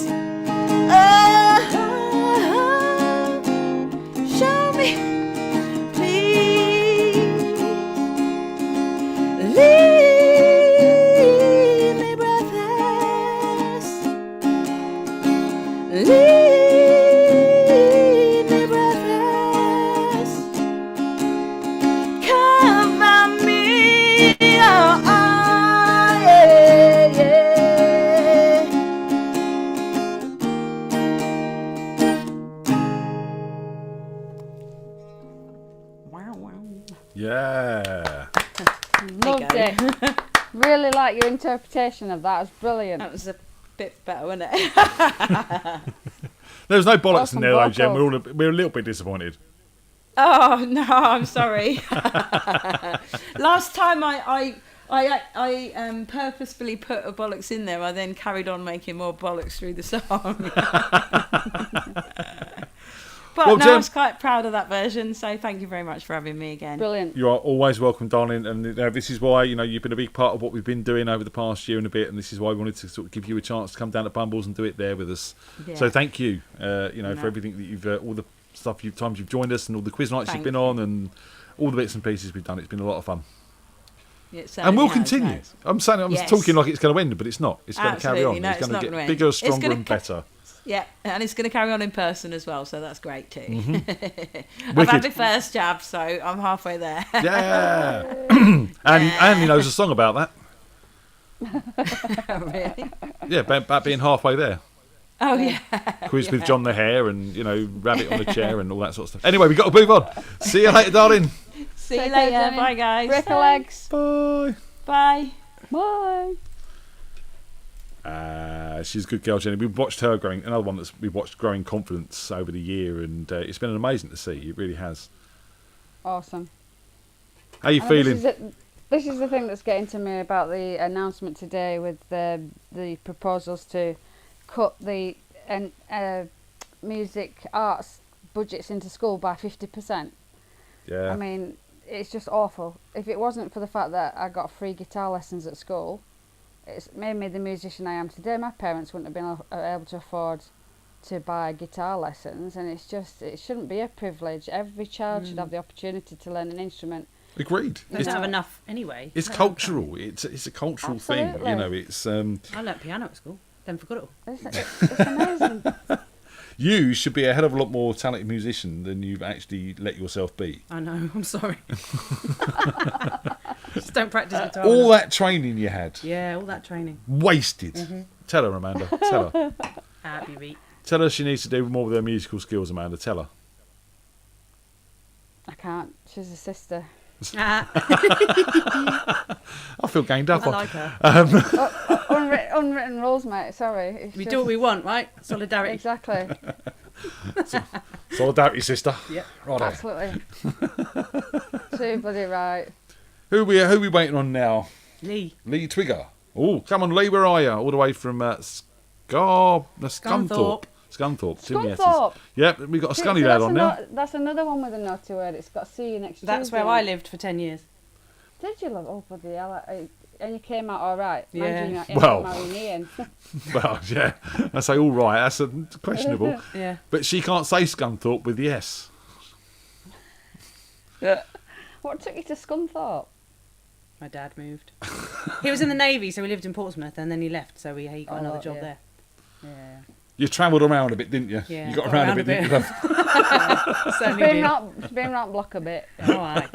Yeah. Loved it. Really like your interpretation of that. It was brilliant. That was a bit better, wasn't it? There was no bollocks in there, though, Jen. vocals. We're a little bit disappointed. Oh no, I'm sorry. Last time I purposefully put a bollocks in there. I then carried on making more bollocks through the song. But Well, no, Jen- I was quite proud of that version. So thank you very much for having me again. Brilliant. You are always welcome, darling. And this is why you've been a big part of what we've been doing over the past year and a bit. And this is why we wanted to sort of give you a chance to come down to Bumbles and do it there with us. Yeah. So thank you, for everything that you've all the stuff times you've joined us and all the quiz nights Thank you've been on and all the bits and pieces we've done. It's been a lot of fun. Yeah, it And we'll certainly has, continue. has. I'm saying I'm Yes. talking like it's going to end, but it's not. It's going to carry Absolutely, on. no, it's it's going not to gonna get end. bigger, It's stronger, gonna and better. Yeah, and it's going to carry on in person as well, so that's great too. I've Wicked. had my first jab, so I'm halfway there. Yeah. and he knows a song about that. Really? Yeah, about being halfway there. Oh yeah. Quiz with John the Hare and, rabbit on a chair and all that sort of stuff. Anyway, we've got to move on. See you later, darling. See you Take care, later. Jenny. Bye, guys. Break a legs. Bye. Bye. Bye. She's a good girl, Jenny. We've watched her growing. Another one that we've watched growing confidence over the year, and it's been amazing to see. It really has. Awesome. How you feeling? This is the thing that's getting to me about the announcement today with the proposals to cut the music arts budgets into school by 50%. Yeah. I mean, it's just awful. If it wasn't for the fact that I got free guitar lessons at school, it's made me the musician I am today. My parents wouldn't have been able to afford to buy guitar lessons, and it shouldn't be a privilege. Every child should have the opportunity to learn an instrument. Agreed. You don't have enough anyway. It's cultural. It's a cultural thing. Absolutely. It's. I learnt piano at school, then forgot it all. It's amazing. You should be a hell of a lot more talented musician than you've actually let yourself be. I know, I'm sorry. Just don't practice guitar. All enough. that training you had. Yeah, all that training. Wasted. Mm-hmm. Tell her, Amanda. Tell her. Happy beat. Tell her she needs to do more with her musical skills, Amanda. Tell her. I can't. She's a sister. I feel gained up I on. like her. Unwritten rules, mate. Sorry. We do what we want, right? Solidarity. Exactly. Solidarity, sister. Yeah. Right. Absolutely. Too bloody right. Who we waiting on now? Lee Twigger. Oh, come on, Lee. Where are you? All the way from Scunthorpe. Scunthorpe. Scunthorpe. Yep, we've got a See, Scunny lad on now. That's another one with a naughty word. It's got see you next That's Tuesday. where I lived for 10 years. Did you love? Oh, bloody hell. And you came out all right. Yeah. Well. Marrying Ian. Well, yeah. I say all right. That's questionable. Yeah. But she can't say Scunthorpe with the S. What took you to Scunthorpe? My dad moved. He was in the Navy, so he lived in Portsmouth, and then he left, so he got another job there. Yeah. You travelled around a bit, didn't you? Yeah, You got around a bit, didn't you? It's been round block a bit. All right.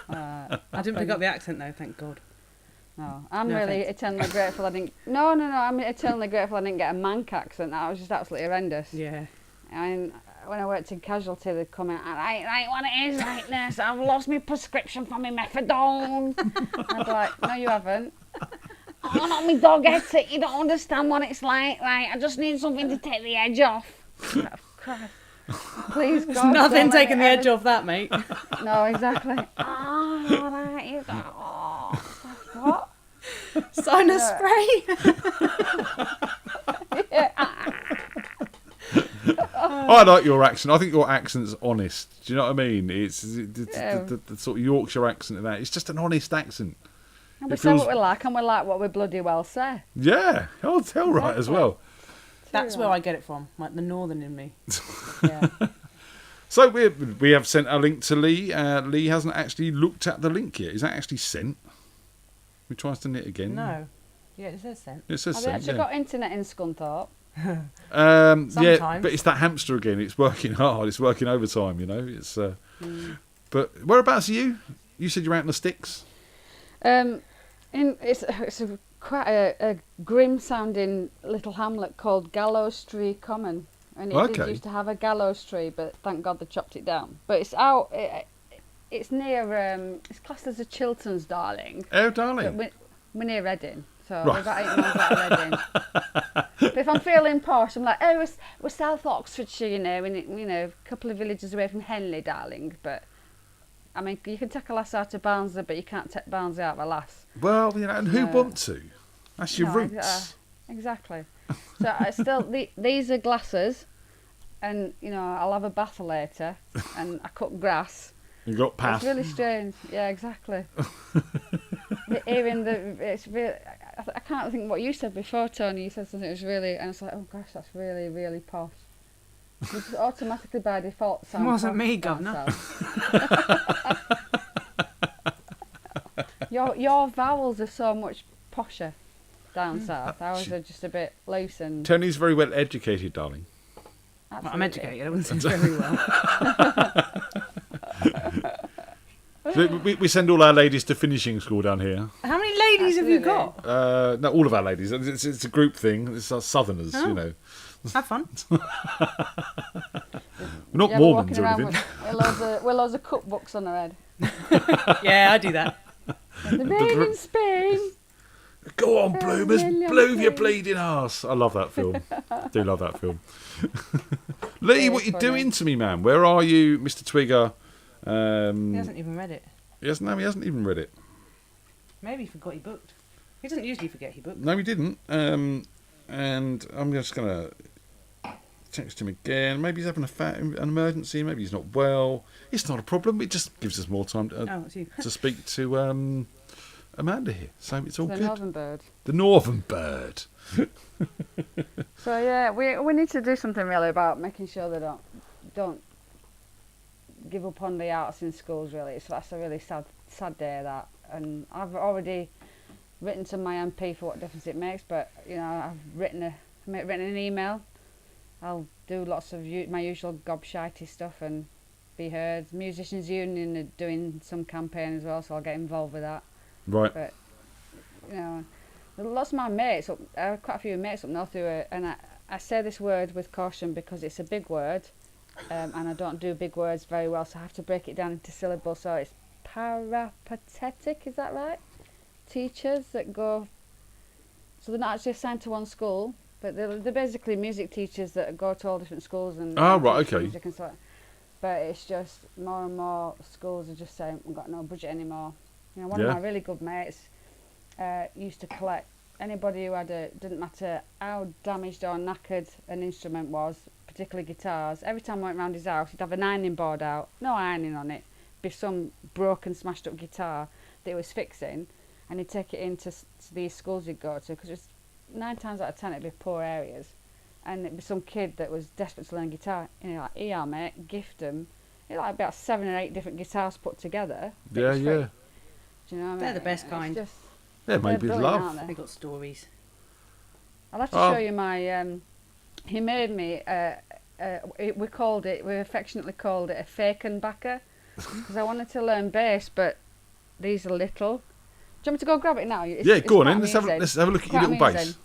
I didn't pick up the accent, though, thank God. No, I'm No really offence. eternally grateful I didn't... No, I'm eternally grateful I didn't get a Manc accent. That was just absolutely horrendous. Yeah. I mean, when I worked in Casualty, they'd come in, right, what it is like this, I've lost my prescription for my methadone. I'd be like, no, you haven't. Oh, not my dog gets it, you don't understand what it's like. Right, I just need something to take the edge off. Oh, Christ. Please, There's God, nothing don't taking the let me edge off that, mate. No, exactly. Oh, all right, you go. Oh, what? Sinus spray. I like your accent. I think your accent's honest. Do you know what I mean? It's the sort of Yorkshire accent of that. It's just an honest accent. And we say what we like, and we like what we bloody well say. Yeah, I'll tell right as well. That's where I get it from, like the northern in me. So we have sent a link to Lee. Lee hasn't actually looked at the link yet. Is that actually sent? We tries to knit again. No. Yeah, it says sent. It says Have sent, you actually yeah. got internet in Scunthorpe? Yeah, but it's that hamster again. It's working hard. It's working overtime. You know. It's. But whereabouts are you? You said you're out in the sticks. It's quite a grim-sounding little hamlet called Gallows Tree Common, and it did used to have a gallows tree, but thank God they chopped it down. But it's out it's near. It's classed as a Chilterns, darling. Oh, darling. But we're near Reading, so Right. we're about 8 miles out of Reading. But if I'm feeling posh, I'm like, oh, we're South Oxfordshire, you know, and a couple of villages away from Henley, darling. But I mean, you can take a lass out of Barnsley, but you can't take Barnsley out of a lass. Well, and who No. want to? That's your No, roots. Exactly. So I still these are glasses, and I'll have a bath later, and I cut grass. You got path. It's really strange. Yeah, exactly. It's really. I can't think what you said before, Tony. You said something that was really, and I was like, oh gosh, that's really, really posh. You just automatically by default sound. It wasn't posh me, down Governor. south. Your vowels are so much posher down south. Ours are just a bit loose and. Tony's very well educated, darling. Well, I'm educated. I wouldn't say very well. So we send all our ladies to finishing school down here. How many ladies have you got? No, all of our ladies. It's a group thing. It's our Southerners, Oh. you know. Have fun. We're not Yeah, Mormons walking or around anything. with loads of cookbooks on their head. Yeah, I do that. The made in Spain. Go on, bloomers, Million bloom your things. bleeding arse. I love that film. Do love that film. Lee, what you funny. doing to me, man? Where are you, Mr. Twigger? He hasn't even read it. He hasn't even read it. Maybe he forgot he booked. He doesn't usually forget he booked. No, he didn't. And I'm just going to text him again. Maybe he's having an emergency. Maybe he's not well. It's not a problem. It just gives us more time it's you. to speak to Amanda here. So it's all The good. Northern Bird. The Northern Bird. So yeah, we need to do something really about making sure they don't give up on the arts in schools. Really, so that's a really sad day. That, and I've already written to my MP for what difference it makes. But I've written an email. I'll do lots of my usual gobshite stuff and be heard. Musicians Union are doing some campaign as well, so I'll get involved with that. Right. But lots of my mates, quite a few mates up north who are, and I say this word with caution because it's a big word, and I don't do big words very well, so I have to break it down into syllables. So it's parapatetic, is that right? Teachers that go, so they're not actually assigned to one school, but they're basically music teachers that go to all different schools and. Oh, right, teach okay. music and so on. But it's just more and more schools are just saying we've got no budget anymore. One of Yeah. my really good mates used to collect anybody who had didn't matter how damaged or knackered an instrument was, particularly guitars. Every time I went round his house, he'd have an ironing board out, no ironing on it, be some broken, smashed up guitar that he was fixing, and he'd take it into these schools he'd go to, because 9 times out of 10 it'd be poor areas, and it'd be some kid that was desperate to learn guitar, and he'd like, here mate, gift them. He'd like about 7 or 8 different guitars put together. but Yeah, it's free. yeah. Do you know what I mean? They're the best It's kind. just- Yeah, they're maybe brilliant, love. aren't they? They got stories. I'll have to Oh. show you my. He made me. We affectionately called it a Fakenbacker because I wanted to learn bass, but these are little. Do you want me to go grab it now? Yeah, go on quite then. Let's have amusing. a look at your Quite little bass. amusing.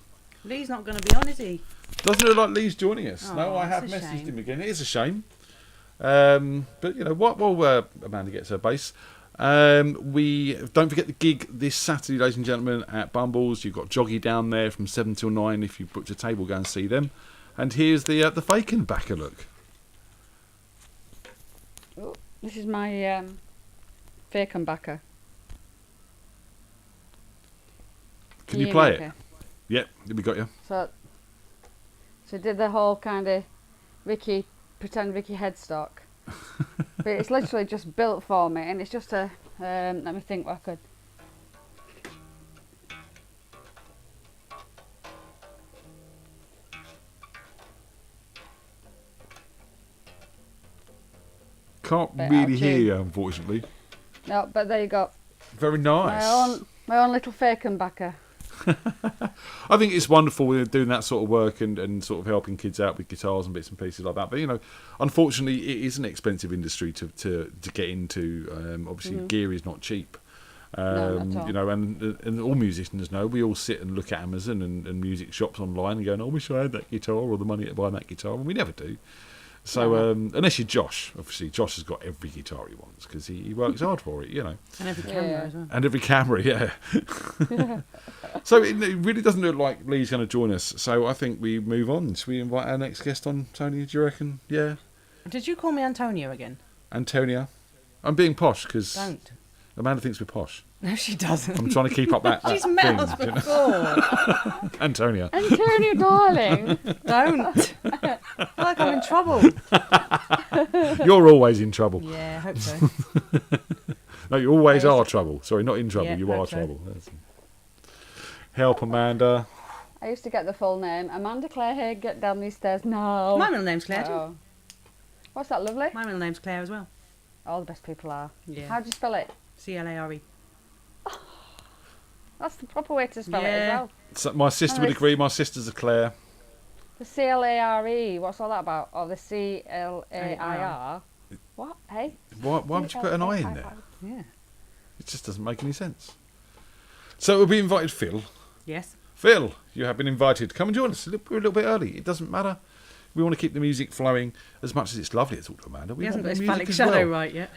Lee's not going to be on, is he? Doesn't look like Lee's joining us. Oh, No, I have that's a messaged shame. him again. It is a shame. But while Amanda gets her bass, we don't forget the gig this Saturday, ladies and gentlemen, at Bumbles. You've got Joggy down there from 7 till 9. If you booked a table, go and see them. And here's the Fakenbacker look. Oh, this is my Fakenbacker. Can you hear play me it? okay? Yep, we got you. So did the whole kind of pretend Vicky headstock. But it's literally just built for me, and it's just a. Let me think what I could. Can't Bit really out of hear tune. you, unfortunately. No, but there you go. Very nice. My own little Fakenbacker. I think it's wonderful when they're doing that sort of work and sort of helping kids out with guitars and bits and pieces like that. But unfortunately, it is an expensive industry to get into. Obviously, gear is not cheap. No, not at all. And all musicians know. We all sit and look at Amazon and music shops online and go, "I wish I had that guitar or the money to buy that guitar," and we never do. So unless you're Josh, obviously Josh has got every guitar he wants because he works hard for it, you know. And every camera as well. And every camera, yeah. So it really doesn't look like Lee's going to join us. So I think we move on. Should we invite our next guest on, Tony? Do you reckon? Yeah. Did you call me Antonio again? Antonia. I'm being posh because Don't. Amanda thinks we're posh. No, she doesn't. I'm trying to keep up that. She's that met us thing, you know? before. Antonia. Antonio, darling. Don't. I feel like I'm in trouble. You're always in trouble. Yeah, I hope so. No, you always are trouble. Sorry, not in trouble. Yeah, you are hope so. trouble. Help, Amanda. I used to get the full name. Amanda Claire here, get down these stairs now. My middle name's Claire. Oh. What's that, lovely? My middle name's Claire as well. All the best people are. Yeah. How do you spell it? C-L-A-R-E. That's the proper way to spell it as Yeah. well. So my sister would agree. My sister's a Claire. The C-L-A-R-E, what's all that about? Or the C-L-A-I-R? What? Hey? Why would you put an I in there? Yeah. It just doesn't make any sense. So we invited Phil. Yes. Phil, you have been invited. Come and join us. We're a little bit early. It doesn't matter. We want to keep the music flowing as much as it's lovely to talk to Amanda. He hasn't got his music phallic as shadow well. right yet.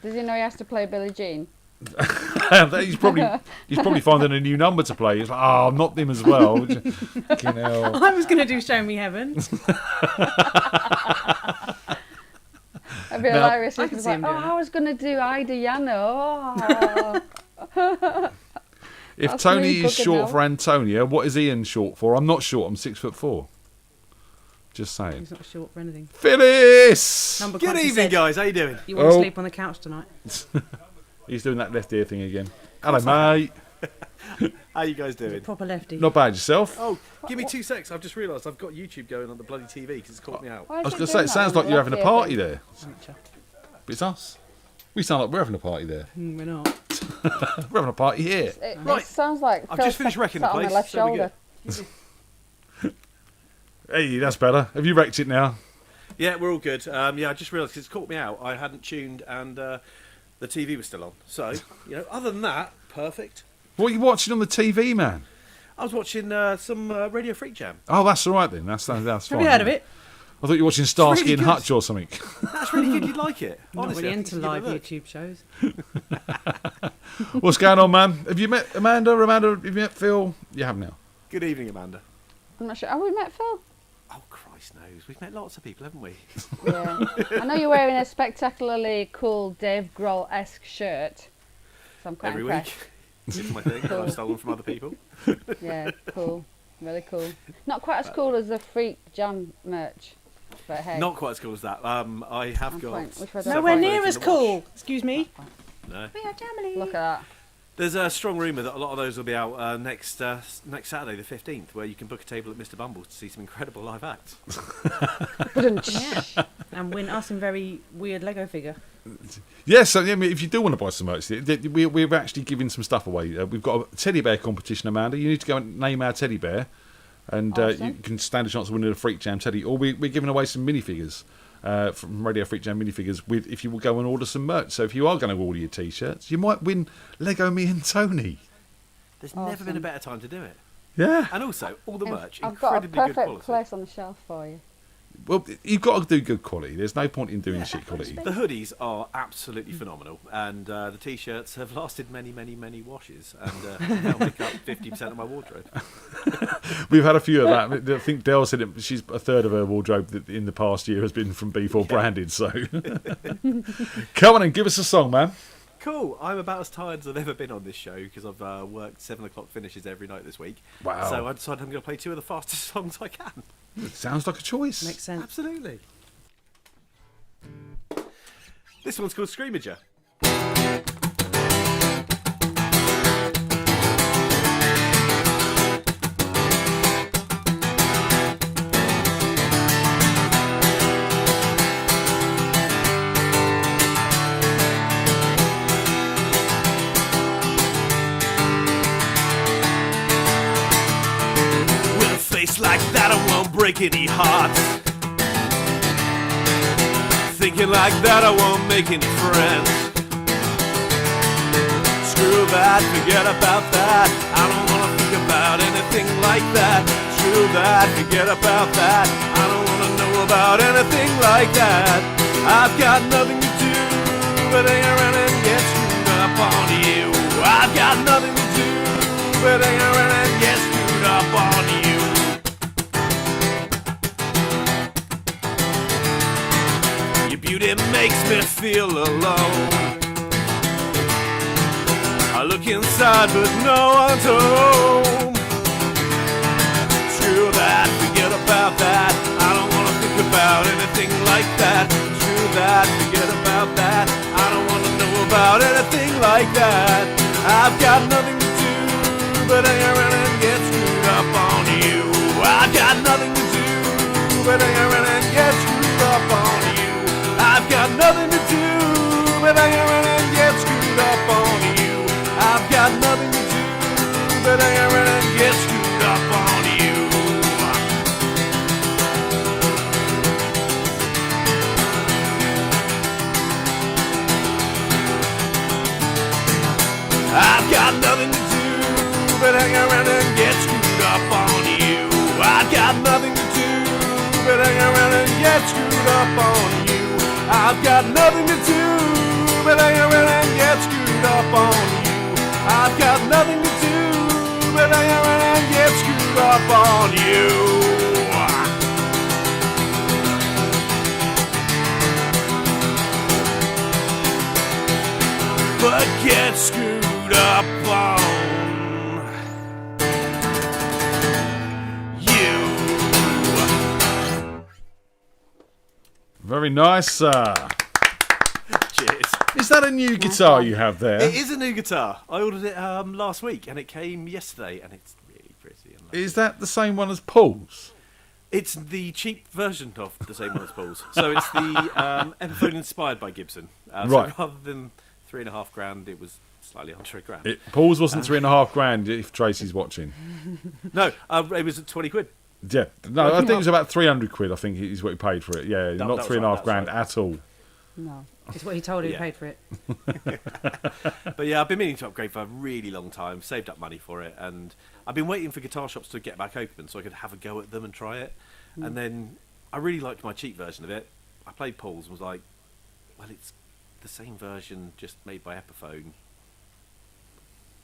Does he know he has to play Billie Jean? he's probably finding a new number to play. He's like, oh, I'm not them as well. Fucking hell. I was going to do Show Me Heaven. It'd be hilarious if he was like, I was going to do Ida Yano. Oh. If That's Tony me is cooking short now. for Antonia, what is Ian short for? I'm not short. I'm 6'4". Just saying. He's not short for anything. Phyllis! Number Good cruncher evening, said, guys. How you doing? You want to sleep on the couch tonight? He's doing that left ear thing again. Hello, mate. How you guys doing? Proper lefty. Not bad, yourself? Oh, give me 2 secs. I've just realised I've got YouTube going on the bloody TV because it's caught me out. I was going to say, it sounds like you're having a party there. But it's us. We sound like we're having a party there. We're not. We're having a party here. It sounds like I've Phil just finished wrecking the sat on place. my left so we're shoulder. good. Hey, that's better. Have you wrecked it now? Yeah, we're all good. Yeah, I just realised 'cause it's caught me out. I hadn't tuned and the TV was still on. So, other than that, perfect. What are you watching on the TV, man? I was watching some Radio FreakJam. Oh, that's all right then. That's fine. Have you heard of it? I thought you were watching Starsky and good. Hutch or something. That's really good. You'd like it. I'm not Honestly, really I think into you should live give it a look. YouTube shows. What's going on, man? Have you met Amanda? Amanda, have you met Phil? You have now. Good evening, Amanda. I'm not sure. Have we met Phil? Oh, Christ knows. We've met lots of people, haven't we? Yeah. I know you're wearing a spectacularly cool Dave Grohl-esque shirt. So I'm quite Every impressed. week. It's my thing. Cool. I've stolen from other people. Yeah, cool. Really cool. Not quite as cool as the FreakJam merch. But hey. Not quite as cool as that. I have I'm got. fine. Which one? several Nowhere clothes near in as the cool. wash. Excuse me. No. We are Germany. Look at that. There's a strong rumour that a lot of those will be out next Saturday, the 15th, where you can book a table at Mr. Bumble to see some incredible live acts. Yeah. And win us a very weird Lego figure. Yes, so, I mean, if you do want to buy some merch, we're actually giving some stuff away. We've got a teddy bear competition, Amanda. You need to go and name our teddy bear, and you can stand a chance of winning a FreakJam teddy. Or we're giving away some minifigures from Radio FreakJam minifigures if you will go and order some merch. So if you are going to order your T-shirts, you might win Lego Me and Tony. There's never been a better time to do it. Yeah. And also, all the merch, I've got a incredibly good perfect quality. place on the shelf for you. Well, you've got to do good quality. There's no point in doing shit quality. The hoodies are absolutely phenomenal, and the T-shirts have lasted many, many, many washes, and now make up 50% of my wardrobe. We've had a few of that. I think Dell said she's a third of her wardrobe in the past year has been from B4 branded. So, come on and give us a song, man. Cool. I'm about as tired as I've ever been on this show because I've worked 7 o'clock finishes every night this week. Wow. So I decided I'm going to play 2 of the fastest songs I can. It sounds like a choice. Makes sense. Absolutely. This one's called Screamager. With a face like that, I won't break any hearts. Thinking like that, I won't make any friends. Screw that, forget about that. I don't wanna think about anything like that. Screw that, forget about that. I don't wanna know about anything like that. I've got nothing to do but hang around and get screwed up on you. I've got nothing to do but hang around and get screwed up on you. Your beauty makes me feel alone. I look inside but no one's home. Screw that, forget about that. I don't wanna think about anything like that. Screw that, forget about that. I don't wanna know about anything like that. I've got nothing to do but hang around and get screwed up on you. I've got nothing to do but hang around and get screwed up on you. I've got nothing to do but hang around and get screwed up on you. I've got nothing to do but hang around and get screwed up on you. I've got nothing to do but hang around and get screwed up on you. I've got nothing to do but hang around and get screwed up on you. I've got nothing to do but hang around and get screwed up on you. I've got nothing to do but hang around and get screwed up on you. But get screwed up on you. Very nice, sir. Cheers. Is that a new guitar you have there? It is a new guitar. I ordered it last week and it came yesterday and it's really pretty. And Is that the same one as Paul's? it's the cheap version of the same one as Paul's. So it's the Epiphone inspired by Gibson. Right. So rather than $3,500, it was slightly under £1,000. Paul's wasn't $3,500 if Tracy's watching. No, it was at 20 quid. Yeah, no, I think it was about 300 quid. I think is what he paid for it. Yeah, not $3,500 at all. No, it's what he told him he paid for it. But yeah, I've been meaning to upgrade for a really long time, saved up money for it, and I've been waiting for guitar shops to get back open so I could have a go at them and try it. And then I really liked my cheap version of it. I played Paul's and was like, well, it's the same version, just made by Epiphone.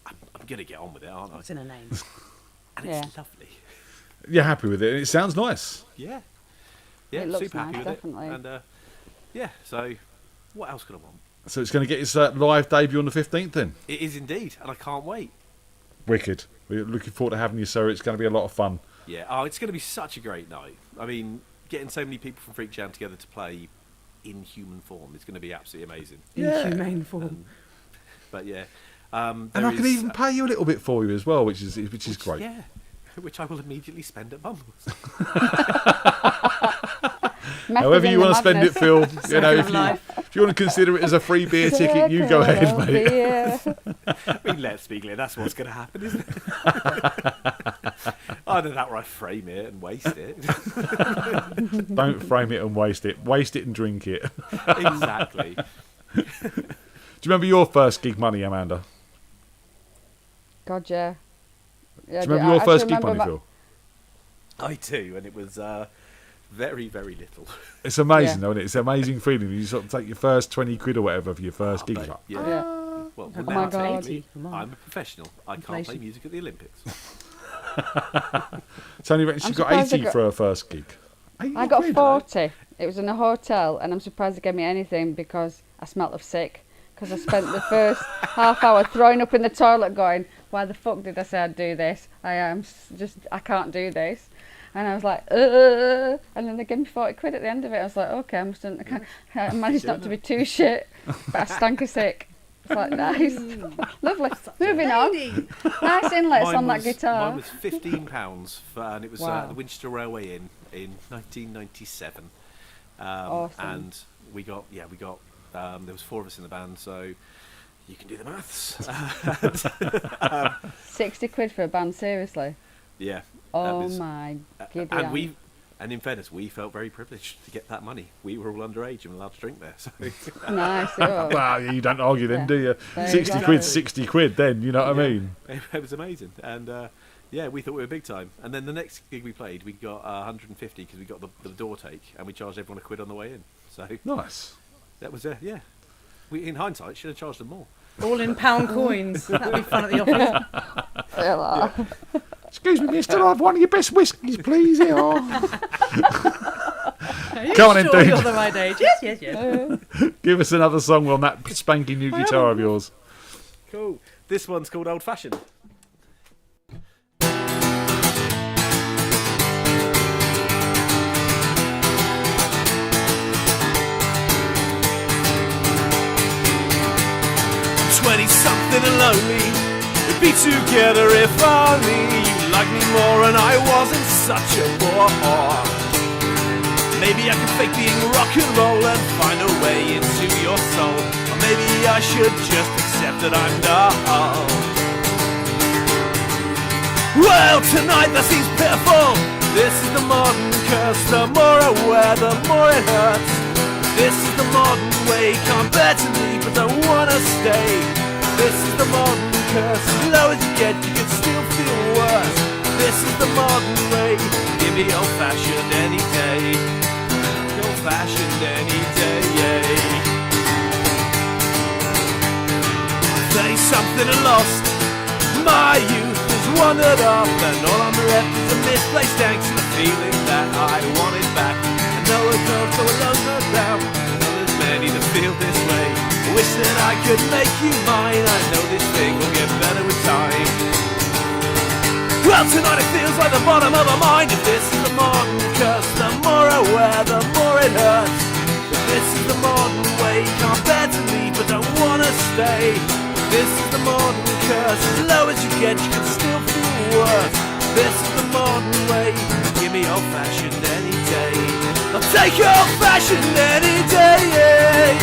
I'm going to get on with it, aren't I? What's in a name? And it's lovely. You're happy with it? It sounds nice. Yeah. Yeah, It looks super happy nice, with definitely. it. And yeah, so what else could I want? So it's going to get its live debut on the 15th then? It is indeed, and I can't wait. Wicked. We're looking forward to having you, sir. It's going to be a lot of fun. Yeah, it's going to be such a great night. I mean, getting so many people from FreakJam together to play in human form is going to be absolutely amazing. In humane form. But yeah. And I can even pay you a little bit for you as well, which is great. Yeah, which I will immediately spend at Mumbles. However you want to spend it, Phil. You know, if you want to consider it as a free beer ticket, you go ahead, mate. I mean, let's be clear, that's what's going to happen, isn't it? Either that or I frame it and waste it. Don't frame it and waste it. Waste it and drink it. Exactly. Do you remember your first gig money, Amanda? God, yeah. Do you remember your first gig money, Phil? I do, and it was very, very little. It's amazing, though, isn't it? It's an amazing feeling. You sort of take your first 20 quid or whatever for your first gig. Yeah. Well, Oh now my it's God. 80. I'm a professional. I can't play music at the Olympics. Tony reckons she got surprised 80 I got- for her first gig. I got 40. It was in a hotel, and I'm surprised they gave me anything because I smelt of sick. Because I spent the first half hour throwing up in the toilet going, why the fuck did I say I'd do this? I can't do this. And I was like, and then they gave me 40 quid at the end of it. I was like, okay, I managed not to be too shit, but I stank of sick. It's like, nice. Lovely. Moving on. Nice inlets on that guitar. Mine was £15, and it was Wow. the Winchester Railway Inn in 1997. Awesome. And we got there was 4 of us in the band, so you can do the maths. 60 quid for a band, seriously? Yeah. Oh my giddy And aunt. And in fairness, we felt very privileged to get that money. We were all underage and allowed to drink there. So. Nice. Oh. Well, you don't argue then, do you? There you 60 go. quid, 60 quid then, you know what I mean? It was amazing. And yeah, we thought we were big time. And then the next gig we played, we got 150 because we got the door take, and we charged everyone £1 on the way in. So nice. That was, yeah. We, in hindsight, should have charged them more. All in pound coins. That would be fun at the office. Yeah. Excuse me, mister, I'll have one of your best whiskies, please. Here. Are you Come on in, sure dude. you're the right age? Yes. Give us another song on that spanking new guitar of yours. Cool. This one's called Old Fashioned. Something and lonely, we'd be together if only you liked me more and I wasn't such a bore. Maybe I could fake being rock and roll and find a way into your soul, or maybe I should just accept that I'm dull. Well, tonight that seems pitiful. This is the modern curse. The more I wear, the more it hurts. This is the modern way. Can't bear to leave, but don't wanna stay. This is the modern curse. As low as you get, you can still feel worse. This is the modern way. Give me old-fashioned any day. Old-fashioned any day. 30-something and lost. My youth has wandered off, and all I'm left is a misplaced angst and a feeling that I wanted back. I know a girl so alone, no doubt. I know there's many that feel this way. I wish that I could make you mine. I know this thing will get better with time. Well, tonight it feels like the bottom of my mind. If this is the modern curse, the more I wear, the more it hurts. If this is the modern way, can't bear to leave, but don't wanna stay. This is the modern curse. As low as you get, you can still feel worse. This is the modern way. Give me old-fashioned any day. I'll take old-fashioned any day.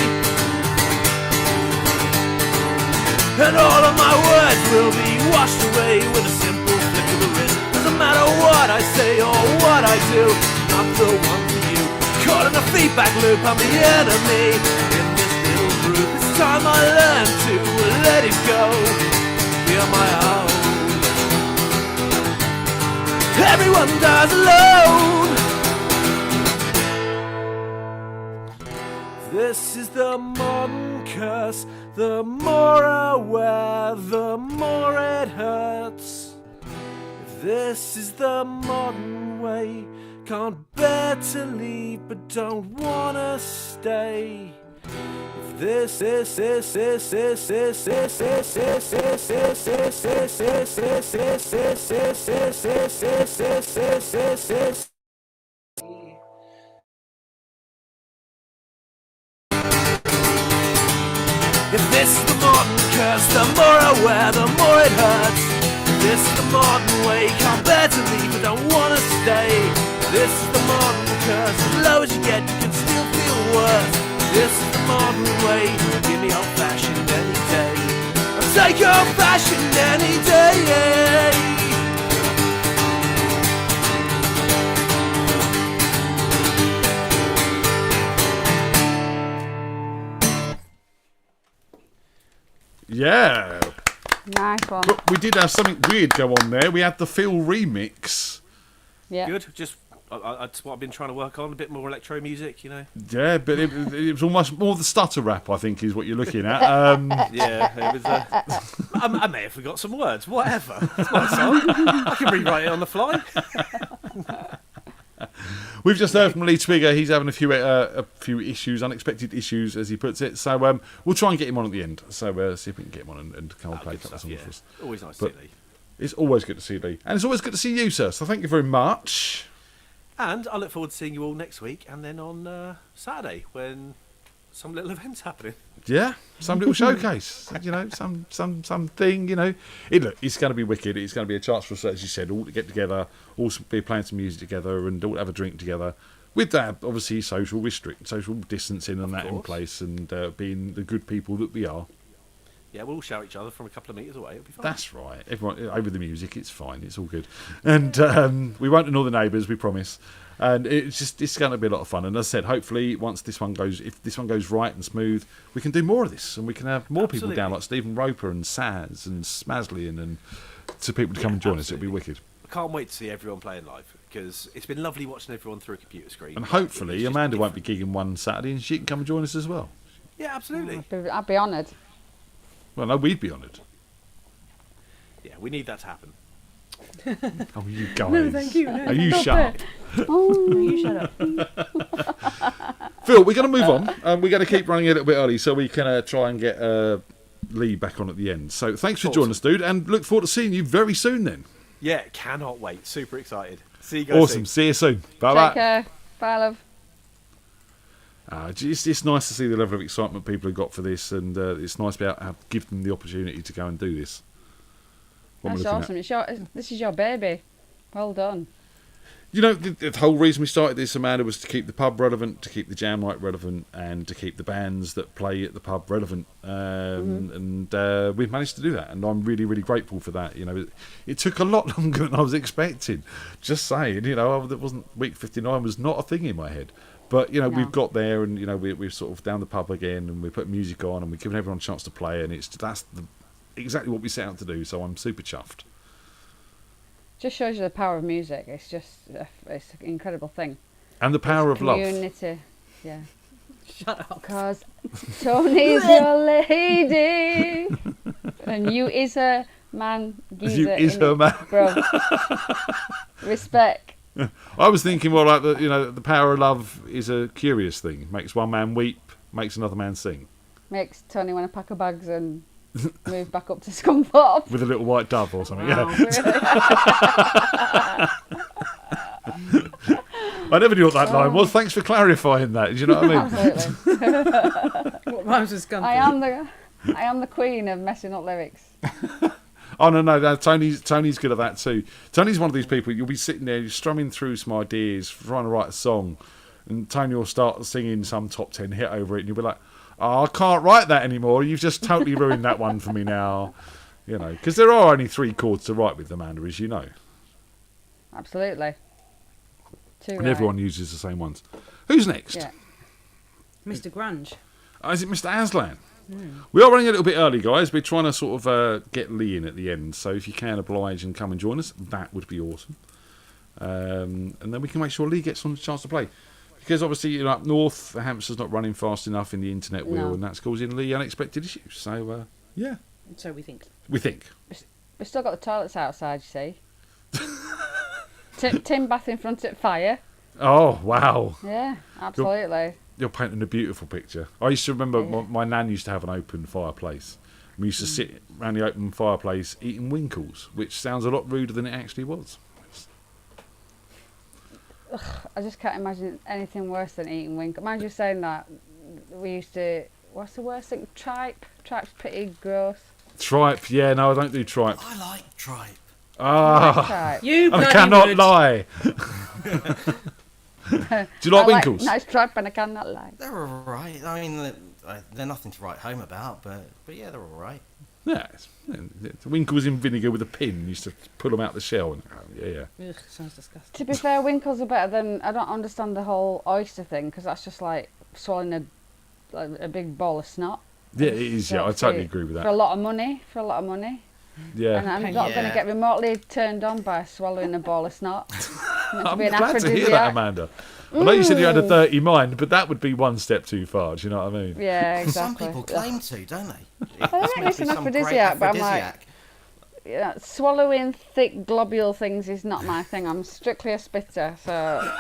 And all of my words will be washed away with a simple flick of the wrist. Doesn't matter what I say or what I do, I'm the one for you. Caught in a feedback loop, I'm the enemy in this little group. It's time I learn to let it go, be on my own. Everyone dies alone. This is the modern curse. The more I wear, the more it hurts. This is the modern way. Can't bear to leave, but don't wanna stay. If this If this is the modern curse, the more I wear, the more it hurts. This is the modern way, can't bear to leave, but don't wanna stay. This is the modern curse, as low as you get, you can still feel worse. This is the modern way, give me old-fashioned any day. I'll take old-fashioned any day. Yeah. Nice one. But we did have something weird go on there. We had the Phil remix. Yeah. Good. Just that's what I've been trying to work on. A bit more electro music, you know. Yeah, but it was almost more the stutter rap, I think, is what you're looking at. Yeah, it was. I may have forgot some words. Whatever. It's my song. I can rewrite it on the fly. We've just heard from Lee Twigger. He's having a few issues, unexpected issues, as he puts it. So we'll try and get him on at the end. So see if we can get him on and come and play a couple of songs for us. Always nice to see Lee. It's always good to see Lee. And it's always good to see you, sir. So thank you very much. And I look forward to seeing you all next week and then on Saturday when some little event's happening. Yeah, some little showcase, you know, something, you know. It's going to be wicked. It's going to be a chance for us, as you said, all to get together, all be playing some music together and all have a drink together. With that, obviously, social distancing and that in place and being the good people that we are. Yeah, we'll all shout at each other from a couple of metres away. It'll be fine. That's right. Everyone over the music. It's fine. It's all good. And we won't annoy the neighbours. We promise. And it's going to be a lot of fun. And as I said, hopefully if this one goes right and smooth, we can do more of this, and we can have more people down like Stephen Roper and Saz and Smazlian, and to people to come and join us. It'll be wicked. I can't wait to see everyone playing live, because it's been lovely watching everyone through a computer screen. And hopefully Amanda won't be gigging one Saturday, and she can come and join us as well. Yeah, absolutely. I'd be honoured. Well, no, we'd be honoured. Yeah, we need that to happen. Oh, you guys. No, thank you. No, you stop shut it. up. Oh, you shut up. Phil, we're going to move on. We're going to keep running a little bit early so we can try and get Lee back on at the end. So thanks for joining us, dude, and look forward to seeing you very soon then. Yeah, cannot wait. Super excited. See you guys Awesome. soon. See you soon. Bye-bye. Take care. Bye, love. It's nice to see the level of excitement people have got for this, and it's nice to be able to give them the opportunity to go and do this. What am I That's looking awesome. This is your baby. Well done. You know, the whole reason we started this, Amanda, was to keep the pub relevant, to keep the jam night relevant, and to keep the bands that play at the pub relevant. And we've managed to do that, and I'm really, really grateful for that. You know, it took a lot longer than I was expecting. Just saying, you know, it wasn't Week 59 was not a thing in my head. But, you know, we've got there, and, you know, we're sort of down the pub again, and we put music on, and we're giving everyone a chance to play, and that's exactly what we set out to do, so I'm super chuffed. Just shows you the power of music. It's an incredible thing. And the power of love. Community, yeah. Shut up. Because Tony's your lady, and you is her man. You is her man, bro. Respect. I was thinking more like the power of love is a curious thing. Makes one man weep, makes another man sing. Makes Tony want to pack her bags and move back up to Scunthorpe. With a little white dove or something. Wow, Yeah. I never knew what that line was. Thanks for clarifying that. Do you know what I mean? Absolutely. What rhymes with Scunthorpe? I am the queen of messing up lyrics. Oh no, Tony's good at that too. Tony's one of these people. You'll be sitting there, you're strumming through some ideas, trying to write a song, and Tony will start singing some top 10 hit over it, and you'll be like, "Oh, I can't write that anymore. You've just totally ruined that one for me now." You know, because there are only 3 chords to write with, Amanda, as you know. Absolutely. And everyone uses the same ones. Who's next? Yeah. Mr. Grunge. Oh, is it Mr. Aslan? We are running a little bit early, guys. We're trying to sort of get Lee in at the end. So if you can oblige and come and join us, that would be awesome. And then we can make sure Lee gets on the chance to play. Because obviously, up north, the hamster's not running fast enough in the internet wheel, and that's causing Lee unexpected issues. So, yeah. So we think. We think. We've still got the toilets outside, you see. Tin bath in front of fire. Oh, wow. Yeah, absolutely. You're painting a beautiful picture. I used to remember my nan used to have an open fireplace. We used to sit around the open fireplace eating winkles, which sounds a lot ruder than it actually was. Ugh, I just can't imagine anything worse than eating winkles. Mind you saying that, we used to... What's the worst thing? Tripe. Tripe's pretty gross. Tripe, yeah, no, I don't do tripe. I like tripe. Ah, you I cannot lie. Do you like winkles? Nice tripe, and I cannot lie. They're alright. I mean, they're nothing to write home about, but yeah, they're alright. Yeah, winkles in vinegar with a pin. Used to pull them out the shell. And, yeah. Ugh, sounds disgusting. To be fair, winkles are better than... I don't understand the whole oyster thing, because that's just like swallowing a big bowl of snot. Yeah, it is. Yeah, I totally agree with that. For a lot of money. Yeah. And I'm not going to get remotely turned on by swallowing a ball of snot. I'm glad to hear that, Amanda. I know you said you had a dirty mind, but that would be one step too far. Do you know what I mean? Yeah, exactly. Some people claim to, don't they? I don't think it's an aphrodisiac, but I'm like... Yeah, swallowing thick globule things is not my thing. I'm strictly a spitter, so...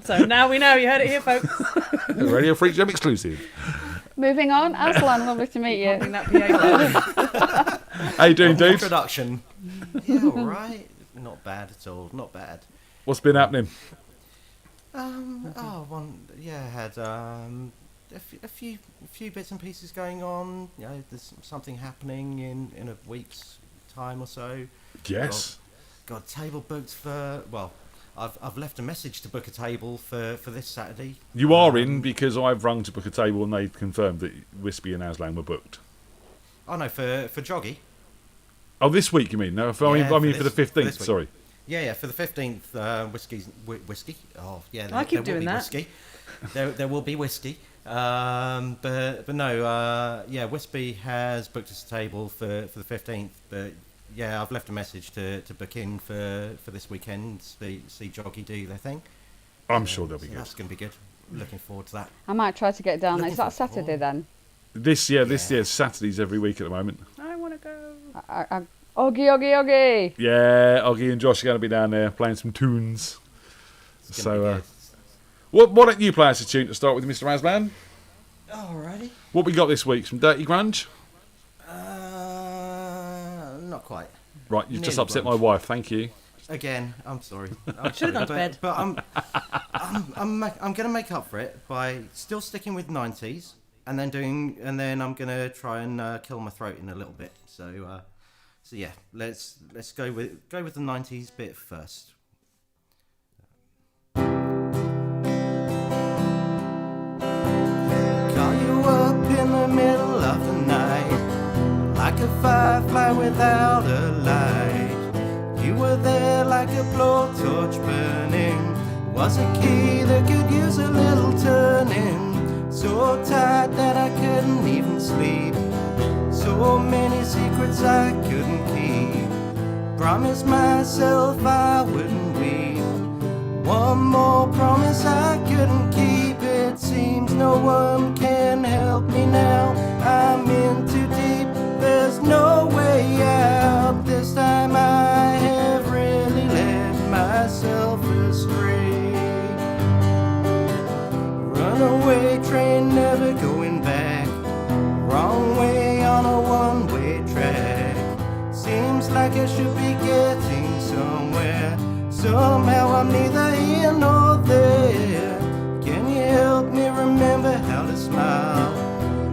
So now we know. You heard it here, folks. Radio FreakJam exclusive. Moving on. Aslan, lovely to meet you. How you doing, dude? Production. Yeah, all right. Not bad at all. Not bad. What's been happening? Had a few bits and pieces going on. You know, there's something happening in a week's time or so. Yes. Got a table booked for, well, I've left a message to book a table for this Saturday. You are in because I've rung to book a table and they confirmed that Wispy and Aslan were booked. Oh no, for Joggy. Oh, this week you mean? No, I mean for the 15th. Sorry. Yeah, for the 15th, whiskey. Oh, yeah. I keep doing that. Whiskey. There will be whiskey. But no, yeah, Wispy has booked us a table for the 15th. But yeah, I've left a message to book in for this weekend. See Joggy do their thing. I'm sure they'll be good. That's going to be good. Looking forward to that. I might try to get down there. Is Looking that Saturday then? This Saturdays every week at the moment. I want to go. Oggy. Yeah, Oggy and Josh are going to be down there playing some tunes. So, why don't you play us a tune to start with, Mr. Aslan? Alrighty. What we got this week? Some dirty grunge? Not quite. Right, you've just Nearly upset grunge. my wife. Thank you. Again, I'm sorry. Should have gone to bed. But I'm going to make up for it by still sticking with 90s, and then I'm going to try and kill my throat in a little bit. So yeah, let's go with the 90s bit first. Call you up in the middle of the night, like a firefly without a light. You were there like a blowtorch burning. Was a key that could use a little turning. So tight that I couldn't even sleep. So many secrets I couldn't keep. Promised myself I wouldn't weep. One more promise I couldn't keep. It seems no one can help me now. I'm in too deep. There's no way out. This time I have really led myself astray. Runaway train never going back. Wrong way on a one-way track. Seems like I should be getting somewhere. Somehow I'm neither here nor there. Can you help me remember how to smile?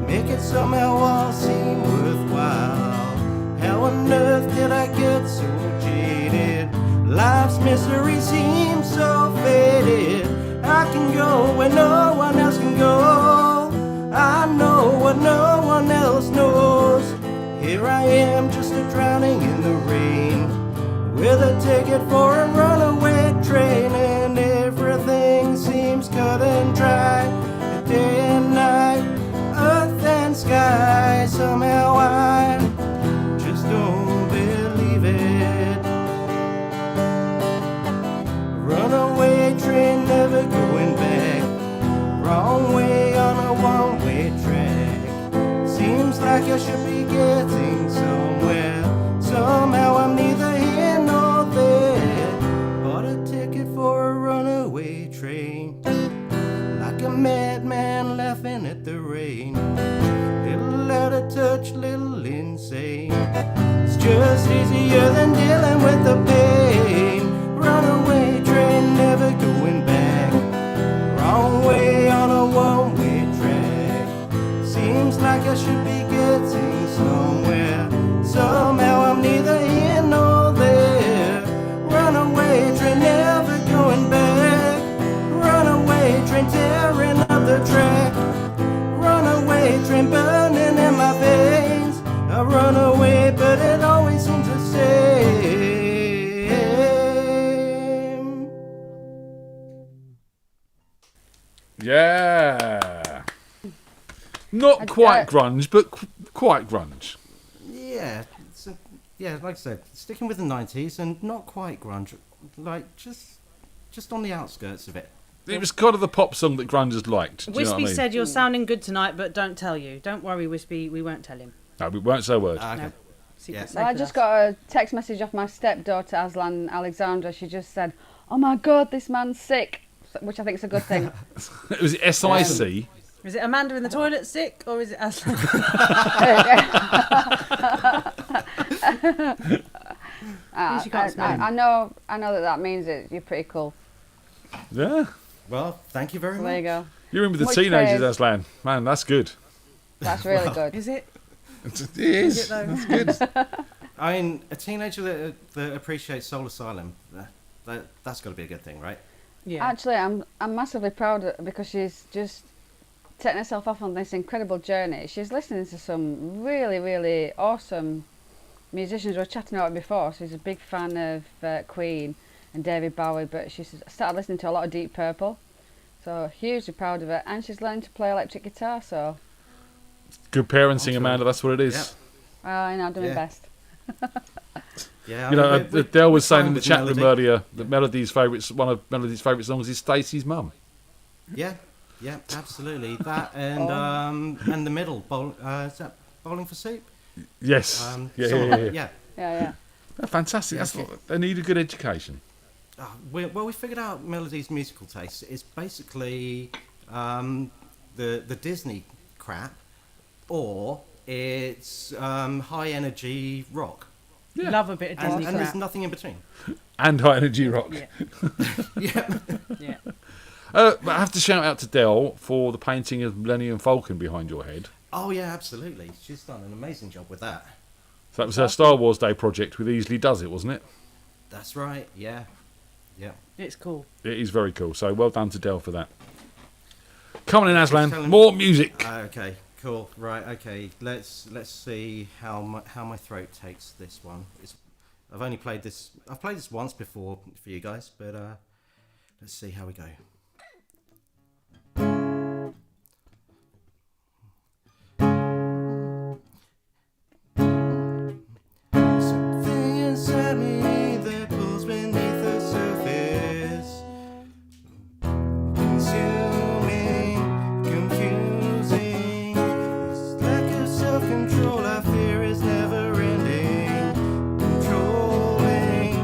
Make it somehow all seem worthwhile. How on earth did I get so jaded? Life's misery seems so faded. I can go where no one else can go. I know what no one else knows. Here I am just a drowning in the rain, with a ticket for a runaway train. And everything seems cut and dry, day and night, earth and sky. Somehow I just don't believe it. Runaway train never going back. Wrong way on a one-way track. Seems like I should be getting somewhere. Somehow I'm neither here nor there. Bought a ticket for a runaway train, like a madman laughing at the rain. Little out of touch, little insane. It's just easier than dealing with the pain. Runaway train never going back. Wrong way on a one-way track. Seems like I should be getting somewhere. Somehow I'm neither here nor there. Runaway train never going back. Runaway train tearing up the track. Runaway train burning in my veins. I run away but it always seems the same. Yeah. Not quite grunge, but quite grunge. Yeah, yeah, like I said, sticking with the 90s and not quite grunge, like just on the outskirts of it. It was kind of the pop song that grungers liked. Do you know Wispy what I mean? said you're sounding good tonight, but don't tell you. Don't worry, Wispy, we won't tell him. No, we won't say a word. No. Secret Well, I just got a text message off my stepdaughter, Aslan Alexandra. She just said, "Oh my God, this man's sick," which I think is a good thing. Was it SIC? Is it Amanda in the toilet sick, or is it Aslan? I know that means you're pretty cool. Yeah. Well, thank you very much. There you go. You're in with the Much teenagers, praise. Aslan. Man, that's good. That's really good. Is it? It is. Is it though? That's good. I mean, a teenager that appreciates Soul Asylum. that's got to be a good thing, right? Yeah. Actually, I'm massively proud of her because she's just taken herself off on this incredible journey. She's listening to some really, really awesome musicians. We were chatting about it before. She's a big fan of Queen and David Bowie, but she's started listening to a lot of Deep Purple. So hugely proud of her, and she's learned to play electric guitar. So good parenting, Amanda. That's what it is. I know, I'm doing my best. Yeah, You know, Dale was saying in the with chat room Melody. earlier that one of Melody's favourite songs is Stacey's Mum. Yeah, absolutely. That and the middle. Is that Bowling for Soup? Yes. Yeah. Oh, fantastic. Yeah, That's what, they need a good education. We figured out Melody's musical taste. It's basically the Disney crap, or it's high energy rock. Yeah. Love a bit of Disney and crap. there's nothing in between. And high energy rock. Yeah. Yeah. But I have to shout out to Dell for the painting of Millennium Falcon behind your head. Oh yeah, absolutely. She's done an amazing job with that. So that was her Star Wars Day project with Easily Does It, wasn't it? That's right. Yeah. It's cool. It is very cool. So well done to Dell for that. Come on in, Aslan. Telling- More music. Okay. Cool. Right. Okay. Let's see how my throat takes this one. I've only played this. I've played this once before for you guys, but let's see how we go. Something inside me that pulls beneath the surface, consuming, confusing. This lack of self-control I fear is never ending, controlling.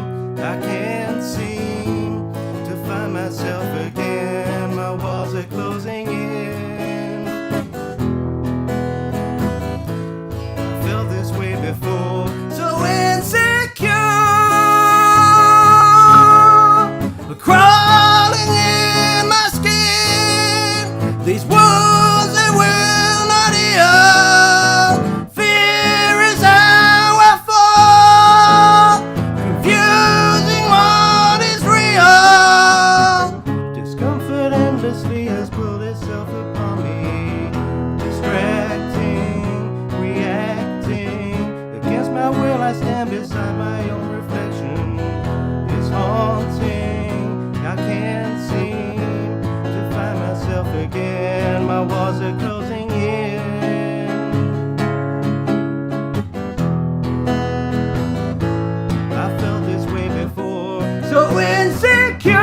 I can't seem to find myself again. My walls are closing in. I felt this way before, so insecure, crawling in my skin. These wounds they will not heal. Fear is how I fall, confusing what is real. Discomfort endlessly has pulled itself upon me, distracting, reacting. Against my will I stand beside my own reflection. It's haunting, I can't seem to find myself again. My walls are closing in. I felt this way before, so insecure,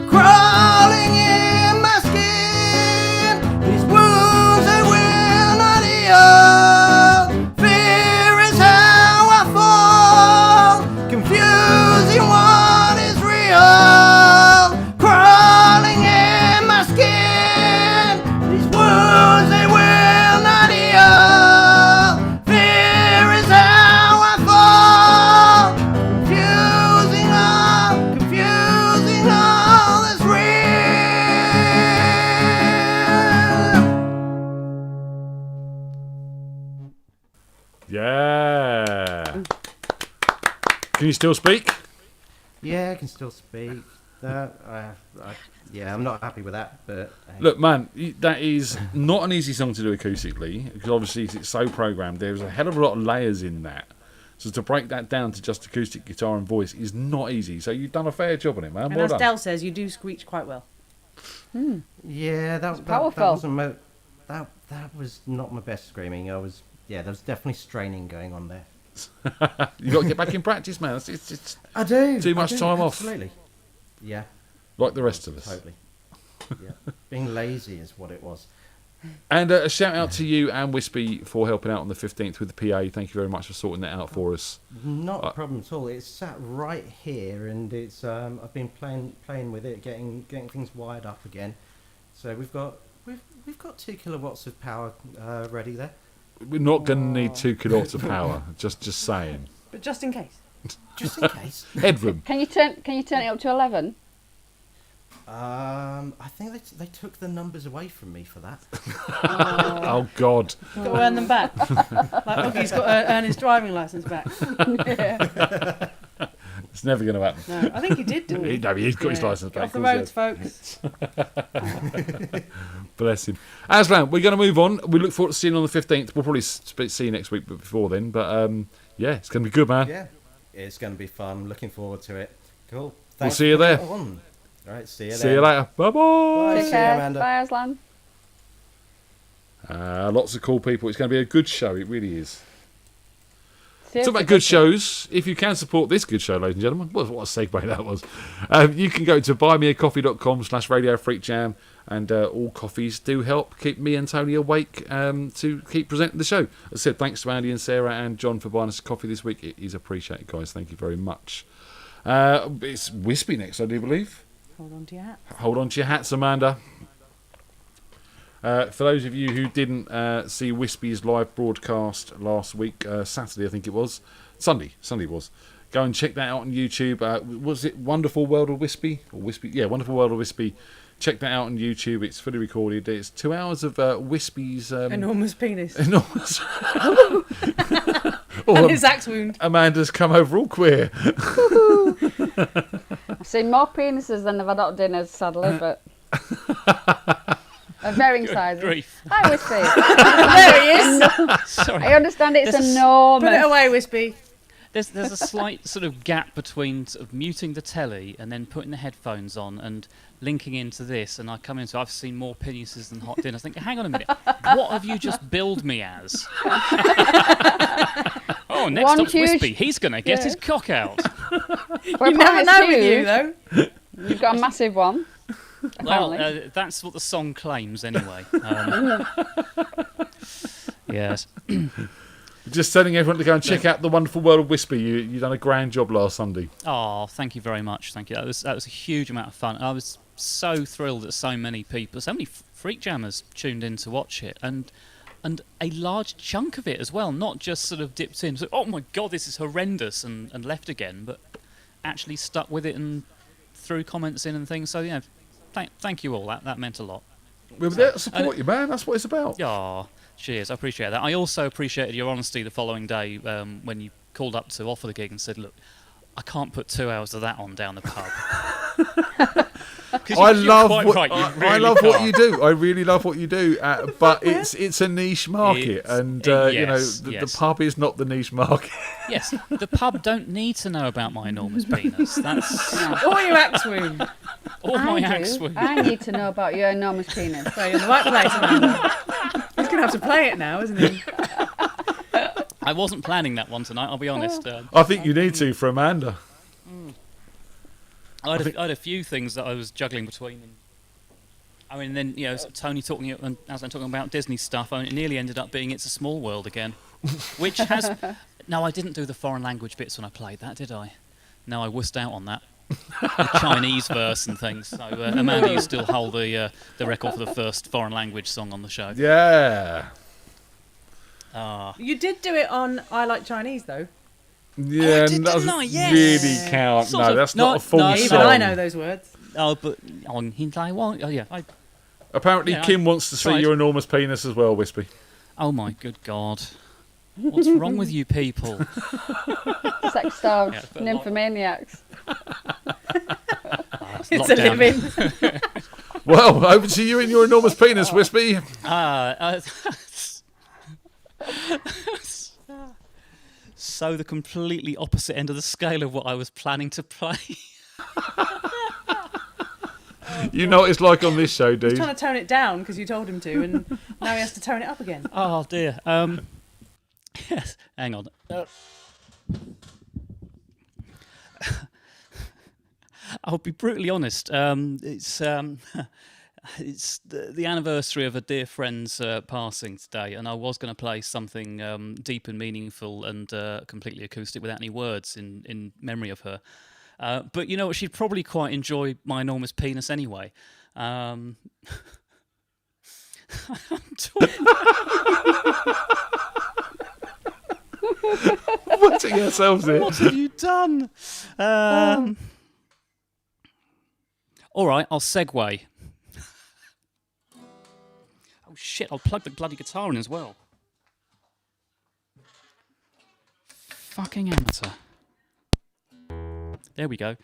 crawling in my skin. These wounds they will not heal. Fear is how I fall, confusing what is real. Crawling in my skin. These wounds they will not heal. Fear is how I fall, confusing all that's real. Yeah. Can you still speak? Yeah, I can still speak. Yeah, I'm not happy with that, but Look, man, that is not an easy song to do acoustically because obviously it's so programmed. There's a hell of a lot of layers in that. So to break that down to just acoustic guitar and voice is not easy. So you've done a fair job on it, man. And Well as done. Del says, you do screech quite well. yeah, that powerful. wasn't that was not my best screaming. There was definitely straining going on there. You got to get back in practice, man. It's I do. too much time off. Absolutely. Yeah. Like the rest of us. Totally. Yeah. Being lazy is what it was. And a shout out to you and Wispy for helping out on the 15th with the PA. Thank you very much for sorting that out for us. Not a problem at all. It's sat right here, and it's I've been playing with it, getting things wired up again. So we've got 2 kilowatts of power ready there. We're not going to need 2 kilowatts of power. just saying. But just in case. Just in case. Headroom. Can you turn it up to 11? I think they took the numbers away from me for that. Oh God! Got to earn them back. Like Oogie's got to earn his driving licence back. Yeah. It's never going to happen. No, I think he did, didn't he? No, he's got his Yeah. licence Get back. off the roads, folks. Bless him. Aslan, we're going to move on. We look forward to seeing you on the 15th. We'll probably see you next week, but before then. But yeah, it's going to be good, man. Yeah, it's going to be fun. Looking forward to it. Cool. We'll Thanks see you for there. coming on. All right, see you See you later. Bye-bye. Take See you, care. Amanda. Bye, Aslan. Lots of cool people. It's going to be a good show. It really is. Seriously, Talk about good shows. If you can support this good show, ladies and gentlemen, what a segue that was. You can go to buymeacoffee.com/RadioFreakJam, and all coffees do help keep me and Tony awake to keep presenting the show. As I said, thanks to Andy and Sarah and John for buying us a coffee this week. It is appreciated, guys. Thank you very much. It's Wispy next, I do believe. Hold on to your hat. Hold on to your hats, Amanda. For those of you who didn't see Wispy's live broadcast last week, Saturday I think it was, Sunday it was, go and check that out on YouTube. Was it Wonderful World of Wispy? Or Wispy? Yeah, Wonderful World of Wispy. Check that out on YouTube. It's fully recorded. It's 2 hours of Wispy's... enormous penis. Enormous... And his axe wound. Amanda's come over all queer. I've seen more penises than I've had at dinners, sadly, but... Of varying sizes. grief. Hi, Wispy. There he is. Sorry. I understand it's There's a- enormous. Put it away, Wispy. There's a slight sort of gap between sort of muting the telly and then putting the headphones on and linking into this, and I come into I've seen more penises than hot dinners. I think, hang on a minute, what have you just billed me as? Oh, next One up's huge- Wispy. He's going to get Yeah. his cock out. Well, You never apparently know it's with you, huge. though. You've got a massive one. Well, Apparently. that's what the song claims anyway. Yes. Just telling everyone to go and check out The Wonderful World of Wispy. You done a grand job last Sunday. Oh, thank you very much. Thank you. That was a huge amount of fun. I was so thrilled that so many people, so many freak jammers tuned in to watch it, and a large chunk of it as well. Not just sort of dipped in, so, oh my god, this is horrendous, and left again, but actually stuck with it and threw comments in and things. So yeah, thank you all. That meant a lot. We're there to support you, man. That's what it's about. Yeah, cheers. I appreciate that. I also appreciated your honesty the following day when you called up to offer the gig and said, look, I can't put 2 hours of that on down the pub. I love quite what right, you I really love what can't. you do. I really love what you do. But it's a niche market, and yes, the yes. pub is not the niche market. Yes, the pub don't need to know about my enormous penis. That's Or your axe wound. all I my do. axe wound. I need to know about your enormous penis. So you're in the right place, Amanda. He's going to have to play it now, isn't he? I wasn't planning that one tonight, I'll be honest. I think you need to for Amanda. I had a few things that I was juggling between. I mean, then, Tony talking and as I'm talking about Disney stuff, it nearly ended up being It's a Small World again. Which has... No, I didn't do the foreign language bits when I played that, did I? No, I wussed out on that. The Chinese verse and things. So, Amanda, you still hold the record for the first foreign language song on the show. Yeah. You did do it on I Like Chinese, though. Yeah, did, doesn't didn't I? Yes. really count. Sort No, of. that's No, not a full no, song. Even I know those words. Oh, but on Hin Taiwan... Oh, yeah. Apparently, Yeah, Kim I wants to see tried. your enormous penis as well, Wispy. Oh, my good God. What's wrong with you people? Sex starved Yeah, but nymphomaniacs. It's a Lockdown. living. Well, over to you and your enormous penis, Wispy. So the completely opposite end of the scale of what I was planning to play. You know what it's like on this show, He's dude. trying to tone it down because you told him to, and now he has to tone it up again. Oh dear. Yes. Hang on. I'll be brutally honest. It's the anniversary of a dear friend's passing today, and I was going to play something deep and meaningful and completely acoustic without any words in memory of her. But you know what? She'd probably quite enjoy my enormous penis anyway. Whatting ourselves in. What have you done? All right, I'll segue. Oh shit! I'll plug the bloody guitar in as well. Fucking amateur. There we go.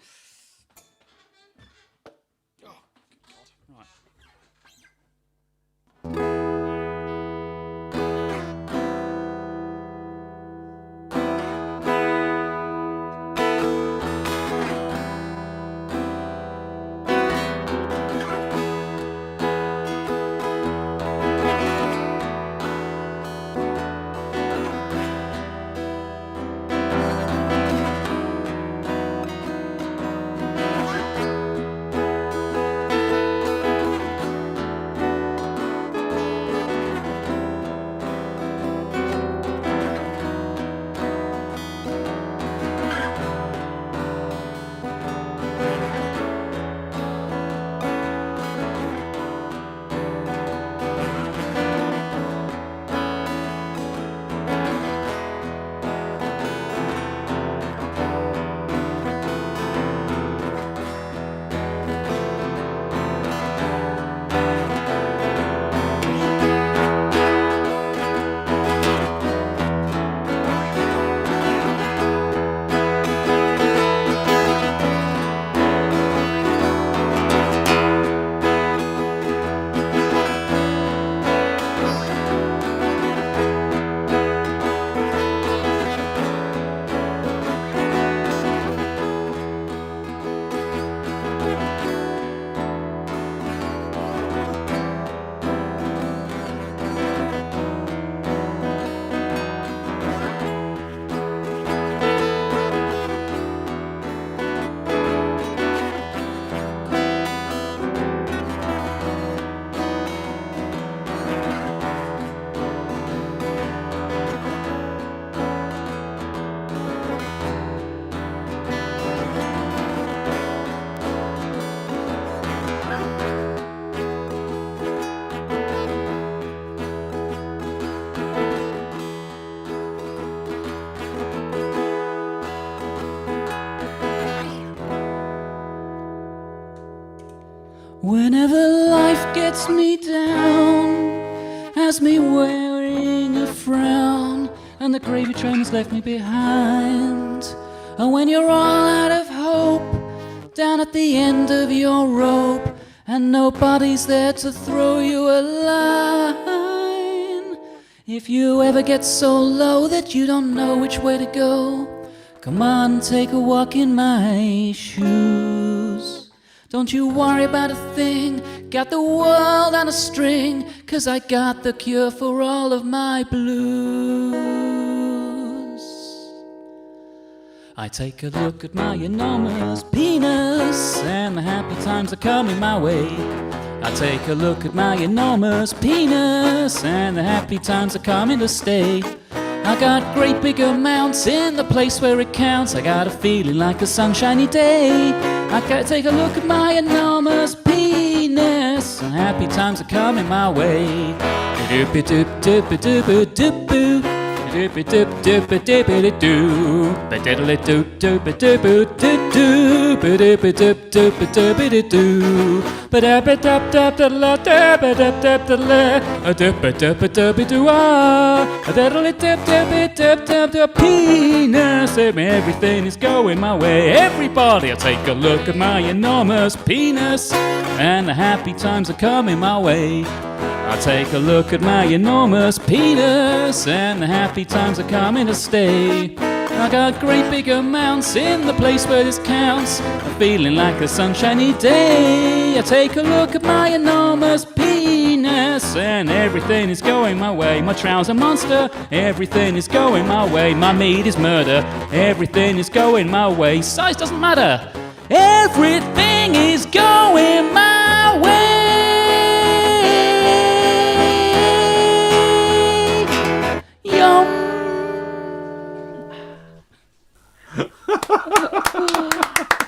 Whenever life gets me down, has me wearing a frown, and the gravy train has left me behind. And when you're all out of hope, down at the end of your rope, and nobody's there to throw you a line. If you ever get so low that you don't know which way to go, come on, take a walk in my shoes. Don't you worry about a thing, got the world on a string, 'cause I got the cure for all of my blues. I take a look at my enormous penis, and the happy times are coming my way. I take a look at my enormous penis, and the happy times are coming to stay. I got great big amounts in the place where it counts. I got a feeling like a sunshiny day. I gotta take a look at my enormous penis, and happy times are coming my way. Penis, everything is going my way. Everybody, I take a look at my enormous penis, and the happy times are coming my way. I take a look at my enormous penis, and the happy times are coming to stay. I got great big amounts in the place where this counts. I'm feeling like a sunshiny day. I take a look at my enormous penis, and everything is going my way. My trouser monster, everything is going my way. My meat is murder, everything is going my way. Size doesn't matter, everything is going my way.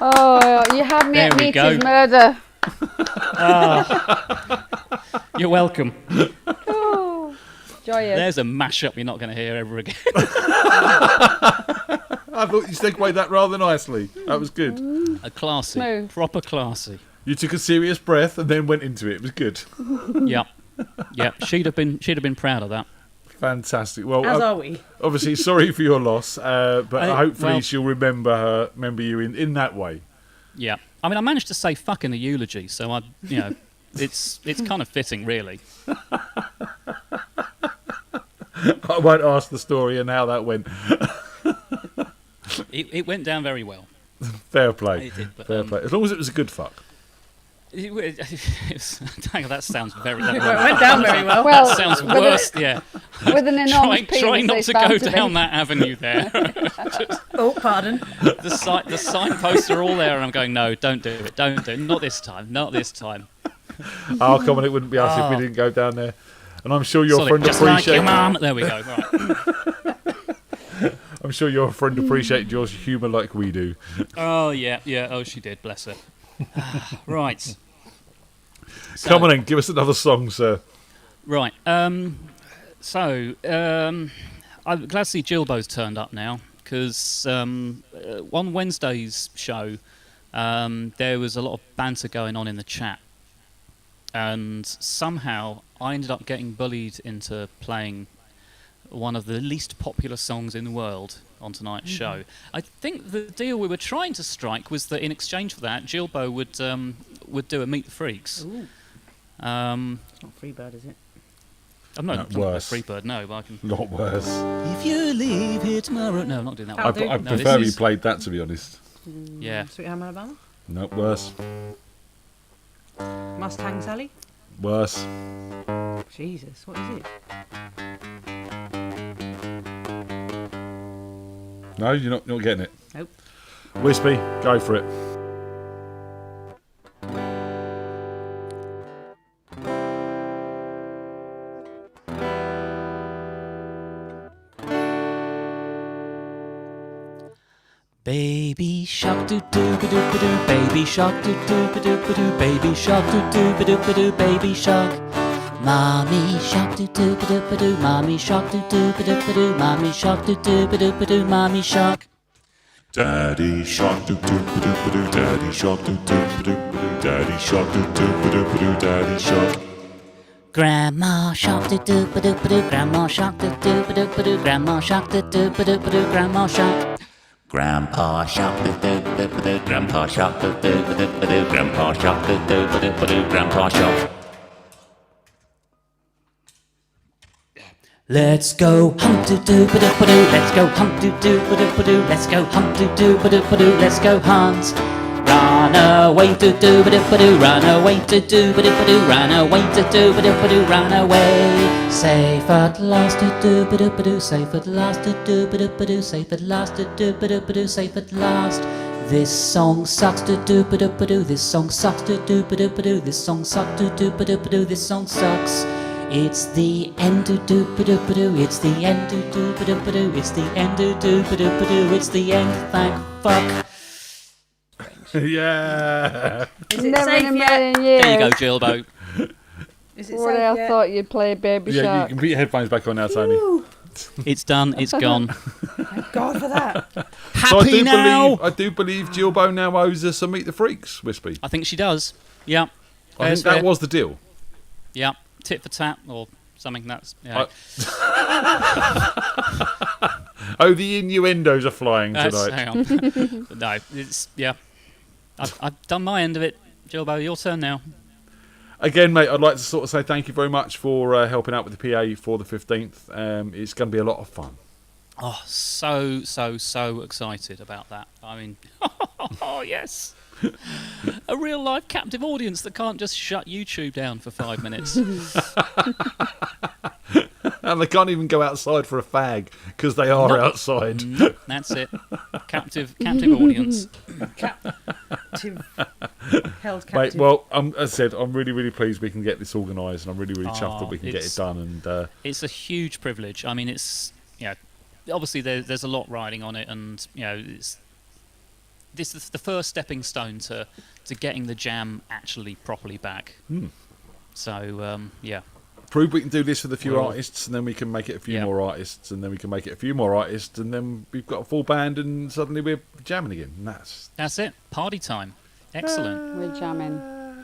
Oh, you had me There at we meat go. is murder. You're welcome. Oh, joyous. There's a mashup you're not going to hear ever again. I thought you segued that rather nicely. That was good. A classy, Smooth. proper classy. You took a serious breath and then went into it. It was good. Yep. Yep. She'd have been proud of that. Fantastic. Well, As are we. Obviously, sorry for your loss, but hopefully well- she'll remember you in that way. Yeah. I mean, I managed to say fuck in the eulogy, so it's kind of fitting, really. I won't ask the story and how that went. It went down very well. Fair play. It did, but, Fair play. As long as it was a good fuck. That sounds very. It went down very well. Well, that sounds with worse. a- Yeah. with an enormous penis, try not it's to bound go to be. down that avenue there. Oh, pardon. The signposts are all there, and I'm going, no, don't do it, don't do it, not this time, not this time. Oh, come on, it wouldn't be us if we didn't go down there. And I'm sure your Solid, friend just like your appreciated. mum. There we go. Right. I'm sure your friend appreciated your humour like we do. Oh yeah. Oh, she did. Bless her. Right. Come on in, give us another song, sir. Right. I'm glad to see Jilbo's turned up now because on Wednesday's show there was a lot of banter going on in the chat, and somehow I ended up getting bullied into playing one of the least popular songs in the world on tonight's show. I think the deal we were trying to strike was that in exchange for that, Jilbo would do a Meet the Freaks. Ooh. It's not Freebird, is it? I'm not worse. Freebird, no, but I can. Not worse. If you leave here tomorrow, no, I'm not doing that. I one. No, prefer this you is- played that, to be honest. Yeah. Sweet Home Alabama? No, worse. Mustang Sally? Worse. Jesus, what is it? No, you're not getting it. Nope. Wispy, go for it. Baby shark doo doo ba doo ba doo, baby shark doo doo ba doo ba doo, baby shark doo doo ba doo ba doo, baby shark. Mommy shark doo doo ba doo ba doo, mommy shark doo doo ba doo ba doo, mommy shark doo doo ba doo ba doo, mommy shark. Daddy shark doo doo ba doo ba doo, daddy shark doo doo ba doo ba doo, daddy shark doo doo ba doo ba doo, daddy shark. Grandma shark doo doo ba doo ba doo, grandma shark doo doo ba doo ba doo, grandma shark doo doo ba doo ba doo, grandma shark. Grandpa shark doo doo ba doo ba doo, grandpa shark doo doo ba doo ba doo, grandpa shark doo doo ba doo ba doo, grandpa shark. Let's go hunt doo doo ba doo ba doo, let's go hunt doo doo ba doo ba doo, let's go hunt doo doo ba doo ba doo, let's go hunt. Run away doo doo ba doo ba doo, run away doo doo ba doo ba doo, run away doo doo ba doo ba doo, run away. Safe at last doo doo ba doo ba doo, safe at last doo doo ba doo ba doo, safe at last doo doo ba doo ba doo, safe at last. This song sucks doo doo ba doo ba doo, this song sucks doo doo ba doo ba doo, this song sucks doo doo ba doo ba doo, this song sucks. It's the end doo doo ba doo ba doo, it's the end doo doo ba doo ba doo, it's the end doo doo ba doo ba doo, it's the end, thank fuck. Yeah. Is it Never in safe a yet? million years. There you go, Jilbo. Is it What safe I yet? thought you'd play Baby Yeah, you Shark. can put your headphones back on now, Tony. It's done. It's gone. Thank God for that. So Happy now. I do believe Jilbo now owes us a Meet the Freaks, Wispy. I think she does. Yeah. I think that was the deal. Yeah. Tit for tat or something. That's. Yeah. Oh, the innuendos are flying tonight. Hang on. No, it's I've done my end of it. Jilbo, your turn now. Again, mate, I'd like to sort of say thank you very much for helping out with the PA for the 15th. It's going to be a lot of fun. Oh, so excited about that. I mean, oh yes. A real live captive audience that can't just shut YouTube down for 5 minutes. And they can't even go outside for a fag because they are outside. Nope, that's it. Captive audience. Held captive. Mate, well, as I said, I'm really pleased we can get this organised, and I'm really chuffed that we can get it done. And it's a huge privilege. I mean, it's obviously there's a lot riding on it, and this is the first stepping stone to getting the jam actually properly back. So yeah. Prove we can do this with a few artists, and then we can make it a few more artists, and then we can make it a few more artists, and then we've got a full band, and suddenly we're jamming again. And that's it. Party time. Excellent. We're jamming.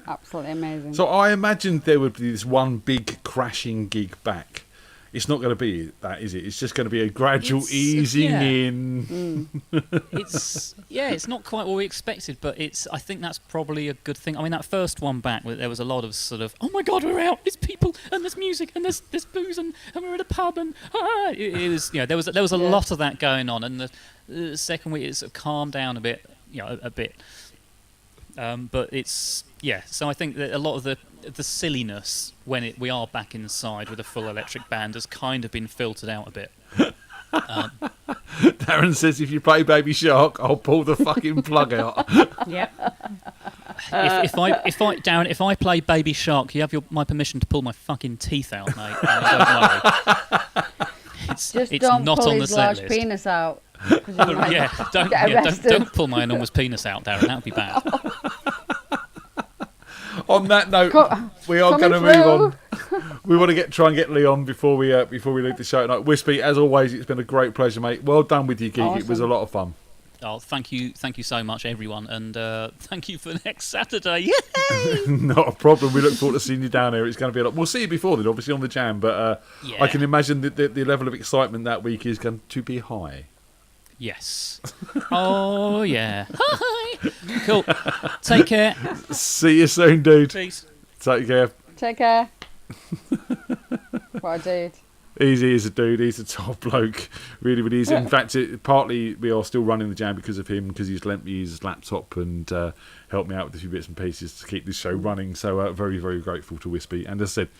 Absolutely amazing. So I imagined there would be this one big crashing gig back. It's not going to be that, is it? It's just going to be a gradual easing in. It's not quite what we expected, but I think that's probably a good thing. I mean, that first one back, there was a lot of sort of, oh my God, we're out. There's people and there's music and there's booze and we're at a pub and it was there was a lot of that going on. And the second week it sort of calmed down a bit, a bit. But it's so I think that a lot of the silliness when we are back inside with a full electric band has kind of been filtered out a bit. Darren says, if you play Baby Shark, I'll pull the fucking plug out. Yep. Darren, if I play Baby Shark, you have my permission to pull my fucking teeth out, mate. Don't worry. It's don't not pull on the his set large list. penis out. 'Cause you might Don't pull my enormous penis out, Darren. That would be bad. On that note, we are going to move on. We want to try and get Lee on before we leave the show tonight. Wispy, as always, it's been a great pleasure, mate. Well done with your gig. Awesome. It was a lot of fun. Oh, thank you so much, everyone, and thank you for next Saturday. Yay! Not a problem. We look forward to seeing you down here. It's going to be a lot. We'll see you before then, obviously on the jam, but I can imagine that the level of excitement that week is going to be high. Yes. Oh yeah. Hi. Cool. Take care. See you soon, dude. Peace. Take care. Take care. What a dude. Easy as a dude. He's a top bloke. Really, really easy. In fact, partly we are still running the jam because of him, because he's lent me his laptop and helped me out with a few bits and pieces to keep this show running. So very, very grateful to Wispy. And as I said,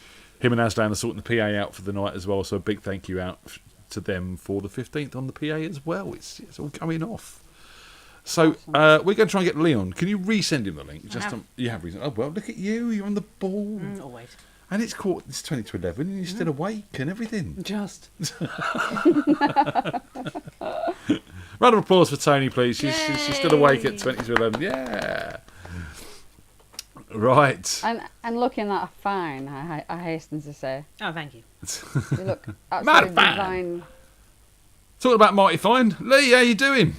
him and Aslan are sorting the PA out for the night as well. So a big thank you out to them for the 15th on the PA as well. It's all coming off. So we're going to try and get Leon. Can you resend him the link? You have resend. Oh well, look at you. You're on the ball. Always. And it's 20 to 11 and you're still awake and everything. Just. Round of applause for Tony, please. She's still awake at 20 to 11. Yeah. Right. And looking that fine, I hasten to say. Oh, thank you. You look absolutely divine. Talking about Mighty Fine. Lee, how you doing?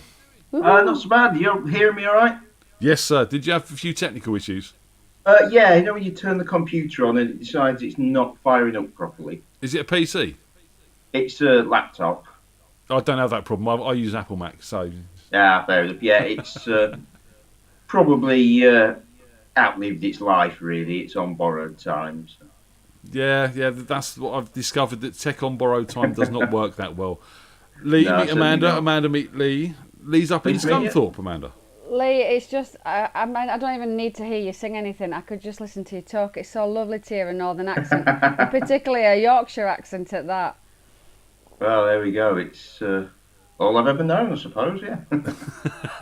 Not so bad. You're hearing me all right? Yes, sir. Did you have a few technical issues? Yeah, you know when you turn the computer on and it decides it's not firing up properly. Is it a PC? It's a laptop. I don't have that problem. I use Apple Mac, so... Yeah, fair enough. Yeah, it's probably outlived its life, really. It's on borrowed time. So. Yeah, that's what I've discovered, that tech on borrowed time does not work that well. Lee, meet Amanda. Amanda, meet Lee. Lee's up in Scunthorpe, Amanda. Lee, it's just, I don't even need to hear you sing anything. I could just listen to you talk. It's so lovely to hear a northern accent, and particularly a Yorkshire accent at that. Well, there we go. It's all I've ever known, I suppose, yeah.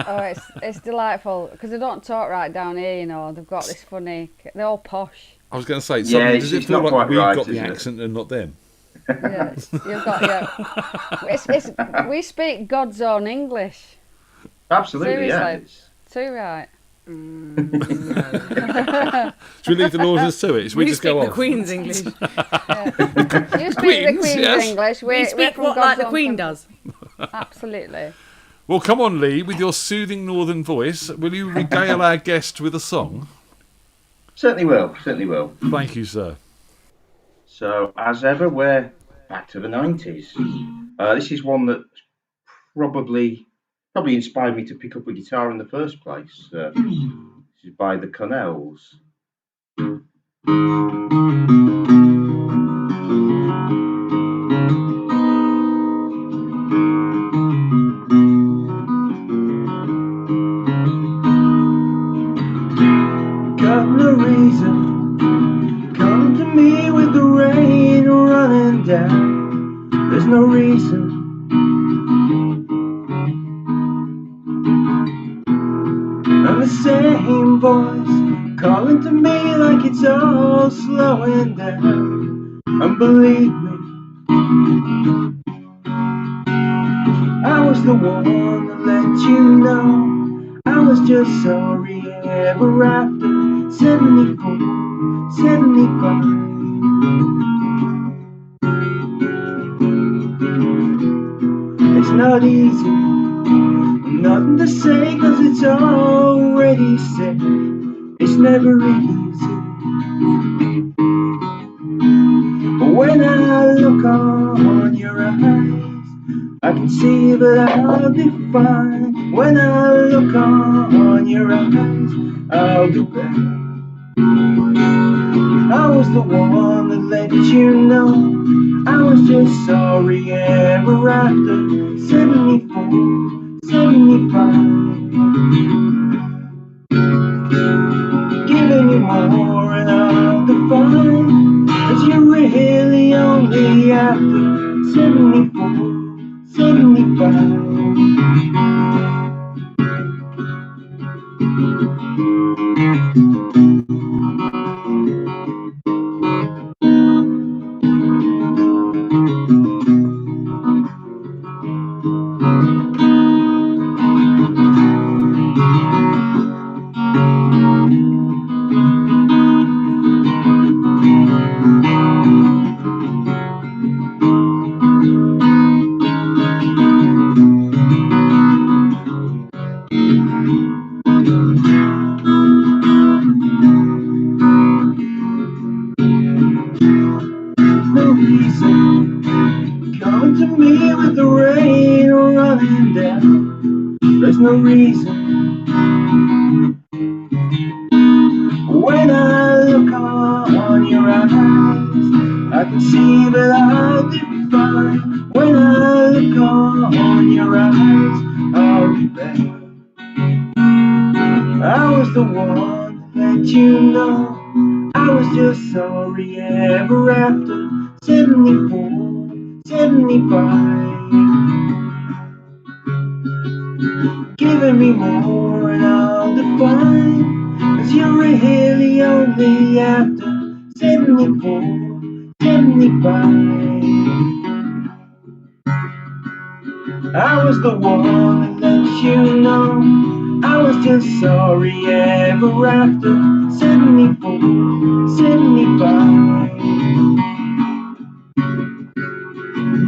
Oh, it's delightful, because they don't talk right down here, you know. They've got this funny, they're all posh. I was going to say, does it feel like we've got the accent and not them? Yeah, you've got, we speak God's own English. Absolutely, seriously. Too right. Should we leave the Lorders to it? Should we just go on? The Queen's English. You speak the Queen's English. We speak what like the Queen does. Absolutely. Well, come on, Lee, with your soothing northern voice, will you regale our guest with a song? Certainly will. Certainly will. Thank you, sir. So, as ever, we're back to the 90s. This is one that probably inspired me to pick up a guitar in the first place. This is by the Connells. Got no reason, come to me with the rain running down. There's no reason. And the same voice calling to me like it's all slowing down. And believe me, I was the one that let you know I was just sorry ever after 74, 75. It's not easy, nothing to say cause it's already said. it's never easy. But when I look on your eyes, I can see that I'll be fine. When I look on your eyes, I'll be better. I was the one that let you know I was just sorry ever after 74, 75. Giving you more and I'll define that you're really only after 74, 75. No reason coming to me with the rain running down. There's no reason. When I look on your eyes, I can see that I'll be fine. When I look on your eyes, I'll be better. I was the one that let you know I was just sorry ever after 74, 75. Giving me more and I'll define, 'cause you're really only after 74, 75. I was the one that let you know I was just sorry ever after 74, 75.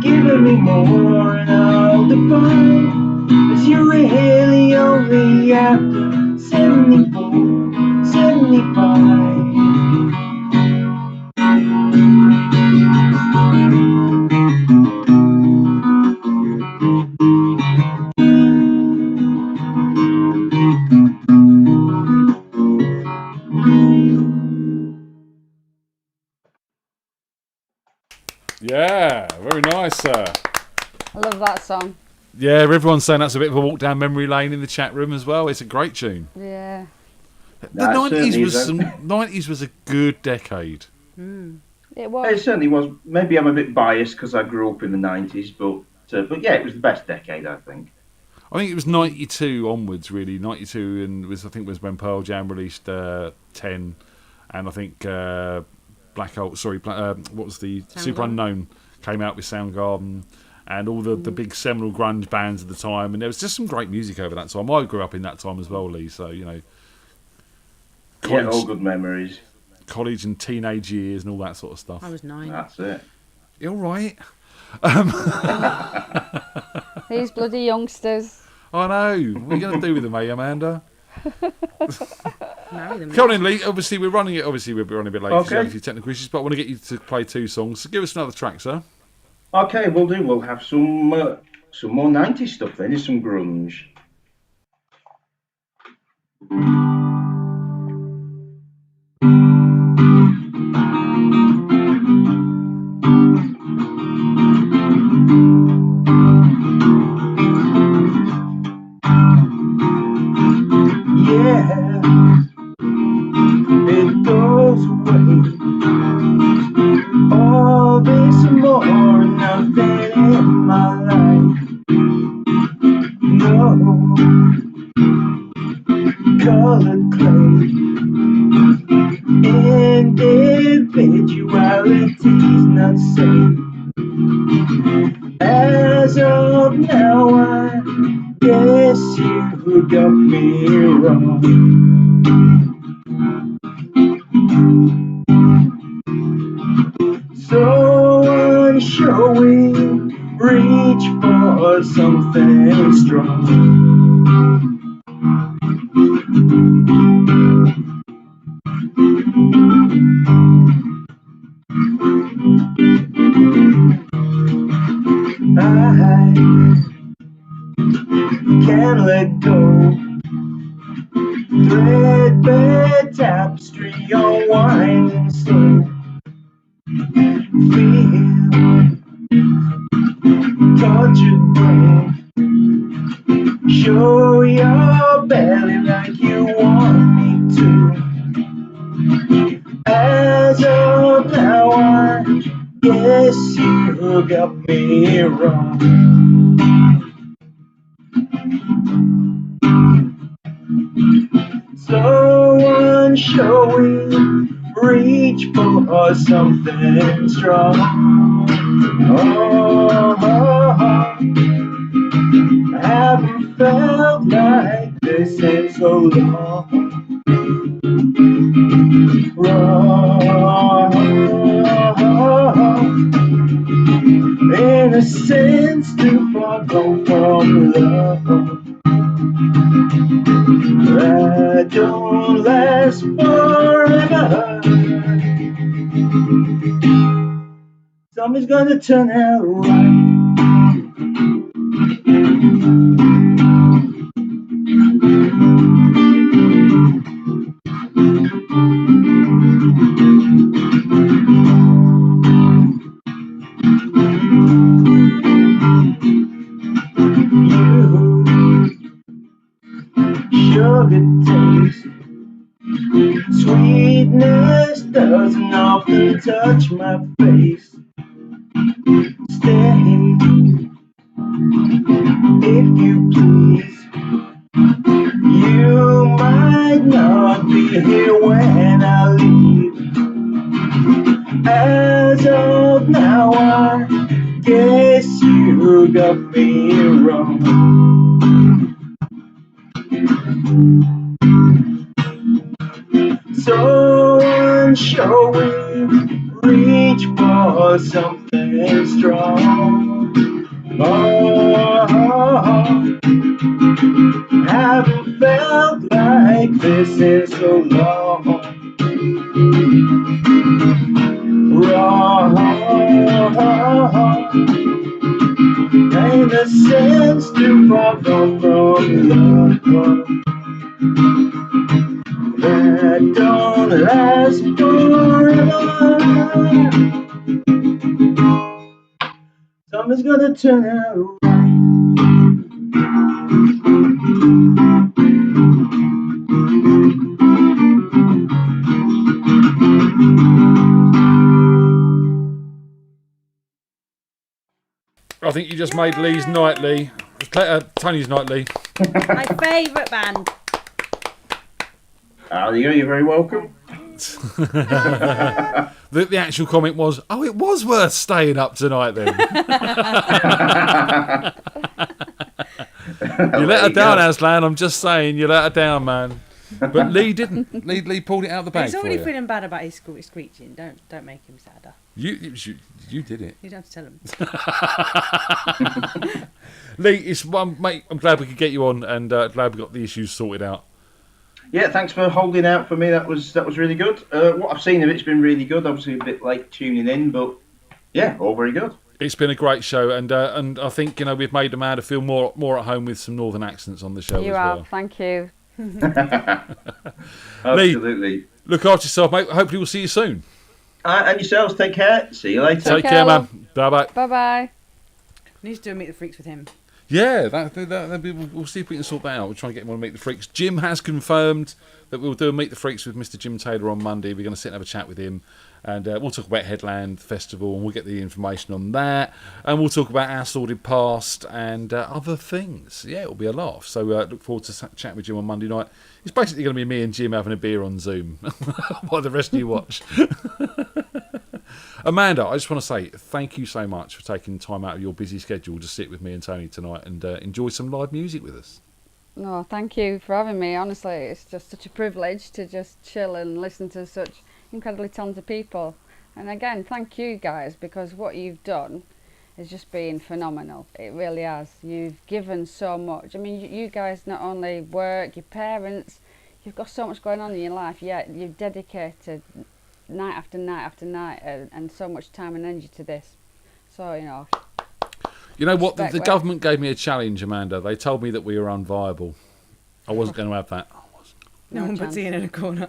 Giving me more and I'll define, 'cause you're really only after 74, 75. Yeah, very nice, sir. I love that song. Yeah, everyone's saying that's a bit of a walk down memory lane in the chat room as well. It's a great tune. Yeah. The 90s was a good decade. It was. It certainly was. Maybe I'm a bit biased because I grew up in the 90s, but yeah, it was the best decade, I think. I think it was 92 onwards, really. 92 and was when Pearl Jam released 10, and I think what was the Super Unknown came out with Soundgarden, and all the big seminal grunge bands at the time, and there was just some great music over that time. I grew up in that time as well, Lee. So Yeah, all good memories. College and teenage years and all that sort of stuff. I was 9. That's it. You're right. These bloody youngsters. I know. What are you going to do with them, eh, Amanda? Marry them. Come on in, Lee. Obviously, we're running a bit late. Okay. A few technical issues, but I want to get you to play 2 songs. So give us another track, sir. Okay, we'll do. We'll have some more 90s stuff then. Some grunge. Yeah, it goes away. All this and more, nothing in my life. No colored clay. Individuality's not safe. As of now, I guess you got me wrong. So unsure we reach for something strong. Can't let go. Threadbare tapestry unwinding slow. Feel, touch your brain. Show your belly like you want me to. As of now, I guess you got me wrong. So unshowy, reach for something strong. Oh, I haven't felt like this in so long. Wrong, innocence too far gone from love. That don't last forever. Something's gonna turn out right. Sugar taste, sweetness doesn't often touch my face. Stay, if you please. You might not be here when I leave. As of now, I guess you got me wrong. So unshowy, reach for something strong. Oh, haven't felt like this in so long. Wrong, ain't the sense too far gone from love. That don't last forever. Something's gonna turn out right. I think you just made Lee's nightly. Tony's nightly. My favourite band. You're very welcome. The actual comment was, "Oh, it was worth staying up tonight then." You let her down, Aslan. I'm just saying, you let her down, man. But Lee didn't. Lee pulled it out of the bag. He's for already you. feeling bad about his screeching. Don't make him sadder. You did it. You don't have to tell him. Lee, mate. I'm glad we could get you on, and glad we got the issues sorted out. Yeah, thanks for holding out for me. That was really good. What I've seen of it's been really good. Obviously a bit late tuning in, but yeah, all very good. It's been a great show, and I think we've made Amanda feel more at home with some northern accents on the show as well. You have, thank you. Absolutely. Lee, look after yourself, mate. Hopefully we'll see you soon. And yourselves, take care. See you later. Take care, man. Bye bye. Bye bye. Needs to do a Meet the Freaks with him. Yeah, we'll see if we can sort that out. We'll try and get him on Meet the Freaks. Jim has confirmed that we'll do a Meet the Freaks with Mr. Jim Taylor on Monday. We're going to sit and have a chat with him, and we'll talk about Headland Festival, and we'll get the information on that, and we'll talk about our sordid past and other things. Yeah, it'll be a laugh. So look forward to chatting with Jim on Monday night. It's basically going to be me and Jim having a beer on Zoom while the rest of you watch. Amanda, I just want to say thank you so much for taking time out of your busy schedule to sit with me and Tony tonight and enjoy some live music with us. No, thank you for having me. Honestly, it's just such a privilege to just chill and listen to such incredibly talented people. And again, thank you guys, because what you've done has just been phenomenal. It really has. You've given so much. I mean, you guys not only work, your parents, you've got so much going on in your life, yet you've dedicated night after night after night and so much time and energy to this. So, You know what? The Respect, government gave me a challenge, Amanda. They told me that we were unviable. I wasn't going to have that. No one puts Ian in a corner.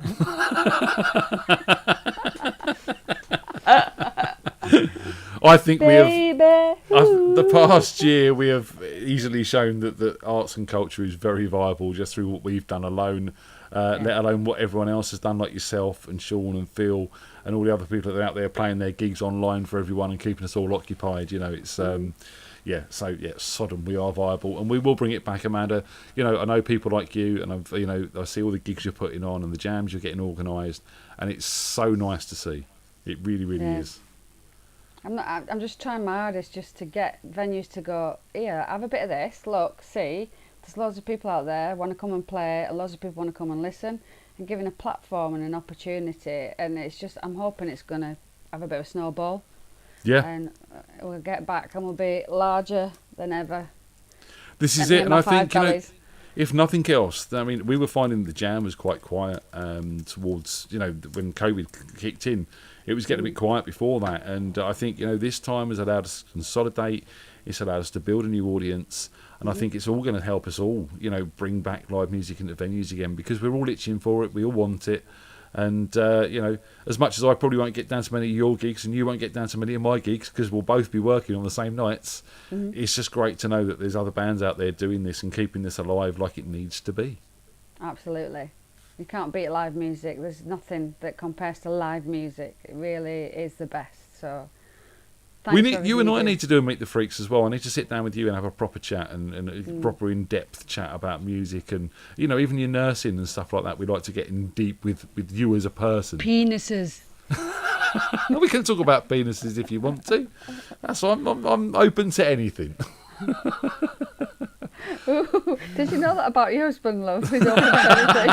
I think we have. Baby, The past year, we have easily shown that arts and culture is very viable just through what we've done alone, let alone what everyone else has done, like yourself and Sean and Phil and all the other people that are out there playing their gigs online for everyone and keeping us all occupied. You know, it's Sodom, we are viable, and we will bring it back, Amanda. You know, I know people like you, and I see all the gigs you're putting on and the jams you're getting organised, and it's so nice to see. It really, really is. I'm just trying my hardest just to get venues to go, here, have a bit of this, look, see, there's loads of people out there want to come and play, and loads of people want to come and listen, and giving a platform and an opportunity, and it's just, I'm hoping it's going to have a bit of a snowball. Yeah. And we'll get back and we'll be larger than ever. This is it, and I think, you know, if nothing else, I mean, we were finding the jam was quite quiet towards, you know, when COVID kicked in. It was getting a bit quiet before that, and I think, you know, this time has allowed us to consolidate. It's allowed us to build a new audience, and I think it's all going to help us all, you know, bring back live music into venues again, because we're all itching for it. We all want it, and you know, as much as I probably won't get down to many of your gigs, and you won't get down to many of my gigs, because we'll both be working on the same nights. It's just great to know that there's other bands out there doing this and keeping this alive like it needs to be. Absolutely. You can't beat live music. There's nothing that compares to live music. It really is the best. So, We need, you and I need to do a Meet the Freaks as well. I need to sit down with you and have a proper chat and a proper in-depth chat about music, and, you know, even your nursing and stuff like that. We'd like to get in deep with you as a person. Penises. We can talk about penises if you want to. That's I'm open to anything. Ooh, did you know that about your husband, love? He's open to anything.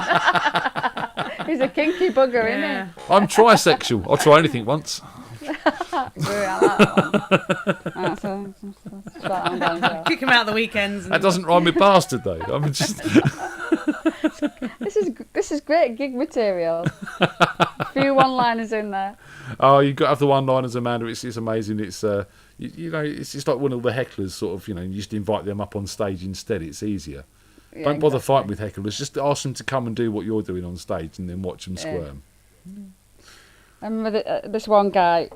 He's a kinky bugger, isn't he? I'm trisexual. I'll try anything once. Kick him out the weekends. That doesn't rhyme with bastard, though. I'm just. This is great gig material. A few one-liners in there. Oh, you've got to have the one-liners, Amanda. It's amazing. It's you know, it's just like one of the hecklers, sort of. You know, you just invite them up on stage instead. It's easier. Yeah, Don't bother fighting with hecklers. Just ask them to come and do what you're doing on stage, and then watch them squirm. I remember this one guy,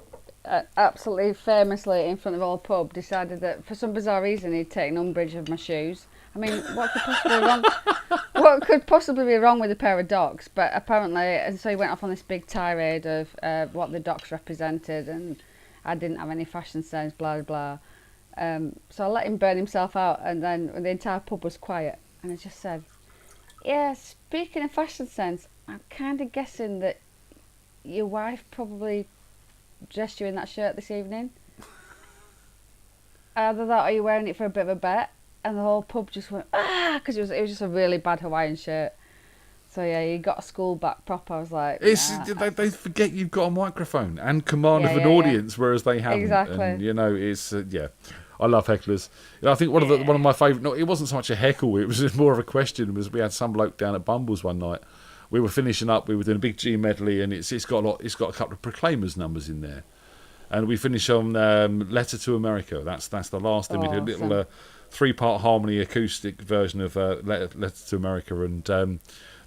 absolutely famously in front of all pub, decided that for some bizarre reason he'd taken umbrage of my shoes. I mean, what could possibly be wrong with a pair of Docs? But apparently, and so he went off on this big tirade of what the Docs represented, and I didn't have any fashion sense, blah blah. So I let him burn himself out, and then the entire pub was quiet, and I just said, "Yeah, speaking of fashion sense, I'm kind of guessing that your wife probably dressed you in that shirt this evening. Either that or you're wearing it for a bit of a bet." And the whole pub just went, because it was just a really bad Hawaiian shirt. So yeah, you got a school back proper. I was like, they forget you've got a microphone and command of an audience, whereas they haven't. Exactly. And, you know, it's I love hecklers. I think one of my favourite. No, it wasn't so much a heckle. It was more of a question. Was we had some bloke down at Bumbles one night. We were finishing up. We were doing a big G medley, and it's got a couple of Proclaimers numbers in there, and we finish on Letter to America. That's the last. Then we did a little 3-part harmony acoustic version of Letter to America, and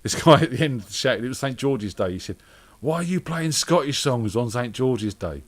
this guy at the end shouted, it was St George's Day. He said, "Why are you playing Scottish songs on St George's Day?"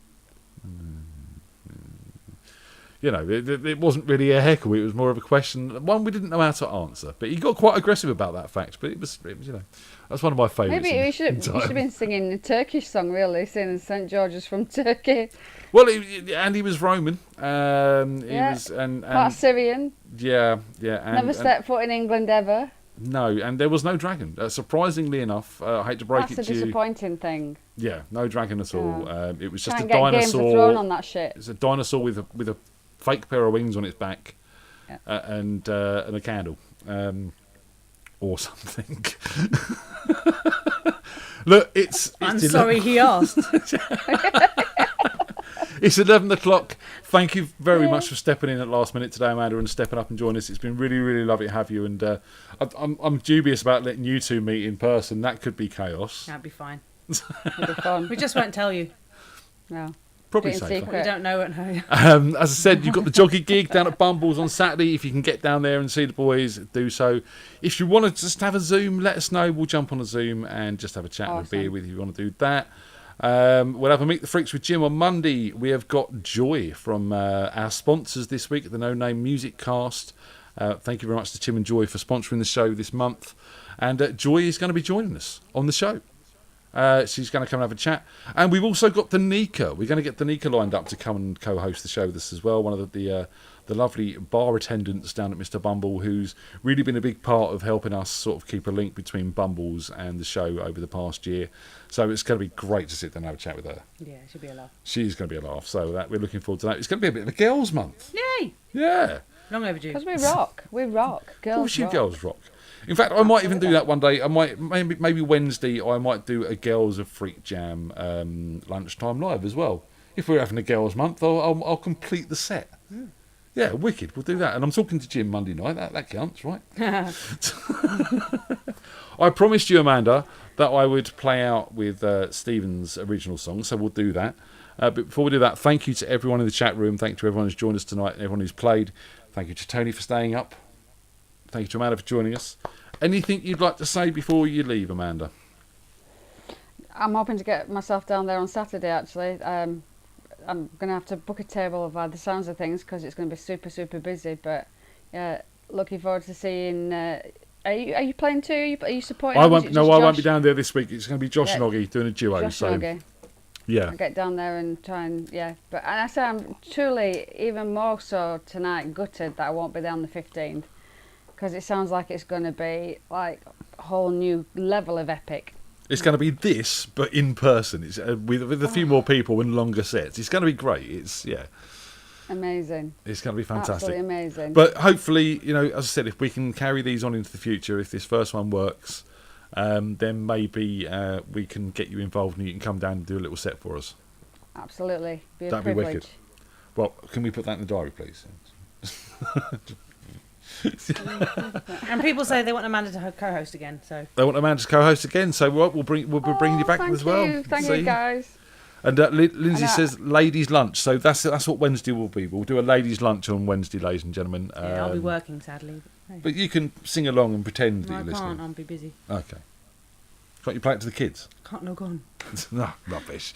You know, it wasn't really a heckle. It was more of a question, one we didn't know how to answer. But he got quite aggressive about that fact. But it was you know, that's one of my favourites. Maybe we should have been singing a Turkish song, really, singing St George's from Turkey. Well, he was Roman. He was part Syrian. Yeah. Never set foot in England ever. No, and there was no dragon. Surprisingly enough, I hate to break That's it to you. That's a disappointing thing. Yeah, no dragon at all. It was just Can't a get dinosaur. Games of Thrones on that shit. It's a dinosaur with a fake pair of wings on its back, and a candle, or something. Look, I'm sorry he asked. It's 11 o'clock. Thank you very much for stepping in at last minute today, Amanda, and stepping up and joining us. It's been really, really lovely to have you. And I'm dubious about letting you two meet in person. That could be chaos. That'd be fine. It'd be fun. We just won't tell you. No. Probably Do it in safer. secret. We don't know at home. As I said, you've got the jockey gig down at Bumbles on Saturday. If you can get down there and see the boys, do so. If you want to just have a Zoom, let us know. We'll jump on a Zoom and just have a chat and a beer with you if you want to do that. We'll have a Meet the Freaks with Jim on Monday. We have got Joy from our sponsors this week at the No Name Music Cast. Thank you very much to Tim and Joy for sponsoring the show this month. And Joy is going to be joining us on the show. She's going to come and have a chat. And we've also got Danica. We're going to get Danica lined up to come and co-host the show with us as well. One of the lovely bar attendants down at Mr. Bumble, who's really been a big part of helping us sort of keep a link between Bumbles and the show over the past year. So it's going to be great to sit down and have a chat with her. Yeah, it should be a laugh. She's going to be a laugh. So we're looking forward to that. It's going to be a bit of a girls' month. Yay! Yeah. Long overdue. Because we rock. We rock. Girls Of course you rock. girls rock. In fact, I might even do that one day. I might maybe Wednesday. I might do a Girls of FreakJam lunchtime live as well. If we're having a girls' month, I'll complete the set. Yeah, wicked. We'll do that. And I'm talking to Jim Monday night. That counts, right? I promised you, Amanda, that I would play out with Stephen's original song, so we'll do that. But before we do that, thank you to everyone in the chat room. Thank you to everyone who's joined us tonight and everyone who's played. Thank you to Tony for staying up. Thank you to Amanda for joining us. Anything you'd like to say before you leave, Amanda? I'm hoping to get myself down there on Saturday, actually. I'm going to have to book a table by the sounds of things because it's going to be super, super busy. But yeah, looking forward to seeing... Are you playing too? Are you supporting? I won't be down there this week. It's going to be Josh and Oggy doing a duo. Josh and Oggy. Yeah. I'll get down there and try and, But and I say I'm truly, even more so tonight, gutted that I won't be there on the 15th. Because it sounds like it's going to be like a whole new level of epic. It's going to be this, but in person. It's with a few more people and longer sets. It's going to be great. It's amazing. It's going to be fantastic. Absolutely amazing. But hopefully, as I said, if we can carry these on into the future, if this first one works, then maybe we can get you involved and you can come down and do a little set for us. Absolutely. That'd be wicked. Well, can we put that in the diary, please? And people say they want Amanda to co-host again, so they want Amanda to co-host again. So we'll be bringing you back as well. Thank you, guys. And Lindsay says ladies' lunch. So that's what Wednesday will be. We'll do a ladies' lunch on Wednesday, ladies and gentlemen. Yeah, I'll be working sadly. But you can sing along and pretend that No, you're I listening. can't. I'll be busy. Okay. Can't you play it to the kids? Can't log on. No, rubbish.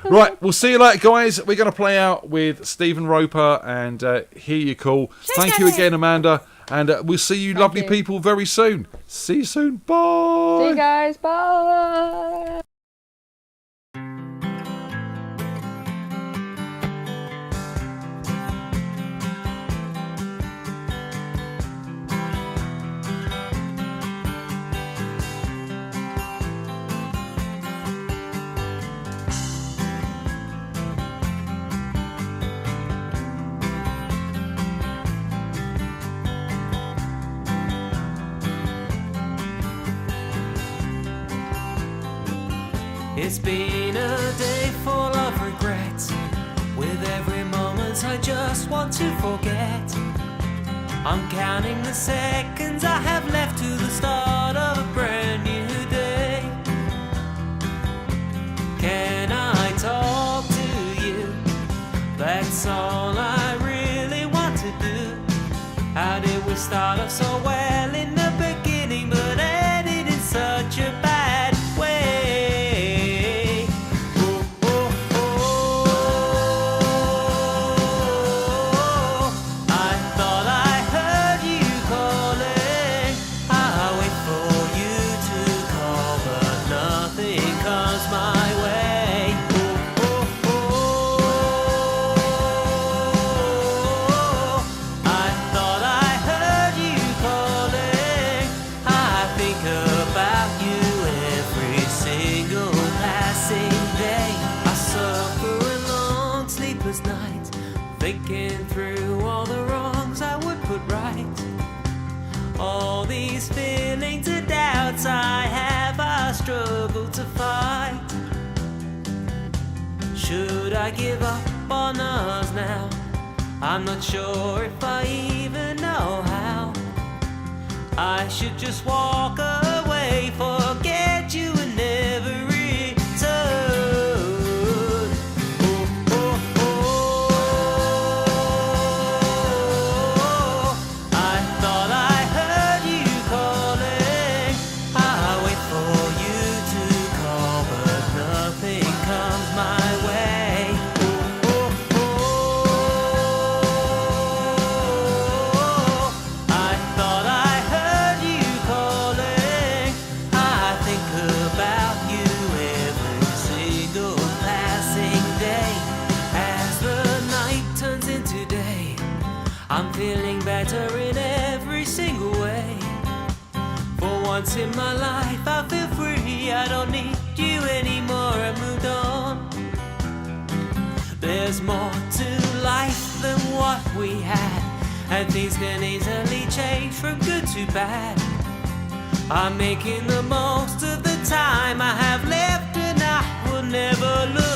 Right, we'll see you later, guys. We're going to play out with Stephen Roper and Hear You Call. Thank you again, Amanda. And we'll see you lovely people very soon. See you soon. Bye. See you guys. Bye. It's been a day full of regrets. With every moment I just want to forget. I'm counting the seconds I have left to the start of a brand new day. Can I talk to you? That's all I really want to do. How did we start off so well in the beginning, but ended in such a bad way? Thinking through all the wrongs I would put right. All these feelings and doubts I have, I struggle to fight. Should I give up on us now? I'm not sure if I even know how. I should just walk away, forget you and never return. once in my life I feel free. I don't need you anymore, I moved on. There's more to life than what we had, and things can easily change from good to bad. I'm making the most of the time I have left, and I will never look